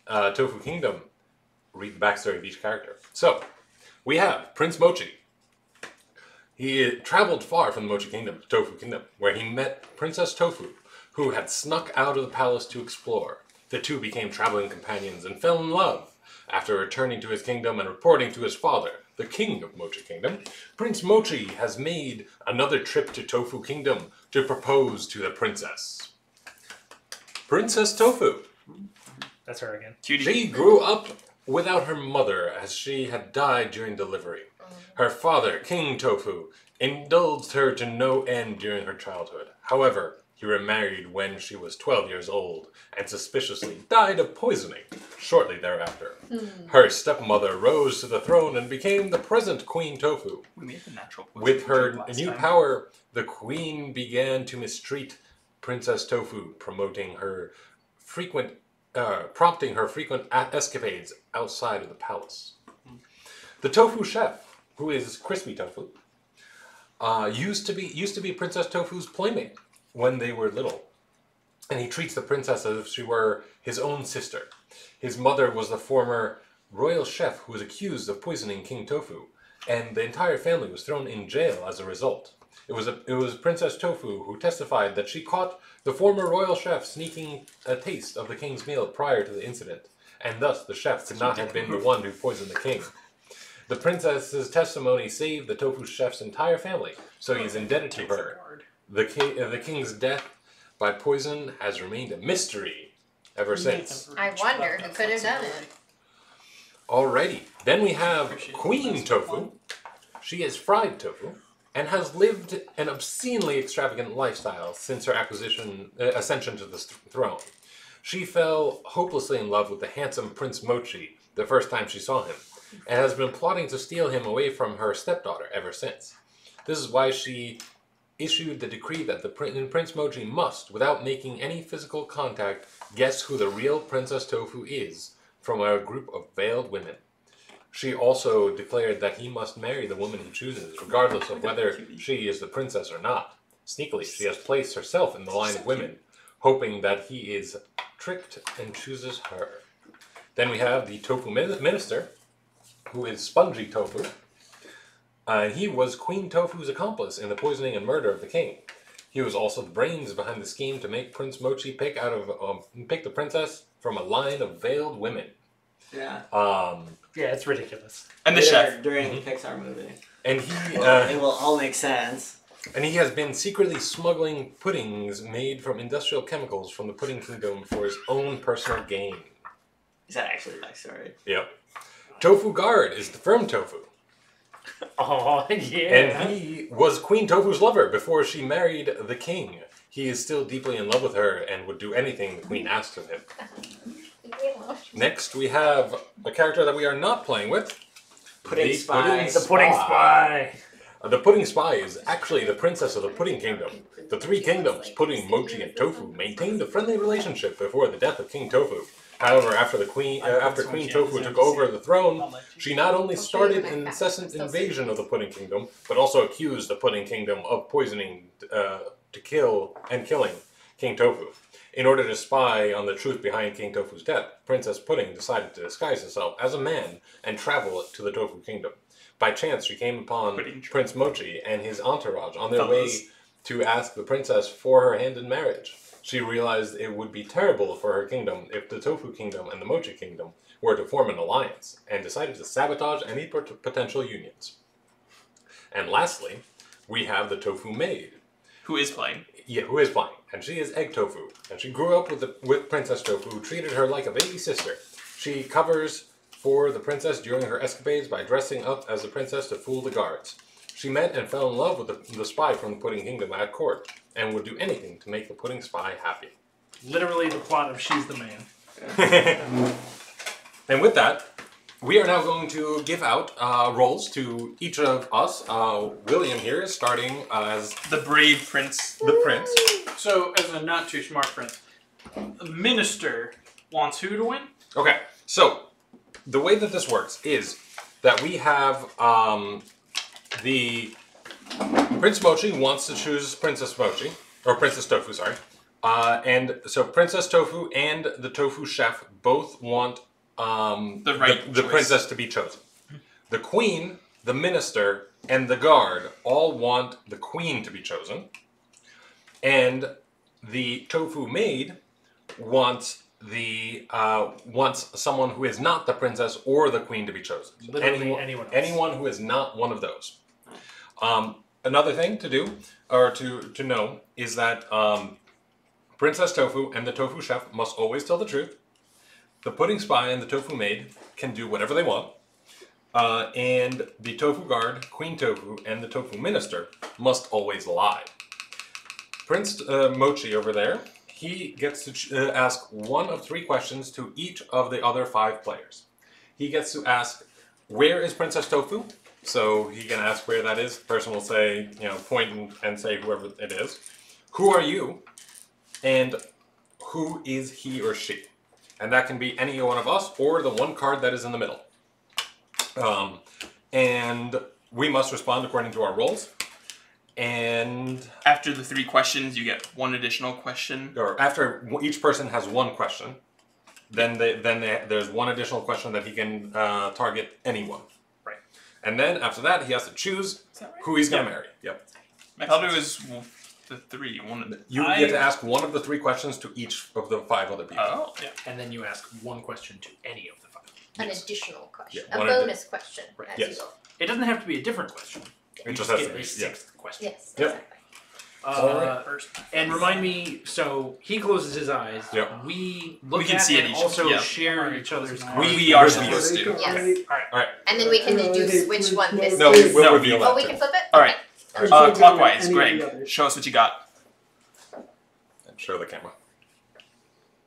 Tofu Kingdom, read the backstory of each character. So, we have Prince Mochi. He traveled far from the Mochi Kingdom to Tofu Kingdom, where he met Princess Tofu, who had snuck out of the palace to explore. The two became traveling companions and fell in love. After returning to his kingdom and reporting to his father, the king of Mochi Kingdom, Prince Mochi has made another trip to Tofu Kingdom to propose to the princess. Princess Tofu. That's her again. She grew up without her mother, as she had died during delivery. Her father, King Tofu, indulged her to no end during her childhood. However, he remarried when she was 12 years old and suspiciously died of poisoning shortly thereafter. Her stepmother rose to the throne and became the present Queen Tofu. We made the natural With her new power, the queen began to mistreat Princess Tofu, prompting her frequent escapades outside of the palace. The Tofu chef, who is Crispy Tofu, used to be Princess Tofu's playmate when they were little, and he treats the princess as if she were his own sister. His mother was the former royal chef who was accused of poisoning King Tofu, and the entire family was thrown in jail as a result. It was Princess Tofu who testified that she caught the former royal chef sneaking a taste of the king's meal prior to the incident, and thus the chef could not have been the one who poisoned the king. The princess's testimony saved the Tofu chef's entire family, so he is indebted to her. The king's death by poison has remained a mystery ever since. I wonder who could have done it. Alrighty, then we have Queen Tofu. She is fried tofu and has lived an obscenely extravagant lifestyle since her ascension to the throne. She fell hopelessly in love with the handsome Prince Mochi the first time she saw him, and has been plotting to steal him away from her stepdaughter ever since. This is why she issued the decree that Prince Mochi must, without making any physical contact, guess who the real Princess Tofu is from a group of veiled women. She also declared that he must marry the woman he chooses, regardless of whether she is the princess or not. Sneakily, she has placed herself in the line of women, hoping that he is tricked and chooses her. Then we have the Tofu Minister, who is Spongy Tofu. He was Queen Tofu's accomplice in the poisoning and murder of the king. He was also the brains behind the scheme to make Prince Mochi pick the princess from a line of veiled women. Yeah. Yeah, it's ridiculous. And the chef. During the Pixar movie. And he It will all make sense. And he has been secretly smuggling puddings made from industrial chemicals from the Pudding Kingdom for his own personal gain. Is that actually the backstory? Yep. Tofu Guard is the firm Tofu. Oh, yeah. And he was Queen Tofu's lover before she married the king. He is still deeply in love with her and would do anything the queen asked of him. Next, we have a character that we are not playing with. Pudding Spy. The Pudding Spy. The Pudding Spy is actually the princess of the Pudding Kingdom. The three kingdoms, Pudding, Mochi, and Tofu, maintained a friendly relationship before the death of King Tofu. However, after Queen Tofu took over the throne, she not only started an incessant invasion of the Pudding Kingdom, but also accused the Pudding Kingdom of poisoning killing King Tofu. In order to spy on the truth behind King Tofu's death, Princess Pudding decided to disguise herself as a man and travel to the Tofu Kingdom. By chance, she came upon Prince Mochi and his entourage on their way to ask the princess for her hand in marriage. She realized it would be terrible for her kingdom if the Tofu Kingdom and the Mochi Kingdom were to form an alliance, and decided to sabotage any potential unions. And lastly, we have the Tofu Maid. Who is playing? Yeah, who is playing. And she is Egg Tofu. And she grew up with Princess Tofu, who treated her like a baby sister. She covers for the princess during her escapades by dressing up as the princess to fool the guards. She met and fell in love with the spy from the Pudding Kingdom at court, and would do anything to make the Pudding Spy happy. Literally the plot of She's the Man. And with that, we are now going to give out roles to each of us. William here is starting as The brave prince. the prince. So, as a not too smart prince, the minister wants who to win? Okay, so the way that this works is that we have the Prince Mochi wants to choose Princess Mochi, or Princess Tofu, sorry. And so Princess Tofu and the Tofu Chef both want the princess to be chosen. The Queen, the Minister, and the Guard all want the Queen to be chosen. And the Tofu Maid wants someone who is not the princess or the queen to be chosen. Literally anyone else. Anyone who is not one of those. Another thing to do, or to know, is that Princess Tofu and the Tofu Chef must always tell the truth. The Pudding Spy and the Tofu Maid can do whatever they want. And the Tofu Guard, Queen Tofu, and the Tofu Minister must always lie. Prince Mochi over there, he gets to ask one of 3 questions to each of the other 5 players. He gets to ask, where is Princess Tofu? So he can ask where that is. The person will say, point and say whoever it is. Who are you? And who is he or she? And that can be any one of us or the one card that is in the middle. And we must respond according to our roles. And after the 3 questions, you get 1 additional question. Or after each person has 1 question, then there's 1 additional question that he can target anyone. Right. And then after that, he has to choose who he's going to marry. Yep. I thought it was the 3. You get to ask 1 of the 3 questions to each of the 5 other people. Oh, yeah. And then you ask 1 question to any of the 5. An additional question. Yeah, a bonus question Right. as Yes. you go. It doesn't have to be a different question. It You just get has to a be, 6th question. Yes, Yep. exactly. And remind me, so he closes his eyes. Yep. We look can at see it and each- also yeah. share each other's cards. We are supposed to. Yes. And then we can deduce which one this No, is. we'll No. reveal that Oh, we too. can flip it? All right. Okay. Clockwise, Any of Greg, the others. show us what you got. And show the camera.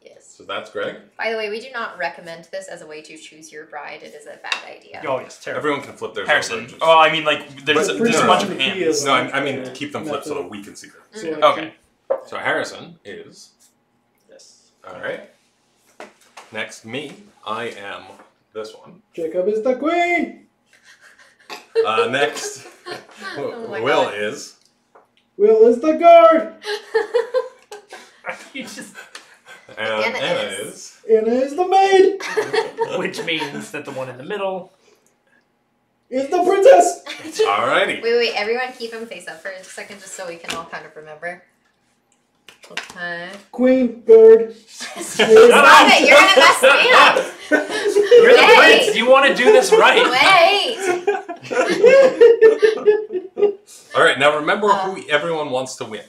Yes. So that's Greg. By the way, we do not recommend this as a way to choose your bride. It is a bad idea. Oh, yes, terrible. Everyone can flip theirs Harrison. over. Oh, I mean, like, there's But a bunch of the key hands. is- No, I mean keep them flipped so that we can see them. So, Mm-hmm. like, Okay. So Harrison is. Yes. All right. Next, me. I am this one. Jacob is the queen. Next, Oh my Will God. is. Will is the guard. You just, And Anna Anna is. is. Anna is the maid. which means that the one in the middle. Is the princess. Alrighty. Wait, everyone keep him face up for a second just so we can all kind of remember. Okay. Queen, guard. Stop it, you're gonna mess me up! You're the Wait. prince. You want to do this right. Wait! All right. Now remember who everyone wants to win.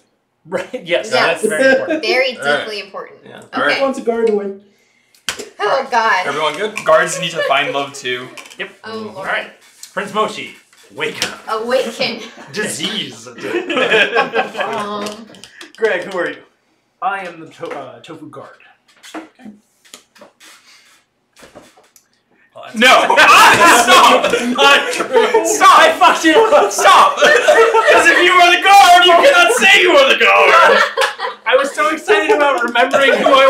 Right. Yes. Yes. That's very important. Very deeply All right. important. Yeah. All Okay. right. Wants a guard to win. Oh god. Everyone good? Guards need to find love too. Yep. Oh lord. All right. Prince Mochi, wake up. Awaken. Disease. Greg, who are you? I am the tofu guard. No! Stop! Not true! Stop! I fucked it up. Stop! Because if you were the guard, you cannot say you were the guard! I was so excited about remembering who I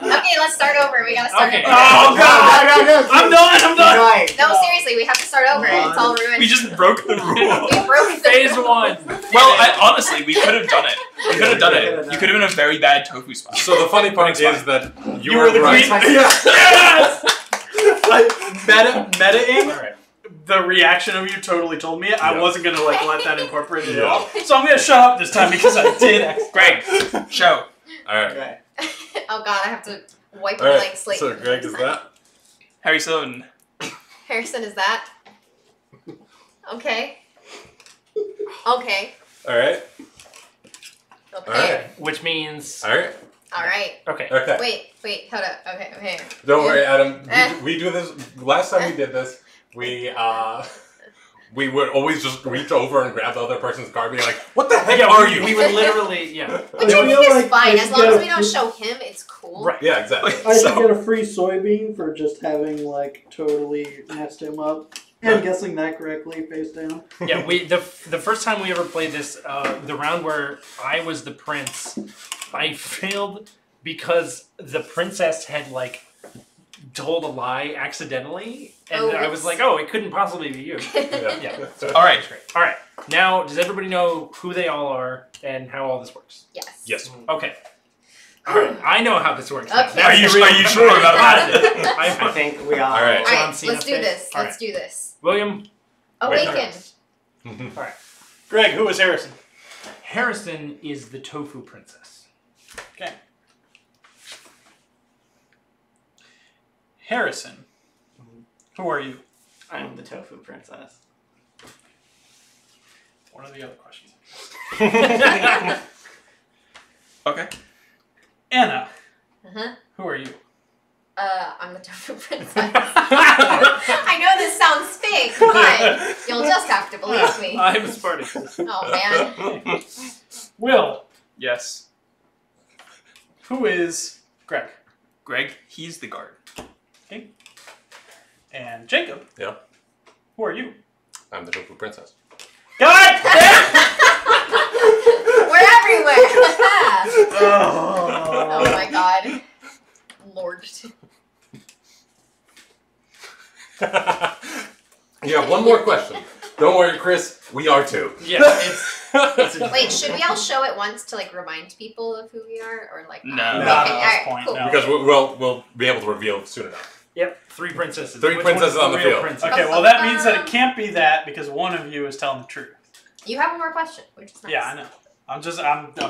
Okay, let's start over. We gotta start Okay. over. Oh, God! I'm done! Right. No, seriously, we have to start over. It's all ruined. We just broke the rule. We broke was. the Phase 1. Well, honestly, we could have done it. We could have done it. You could have been a very bad tofu spot. So the funny part Pudding is that you You were were the right. queen. Yes! Metaing, All right. the reaction of you totally told me. I Yeah. wasn't gonna let that incorporate it at Yeah. all. So I'm gonna shut up this time because I did. Greg, show. All right. Okay. Oh god, I have to wipe All my right. slate. So Greg is that. Harrison. Harrison is that. Okay. Okay. All right. Okay. Alright. Which means. All right. Alright. Okay. Okay. Wait, hold up. Okay. Don't worry, Adam. Eh. We do this. Last time we did this, we would always just reach over and grab the other person's card, and be like, "What the heck Yeah, are you?" We would literally. Yeah. Which I I feel think is like fine, I as long as should we get a don't show him, it's cool. Right. Yeah, exactly. I should So- get a free soybean for just having like totally messed him up. And guessing that correctly, face down. Yeah. The first time we ever played this, the round where I was the prince, I failed because the princess had like told a lie accidentally, and Oh, I was oops. like, oh, it couldn't possibly be you. Yeah. So, All right. All right. Now, does everybody know who they all are and how all this works? Yes. Yes. Okay. All right. I know how this works. Okay. Now. Are you sure about that? I think we all. All right. All John right, Cena let's do face. this. All Let's do this. William, Awaken. Greg, who is Harrison? Harrison is the tofu princess. Okay. Harrison, who are you? I'm the tofu princess. What are the other questions? Okay. Anna, Uh-huh. who are you? I'm the tofu princess. I know this sounds fake, but you'll just have to believe me. I'm Spartacus. Oh man. Will, Yes. who is Greg? Greg, he's the guard. And Jacob. Yeah. Who are you? I'm the tofu princess. God damn! We're everywhere. Oh. Oh my god. Lord. You have one more question. Don't worry, Chris. We are too. Yeah, it's Wait, should we all show it once to like remind people of who we are, or like? No. Not Okay, at this alright, point, cool. no. Because we'll be able to reveal soon enough. Yep, 3 princesses. Three Which princesses one's on the real field. princess? Okay, well that means that it can't be that because one of you is telling the truth. You have one more question, which is nice. Yeah, I know. I'm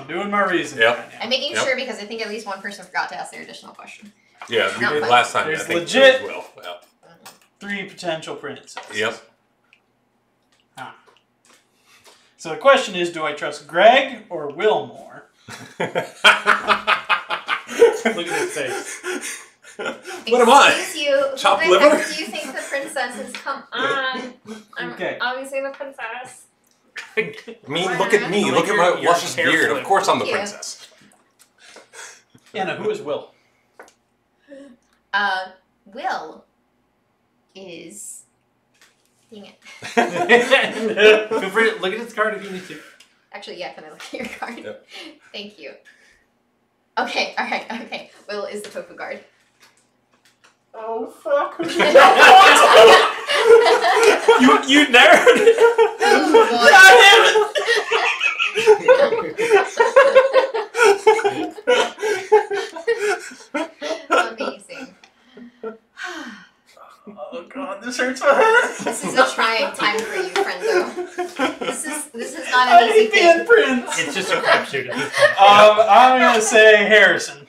doing my reasoning Yep. right now. I'm making Yep. sure because I think at least one person forgot to ask their additional question. Yeah, we Not did fun. last time. There's I think legit- it was Will. Yeah. 3 potential princesses. Yep. So the question is, do I trust Greg or Will more? Look at his face. What am I? Excuse you. Chopped who the liver? heck do you think the princess is? Come on. I'm Okay. obviously the princess. I mean, look at me. Look at my Your luscious hair beard. flip. Of course I'm the Thank you. princess. Anna, who is Will? Will is. Dang it. Feel free to look at his card if you need to. Actually, yeah. Can I look at your card? Yep. Thank you. Okay. All right. Okay. Will is the tofu guard. Oh fuck! You nerd! Amazing. Oh god, this hurts my head. This is a trying time for you, friendo. This is not I an easy hate thing. being prince. It's just a crapshoot at this point. I'm gonna say Harrison.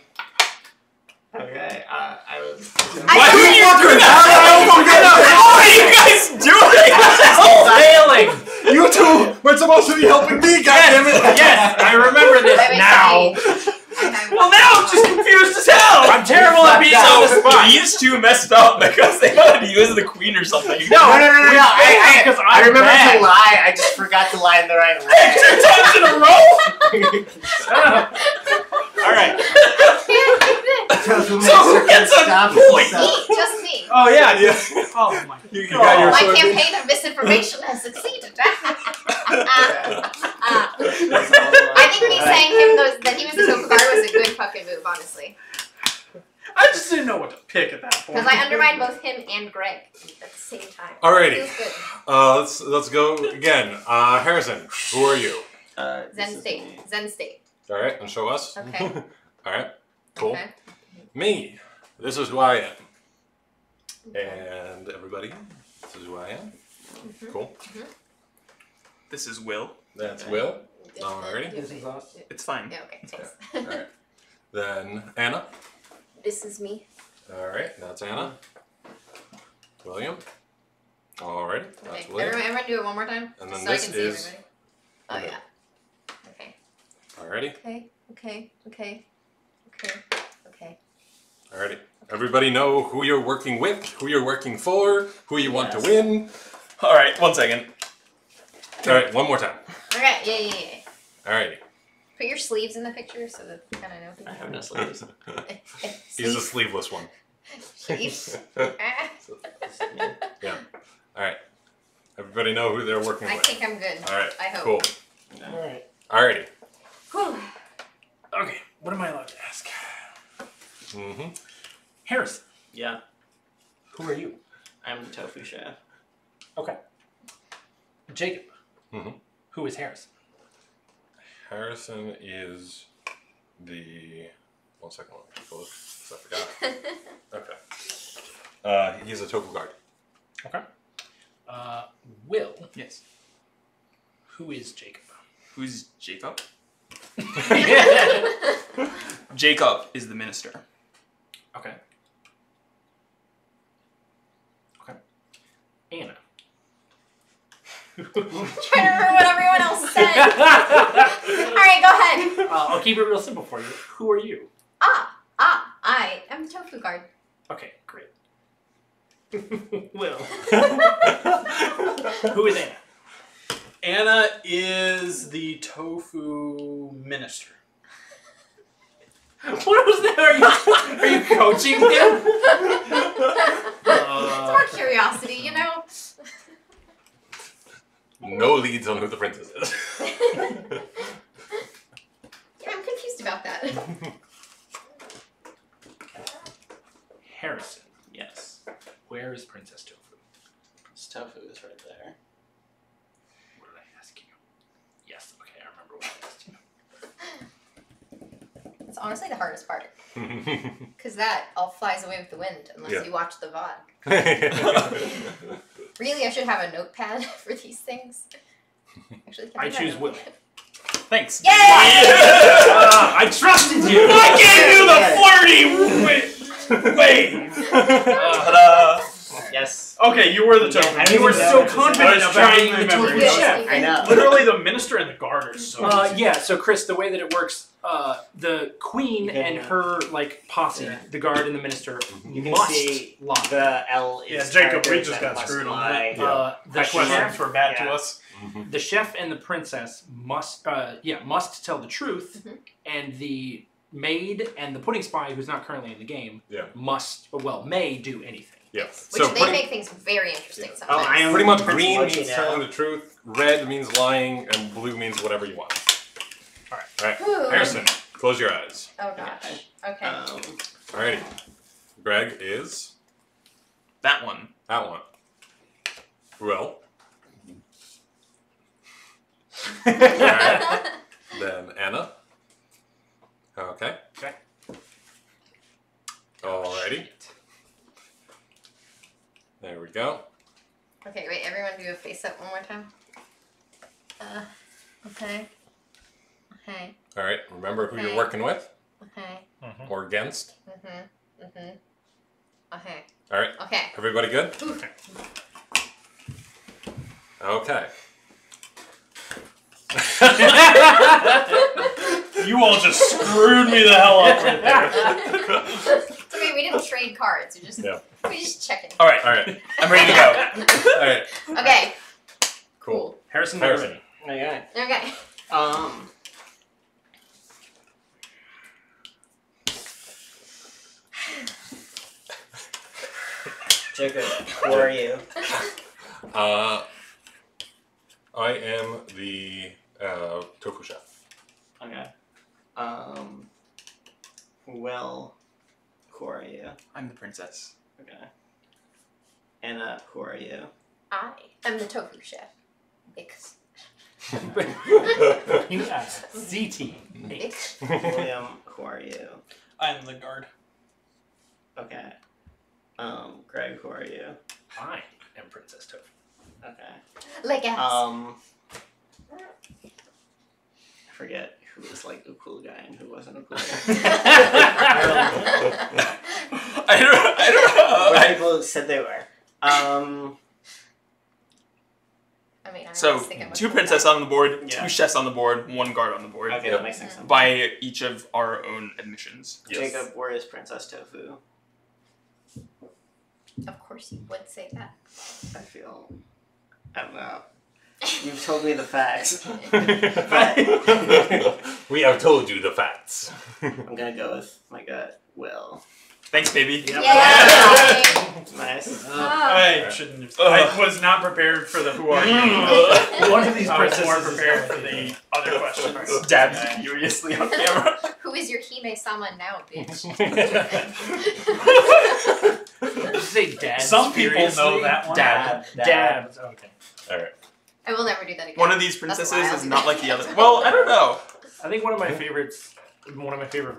Okay, I was. Why are you fuckers? What are you guys doing? Failing! You two were supposed to be helping me, goddammit! Yes, I remember this Wait, now. Well, now I'm just confused as hell. I'm terrible at being on the spot. These two messed up because they wanted you as the queen or something. No. Because I I'm remember bad. to lie. I just forgot to lie in the right way. 2 times in a row. Shut up. All right. So who gets a point? Me, just me. Oh yeah. Yeah. Oh my You god. got your My sword. campaign of misinformation has succeeded. I think me saying that he was the tofu guard was a good fucking move, honestly. I just didn't know what to pick at that point. Because I undermined both him and Greg at the same time. Alrighty. Feels good. Let's go again. Harrison, who are you? Zen state. Zen state. All right, and show us. Okay. All right, cool. Okay. Me. This is who I am. And everybody, this is who I am. Cool. This is Will. That's Will. Alrighty. This is us. It's fine. Yeah, okay. Thanks. Alright. Then Anna. This is me. Alright, that's Anna. William. Alrighty, Okay. that's William. Everyone do it one more time? And then so this I can see is everybody. Oh, William. yeah. Okay. Alrighty, Okay. alrighty. Everybody know who you're working with, who you're working for, who you want to Yes. win. All right, 1 second. Alright, one more time. Okay, yeah. Alrighty. Put your sleeves in the picture so that you kind of know. I have no sleeves. He's a sleeveless one. Sleeves. Ah, Yeah. Alright. Everybody know who they're working I with. think I'm good. Alright, I hope. cool. All right. Alrighty. Whew. Okay. What am I allowed to ask? Mm-hmm. Harrison, Yeah. Who are you? I'm the tofu chef. Okay. Jacob. Mhm. Who is Harrison? Harrison is the. 1 second, let me take a look, 'cause I forgot. Okay. He's a tofu guard. Okay. Will. Yes. Who is Jacob? Who's Jacob? Jacob is the minister. Okay. Okay. Anna. I'm trying to remember what everyone else said. Alright, go ahead. I'll keep it real simple for you. Who are you? I am the tofu guard. Okay, great. Will. Who is Anna? Anna is the tofu minister. What was that? Are you coaching him? It's more curiosity, you know? No leads on who the princess is. Yeah, I'm confused about that. Harrison. Yes. Where is Princess Tofu? This tofu is right there. What did I ask you? Yes, okay, I remember what I asked you. It's honestly the hardest part. Because that all flies away with the wind unless Yeah. you watch the VOD. Really, I should have a notepad for these things. Actually, can I choose that? Will. Thanks. Yay! I trusted you! I gave you the flirty wave! Ta-da! Yes. Okay, you were the Yeah, tofu. I You were didn't so know. confident I was about trying being my the memory. tofu Yeah. chef. I know. Literally, the minister and the guard are so easy. Yeah, so Chris, the way that it works, the queen Yeah. and her posse, Yeah. the guard and the minister, You can must see lie. the L is Yeah, Jacob, we characters just that got must screwed on lie. that. Yeah. The That questions chef, were bad to Yeah. us. the chef and the princess must tell the truth, Mhm. and the maid and the pudding spy, who's not currently in the game, Yeah. may do anything. Yeah. Which So they pretty, make things very interesting Yeah. sometimes. Oh, I am pretty much Prince green Mochi means now. telling the truth, red means lying, and blue means whatever you want. Alright. Ooh. Harrison, close your eyes. Oh gosh. Okay. Alrighty. Greg is That one. that one. Will. Then Anna. Okay. Okay. Alrighty. There we go. Okay, wait, everyone do a face up one more time. Okay. Okay. Alright, remember who Okay. you're working with Okay. or against. Okay. Alright, Okay. everybody good? Ooh. Okay. You all just screwed me the hell up right there. It's okay, we didn't trade cards. Yeah. We just checking. Alright, Alright. I'm ready to go. Alright. Okay. Cool. Harrison, Harrison. Harrison. Okay. Okay. Jacob, who are you? I am the tofu chef. Okay. Will, who are you? I'm the princess. Okay. Anna, who are you? I am the tofu chef. Mix. CT. Mix. William, who are you? I'm the guard. Okay. Greg, who are you? I am Princess Tofu. Okay. Like ass. I forget who was like a cool guy and who wasn't a cool guy. I don't What know. people said they were. I mean, I So, always think I'm a two cool princesses guy. on the board, Yeah. two chefs on the board, one guard on the board. Okay, that makes sense. By each of our own admissions. Yes. Jacob, where is Princess Tofu? Of course you would say that. I feel. I don't know. You've told me the facts. We have told you the facts. I'm gonna go with my gut, Will. Thanks, baby. Yay! Nice. I shouldn't have. I was not prepared for the who are you. One of these I was more princesses is prepared for the other questions. Dabbed furiously on camera. Who is your Hime-sama now, bitch? Did you say dad? Some people know that one. Dab. Dabs. Okay. All right. I will never do that again. One of these princesses wild. is not like the other. Well, I don't know. I think one of my favorite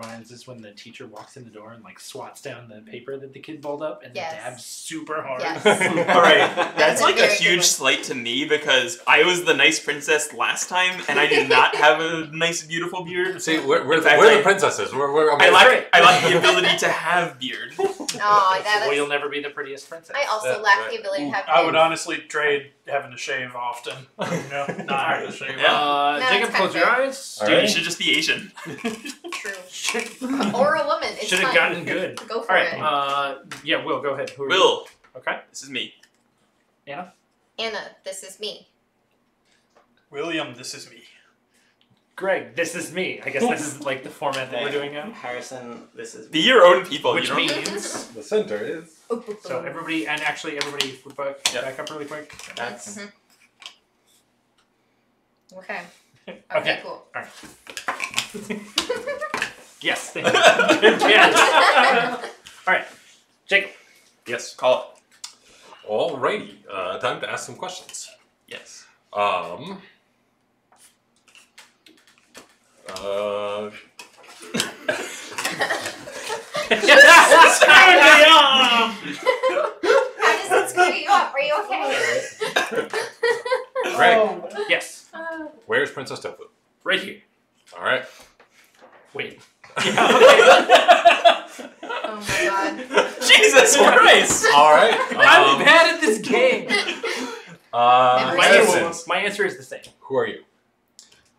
lines is when the teacher walks in the door and like swats down the paper that the kid balled up and Yes. dabs super hard. Yes. All right, that's a like a very good huge one. slight to me because I was the nice princess last time and I did not have a nice, beautiful beard. See, we're In fact, the I- princesses. I lack the ability to have beard. Oh, Well, you'll never be the prettiest princess. I also That- lack that- the ability to have I would kids. honestly trade having to shave often. No, not having to shave. Yeah. No, Jacob, it's close kinda your fair. eyes. All Dude, right. you should just be Asian. True. Or a woman. It's Should have fine. gotten good. Go for All right. it. Yeah, Will, go ahead. Who are you? Will, Okay. this is me. Anna, this is me. William, this is me. Greg, this is me. I guess this is like the format that we're doing now. Harrison, this is Be your own people. Which you know? means The center is. so everybody flip back up really quick. that's Okay. Okay. Cool. Yes. Thank you. Good catch. All right, Jacob. Yes. Call Alrighty. Time to ask some questions. it. Yes. How does it screw you up? Are you okay? Greg, Yes. where's Princess Tofu? Right here. All right. Wait. Oh my god. Jesus Christ! All right. I'm bad at this game. Memory Harrison, My answer is the same. who are you?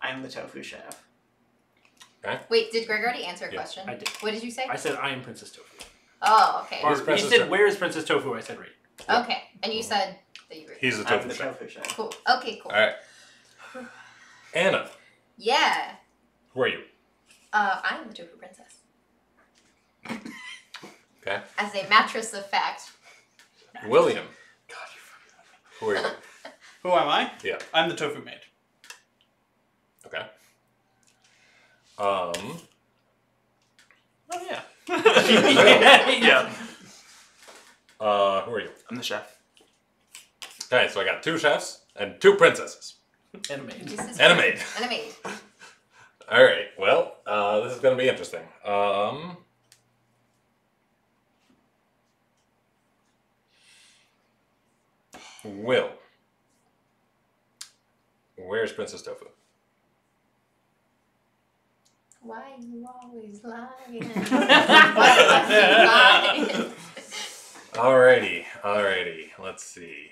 I'm the tofu chef. Wait, did Greg already answer a Yeah, question? I did. What did you say? I said I am Princess Tofu. Oh, okay. Or He's you Princess said Tofu. where is Princess Tofu? I said right. Okay. And you said that you were. He's the I'm tofu the chef. tofu chef. Cool. Okay, cool. All right. Anna, Yeah. who are you? I'm the tofu princess. Okay. As a mattress of fact. William. Who are you? Who am I? Yeah. I'm the tofu maid. Okay. Oh yeah. Yeah. Who are you? I'm the chef. Okay, so I got 2 chefs and 2 princesses. And a maid. This is And a maid. And a maid. All right. Well, this is gonna be interesting. Will. Where's Princess Tofu? Why you always lying? Why you lying? Alrighty. Let's see.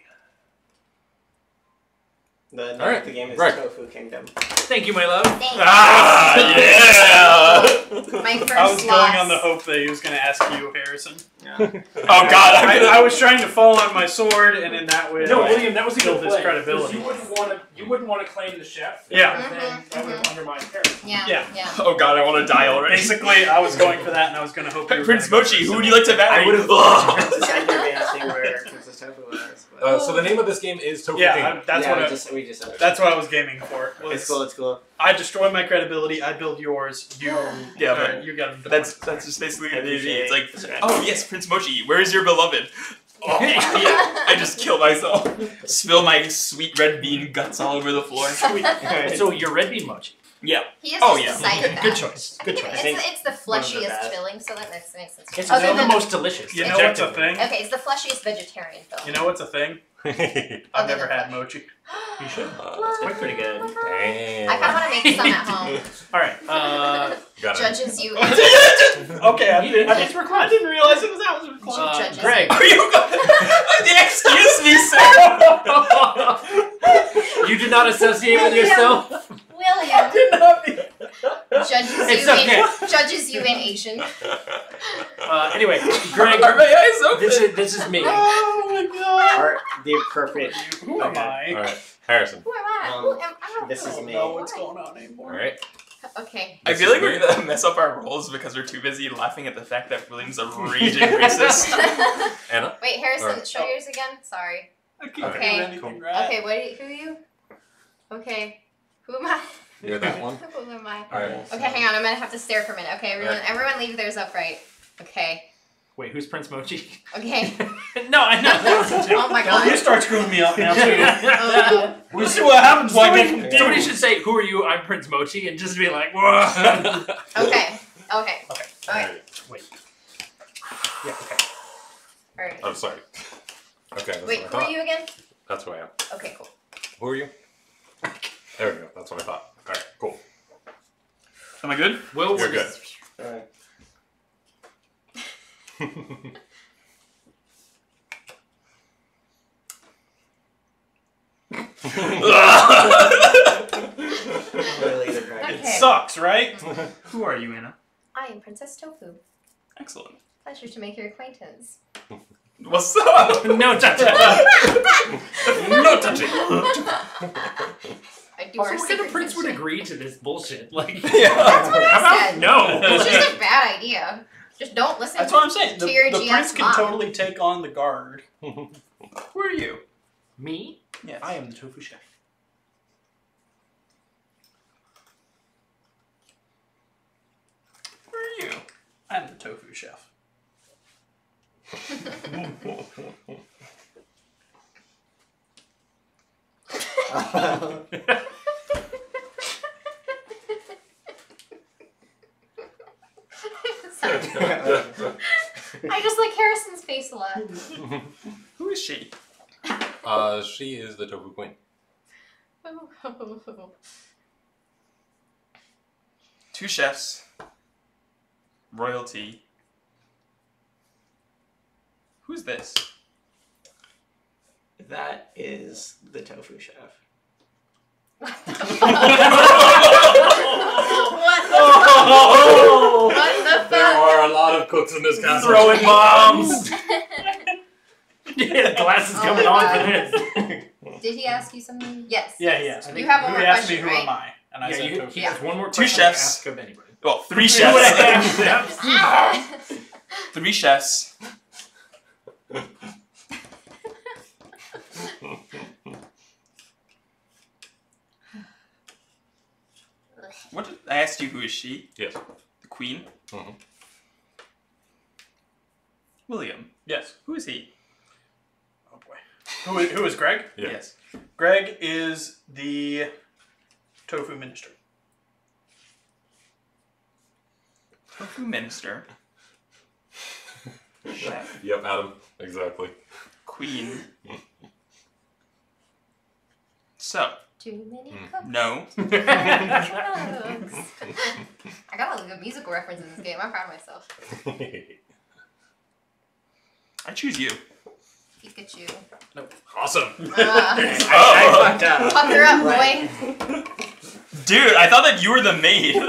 The name All right, of the game is Greg. Tofu Kingdom. Thank you, my love. Thanks. Ah, yeah! My first I was loss. going on the hope that he was going to ask you, Harrison. Yeah. Oh God, I was trying to fall on my sword, and in that way, No, I William, that was a built good his play. credibility. You wouldn't want to claim the chef. Yeah. Then that would undermine character. Yeah. Oh God, I want to die already. Basically, I was going for that, and I was going to hope. you were Prince gonna go Mochi, for who would you like to marry? I would have Ugh. Princess Ender where Princess Tofu was. But So the name of this game is Tofu Yeah, Kingdom. that's yeah, what we just said it. that's what I was gaming for. It's cool. It's cool. I destroy my credibility. I build yours. You, Yeah, but you got him. That's just basically what it is. It's like, Appreciate. oh yes, Prince Mochi, where is your beloved? Oh, yeah, I just kill myself. Spill my sweet red bean guts all over the floor. So you're red bean mochi. Yeah. He has Oh, just yeah. decided that. Good choice. Good choice. It's the one of the fleshiest best. filling, so that makes sense. It's Other the than most delicious. You know what's a objectively. thing? Okay, it's the fleshiest vegetarian filling. You know what's a thing? I've Other never than had flesh. mochi. You should. It's pretty good. Damn. I kind of want to make some at home. All right. Got it. Judges you. Okay, I I didn't realize it was that was recorded. Judges. Greg. Are you? Excuse me, sir. You do not associate with yourself. William. Did not be. Judges you in Asian. Anyway, Greg. Are my eyes open? This is me. Oh my god. Or the appropriate. Who am I? All right, Harrison. Who am I? Um, Who am I? this I is don't me. know what's going on anymore. All right. Okay. I feel like we're gonna mess up our rolls because we're too busy laughing at the fact that William's a raging racist. Anna? Wait, Harrison, Or- show yours again. Sorry. Okay. Okay. Anything, right? Okay, who are you? Okay. Who am I? You're that one? Who am I? Alright. Okay, hang on. I'm gonna have to stare for a minute. Okay, everyone, Alright. everyone leave theirs upright. Okay. Wait, who's Prince Mochi? Okay. No, I know. Oh my Now you god. start screwing me up now too. Oh, We'll see what happens when I get confused. Somebody should say, "Who are you?" I'm Prince Mochi, and just be like, "Whoa." no. Okay. Okay. Okay. Okay. Wait. Yeah. Okay. All right. I'm sorry. Okay, that's Wait, what I who are thought. you again? That's who I am. Okay, cool. Who are you? There we go. That's what I thought. Alright, cool. Am I good? Will, You're good. Alright. Really, the dragon. It Okay. sucks, right? Who are you, Anna? I am Princess Tofu. Excellent. Pleasure to make your acquaintance. What's up? No touching. No touching! I do Also, our what kind of secret prince would handshake. agree to this bullshit? Like, Yeah. That's what how I about said. no? It's just a bad idea. Just don't listen. That's what I'm saying. To The, your the GS prince can mom. totally take on the guard. Who are you? Me? Yes. I am the tofu chef. Who are you? I'm the tofu chef. Sorry. I just like Harrison's face a lot. Who is she? She is the tofu queen. Two chefs. Royalty. Who's this? That is the tofu chef. What the fuck? Oh! What the There fuck? are a lot of cooks in this castle. Throwing bombs. Yeah, the glass is Oh coming my on God. for this. Did he ask you something? Yes. Yeah, yeah. I You think have one he more asked me question, who right? am I, and I Yeah, said he tofu. has one more Two question chefs. to ask of anybody. Well, three Two and a chefs. half steps. Ah. Three chefs. What did, I asked you who is she? Yes. The queen? Mhm. William. Yes. Who is he? Oh boy. Who is Greg? Yeah. Yes. Greg is the tofu minister. Tofu minister. Chef. Yep, Adam. Exactly. Queen. So, Too many cooks. no. Cooks. I got all the good musical references in this game. I'm proud of myself. I choose you. Pikachu. Awesome. I fucked up. Puck her up, boy. Dude, I thought that you were the maid. No.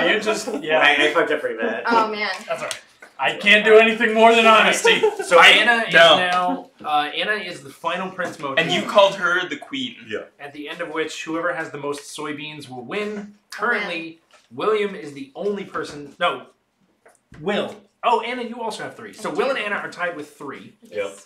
You just I fucked up pretty bad. Oh man. That's alright. I can't do anything more than honesty. So Anna is No. now. Anna is the final Prince Mochi. And you called her the queen. At the end of which, whoever has the most soybeans will win. Currently, William is the only person. No, Will. Oh, Anna, you also have 3. So Will and Anna are tied with 3. Yep.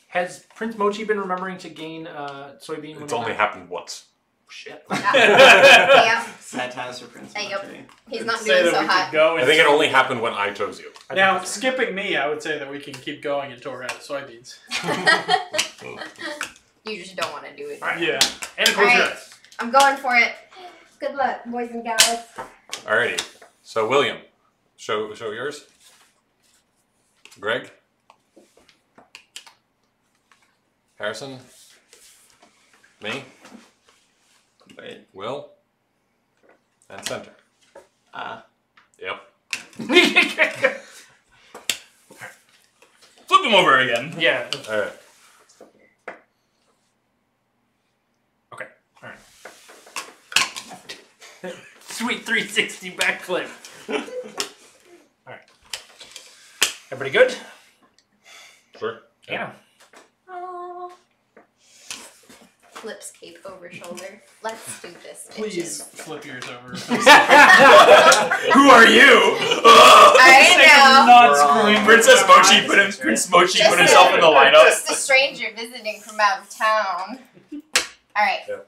Has Prince Mochi been remembering to gain soybean? It's only happened once. Shit. Yeah. Sad times for Prince Hey, yep. Mochi. He's not Say doing that so we hot. could go. I think it only happened when I chose you. Now, skipping me, I would say that we can keep going until we're out of soybeans. You just don't want to do it. Alright. Yeah. Anna, close your Alright. eyes. I'm going for it. Good luck, boys and gals. Alrighty. So William, show yours. Greg. Harrison. Me. Wait. Will. And center. Yep. Flip him over again. Yeah. Alright. Sweet 360 backflip. Alright. Everybody good? Sure. Anna. flips cape over shoulder. Let's do this, Please bitches. flip yours over. Who are you? I know. Not We're all- screwing Princess with Mochi my put eyes. Prince Mochi Just put himself in the lineup. Just a stranger visiting from out of town. Alright. Yep.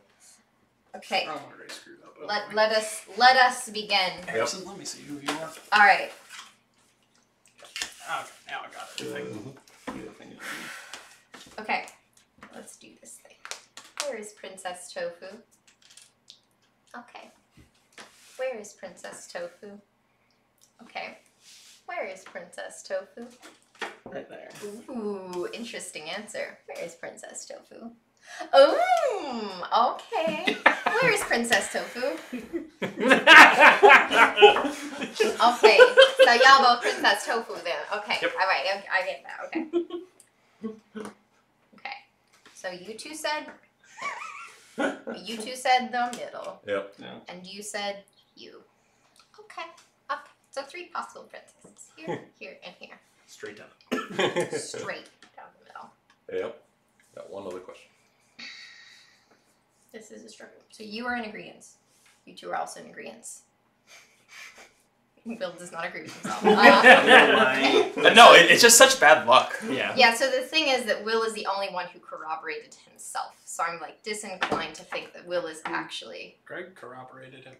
Okay. I'm already screwed up. Let us begin. Harrison, let me see who you are. Alright. Okay, now I got it. Okay. Let's do this thing. Where is Princess Tofu? Okay. Where is Princess Tofu? Okay. Where is Princess Tofu? Right there. Ooh, interesting answer. Where is Princess Tofu? Okay. Where is Princess Tofu? Okay, so y'all both Princess Tofu then. Okay, Yep. all right, I get that. Okay. Okay, so you two said the middle, Yep. and you said you. Okay. Okay. So 3 possible princesses here, here, and here. Straight down. Straight down the middle. Yep. Got one other question. This is a struggle. So you are in agreement. You two are also in agreement. Bill does not agree with himself. No, it's just such bad luck. Yeah. Yeah, so the thing is that Will is the only one who corroborated himself. So I'm like disinclined to think that Will is actually Greg corroborated him.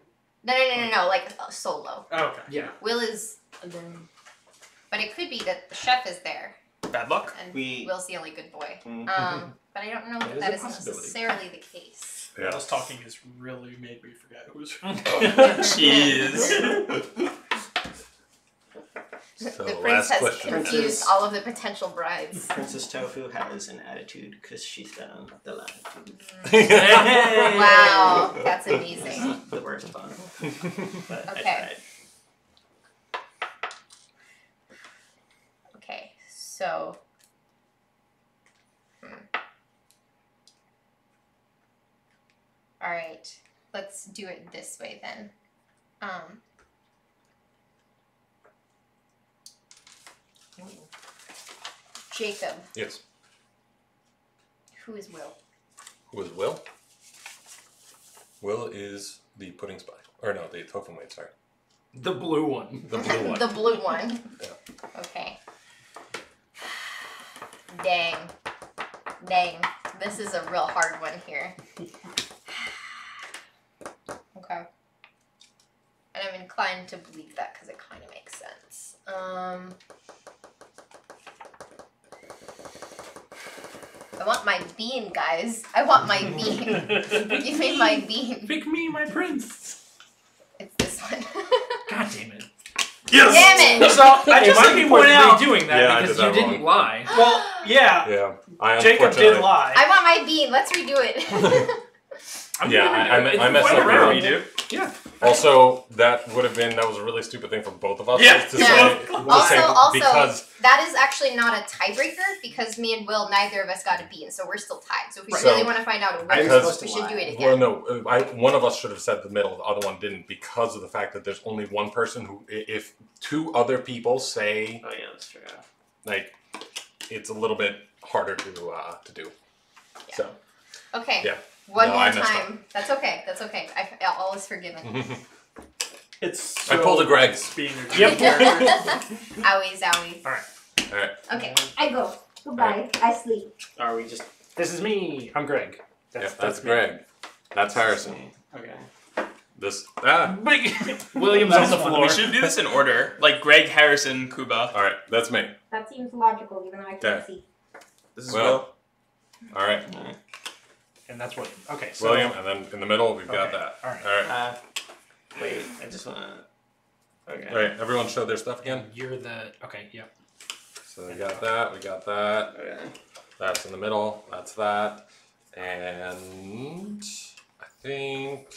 no, like solo. Okay. Yeah. Will is, but it could be that the chef is there Bad luck. and We- Will's the only good boy. Mhm. But I don't know That that is that a is possibility. necessarily the case. Yeah. Us talking has really made me forget who's. Jeez. So, The prince last has question. confused all of the potential brides. Princess Tofu has an attitude because she's down the line. Wow, that's amazing. The worst one. But Okay. I tried. Okay, so. Alright, let's do it this way then. Jacob, Yes. who is Will? Who is Will? Will is the pudding spy. Or no, the tofu maid, sorry. The blue one. The blue one. The blue one. Yeah. Okay. Dang. Dang. This is a real hard one here. Okay. And I'm inclined to believe that because it kind of makes sense. I want my bean, guys. I want my bean. Give me my bean. Pick me, my prince. It's this one. God damn it. Yes. Damn it! So I It just might like be to worth point out. redoing that Yeah, I because did you that didn't wrong. lie. Well, yeah, Yeah. I Jacob did unfortunately- lie. I want my bean. Let's redo it. I'm Yeah, gonna redo it. I It's messed right up around. early. do. Yeah. Also, that was a really stupid thing for both of us. Yeah. To Yeah. say, to say Also, because that is actually not a tiebreaker because me and Will, neither of us got a bean, so we're still tied. So if we Right. really So, want to find out a I was winner, supposed we to should lie. do it well, again. no, one of us should have said the middle, the other one didn't, because of the fact that there's only one person who, if 2 other people say, Oh yeah, that's true. like, it's a little bit harder to do. Yeah. So. Okay. Yeah. One No, more I messed Time. That's okay. That's okay. All is forgiven. It's I pulled a Greg's. being a Yep. Owie zowie. All right. Okay, I go. Goodbye. I sleep. Are we just? This is me. I'm Greg. That's me. Greg. That's Harrison. Okay. This William's on the That's floor. We should do this in order, like Greg, Harrison, Kuba. All right, that's me. That seems logical, even though I Okay. see. This is Well, all right, And that's William. Okay, so William, and then in the middle we've got Okay, that. all right. All right. Wait, I just wanna. Okay. All right. Everyone show their stuff again. You're the okay. Yep. So we got that. We got that. Okay. That's in the middle. That's that. And I think.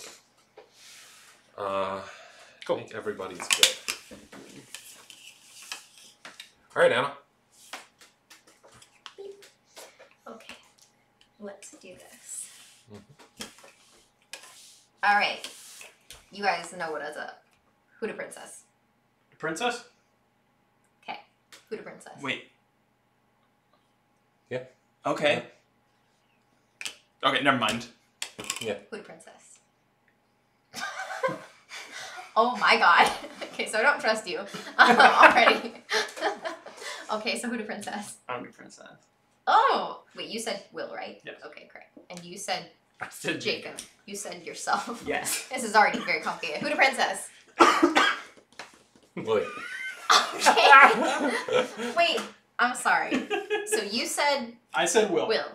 I think everybody's good. All right, Anna. Okay, let's do this. All right, you guys know what is up. Who the princess? princess. Okay, who the princess? Wait. Yeah. Okay. Okay, never mind. Hood princess. Oh my god. Okay, so I don't trust you already. Okay, so Hood princess. I'm the princess. Oh, wait, you said Will, right? Yes. Okay, correct. And you said I said Jacob. You said yourself. Yes. This is already very complicated. Hood princess. William. Okay. Wait, I'm sorry. So you said I said Will. Will.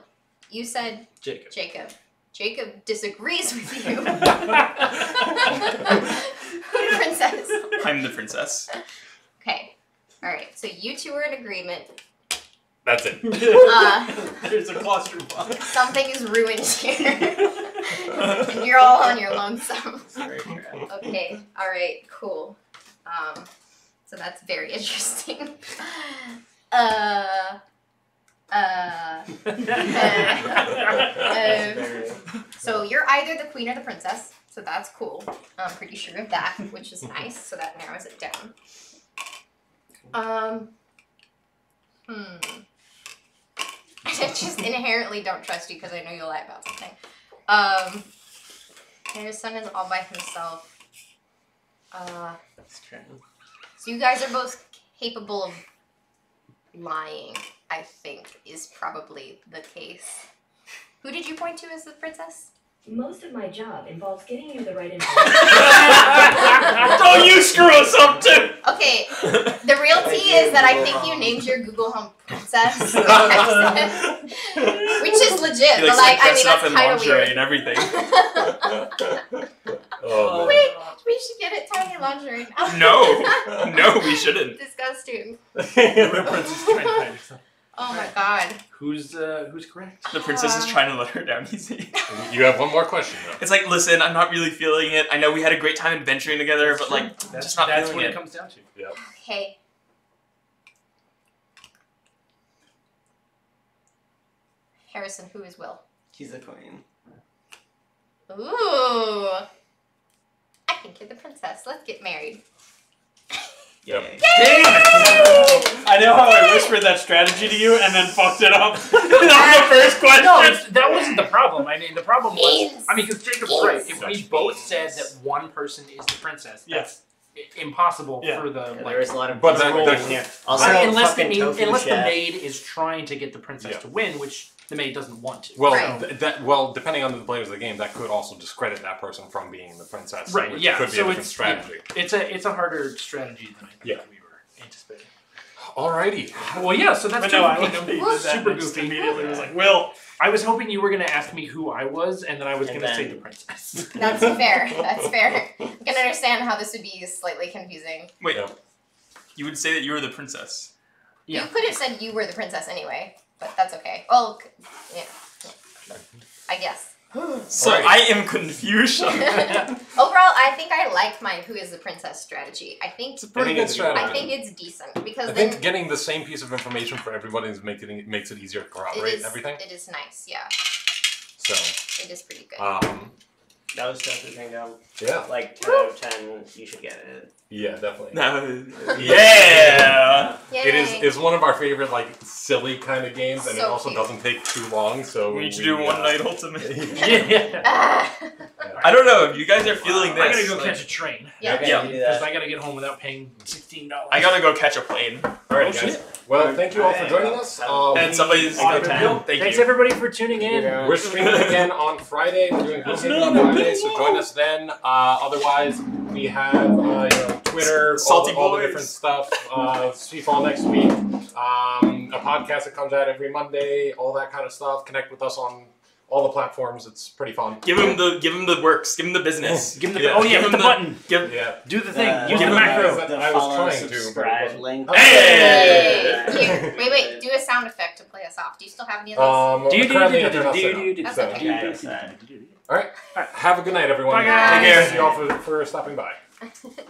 You said Jacob. Jacob. Jacob disagrees with you. Princess. I'm the princess. Okay. Alright, so you two are in agreement. That's it. There's a clusterfuck. Something is ruined here. And you're all on your lonesome. Very true. Okay, alright, cool. So that's very interesting. So you're either the queen or the princess, so that's cool. I'm pretty sure of that, which is nice, so that narrows it down. I just inherently don't trust you because I know you'll lie about something. And his son is all by himself. That's true. So you guys are both capable of lying, I think, is probably the case. Who did you point to as the princess? Most of my job involves getting you the right information. Don't you screw us up too! Okay, the real tea is that I think you named your Google Home princess. Which is legit, He but likes I mean, dressing up that's in kind of lingerie weird. and everything. Oh, man. Wait, we should get it tiny lingerie. No, we shouldn't. Disgusting. Princess trying to hide herself. Oh my god. Who's correct? The princess is trying to let her down easy. You have one more question, though. It's like, listen, I'm not really feeling it. I know we had a great time adventuring together, That's but true. like, That's, just not that's feeling what it. it comes down to. Yep. Okay. Harrison, who is Will? He's the queen. Ooh. I think you're the princess. Let's get married. Yep. I know how I whispered that strategy to you and then fucked it up. That was the first question. No, that wasn't the problem. I mean, the problem was, Means. I mean, because Jacob's right. If we both said that one person is the princess, that's impossible Yeah. for the Yeah, like. there is a lot of But roles that- here. Also, unless the fucking tofu unless the chef. maid is trying to get the princess Yeah. to win, which the maid doesn't want to. Well, Right. depending on the players of the game, that could also discredit that person from being the princess. Right, Which yeah, could be so a different it's- strategy. It's a harder strategy than I think Yeah. we were anticipating. Alrighty. Well, yeah. So that's But no, I Tofu like Kingdom. how you did that Super and just goofy. immediately was like, Will. I was hoping you were going to ask me who I was, and then I was And going to say then- the princess. That's fair. That's fair. I can understand how this would be slightly confusing. Wait, Yeah. you would say that you were the princess. Yeah. You could have said you were the princess anyway, but that's okay. Well, yeah. I guess. So Alright. I am confused. Overall, I think I like my who is the princess strategy. I think It's a pretty I think good it's- strategy. I think it's decent because I then think getting the same piece of information for everybody makes it easier to corroborate everything. It is nice, yeah. So, It is pretty good. That was Tofu Kingdom. yeah. Like 10 out of 10, you should get it. Yeah, definitely. No. Yeah. Yay. It's one of our favorite, like, silly kind of games, and it So also cute. doesn't take too long, so We need to do one night ultimate. Yeah. Ah. I don't know if you guys are feeling I this. gotta go like, catch a train. Yeah. Okay, Yeah. you do Because that. I gotta get home without paying $16. I gotta go catch a plane. Alright, Oh, guys. shit. Well, thank you all for joining us. And somebody's Good gonna time. Thank Thanks you. everybody for tuning in. We're streaming again on Friday. We're doing Who's Game on Friday, so join us then. Otherwise, we have Twitter, Salty all the boys. different stuff. Seafall next week. A podcast that comes out every Monday. All that kind of stuff. Connect with us on all the platforms. It's pretty fun. Give him the works. Give him the business. Give them the Yeah. oh yeah, Give hit him the the- button. Give. Yeah. Do the thing. Uh, Use the give macro. them The I was follow, trying to, but it subscribe wasn't. link. Hey! Wait, do a sound effect to play us off. Do you still have any of those? Currently, they're not set up. That's So, okay. Yeah, it's, All right. Have a good night, everyone. Bye, guys. Thank you all for stopping by.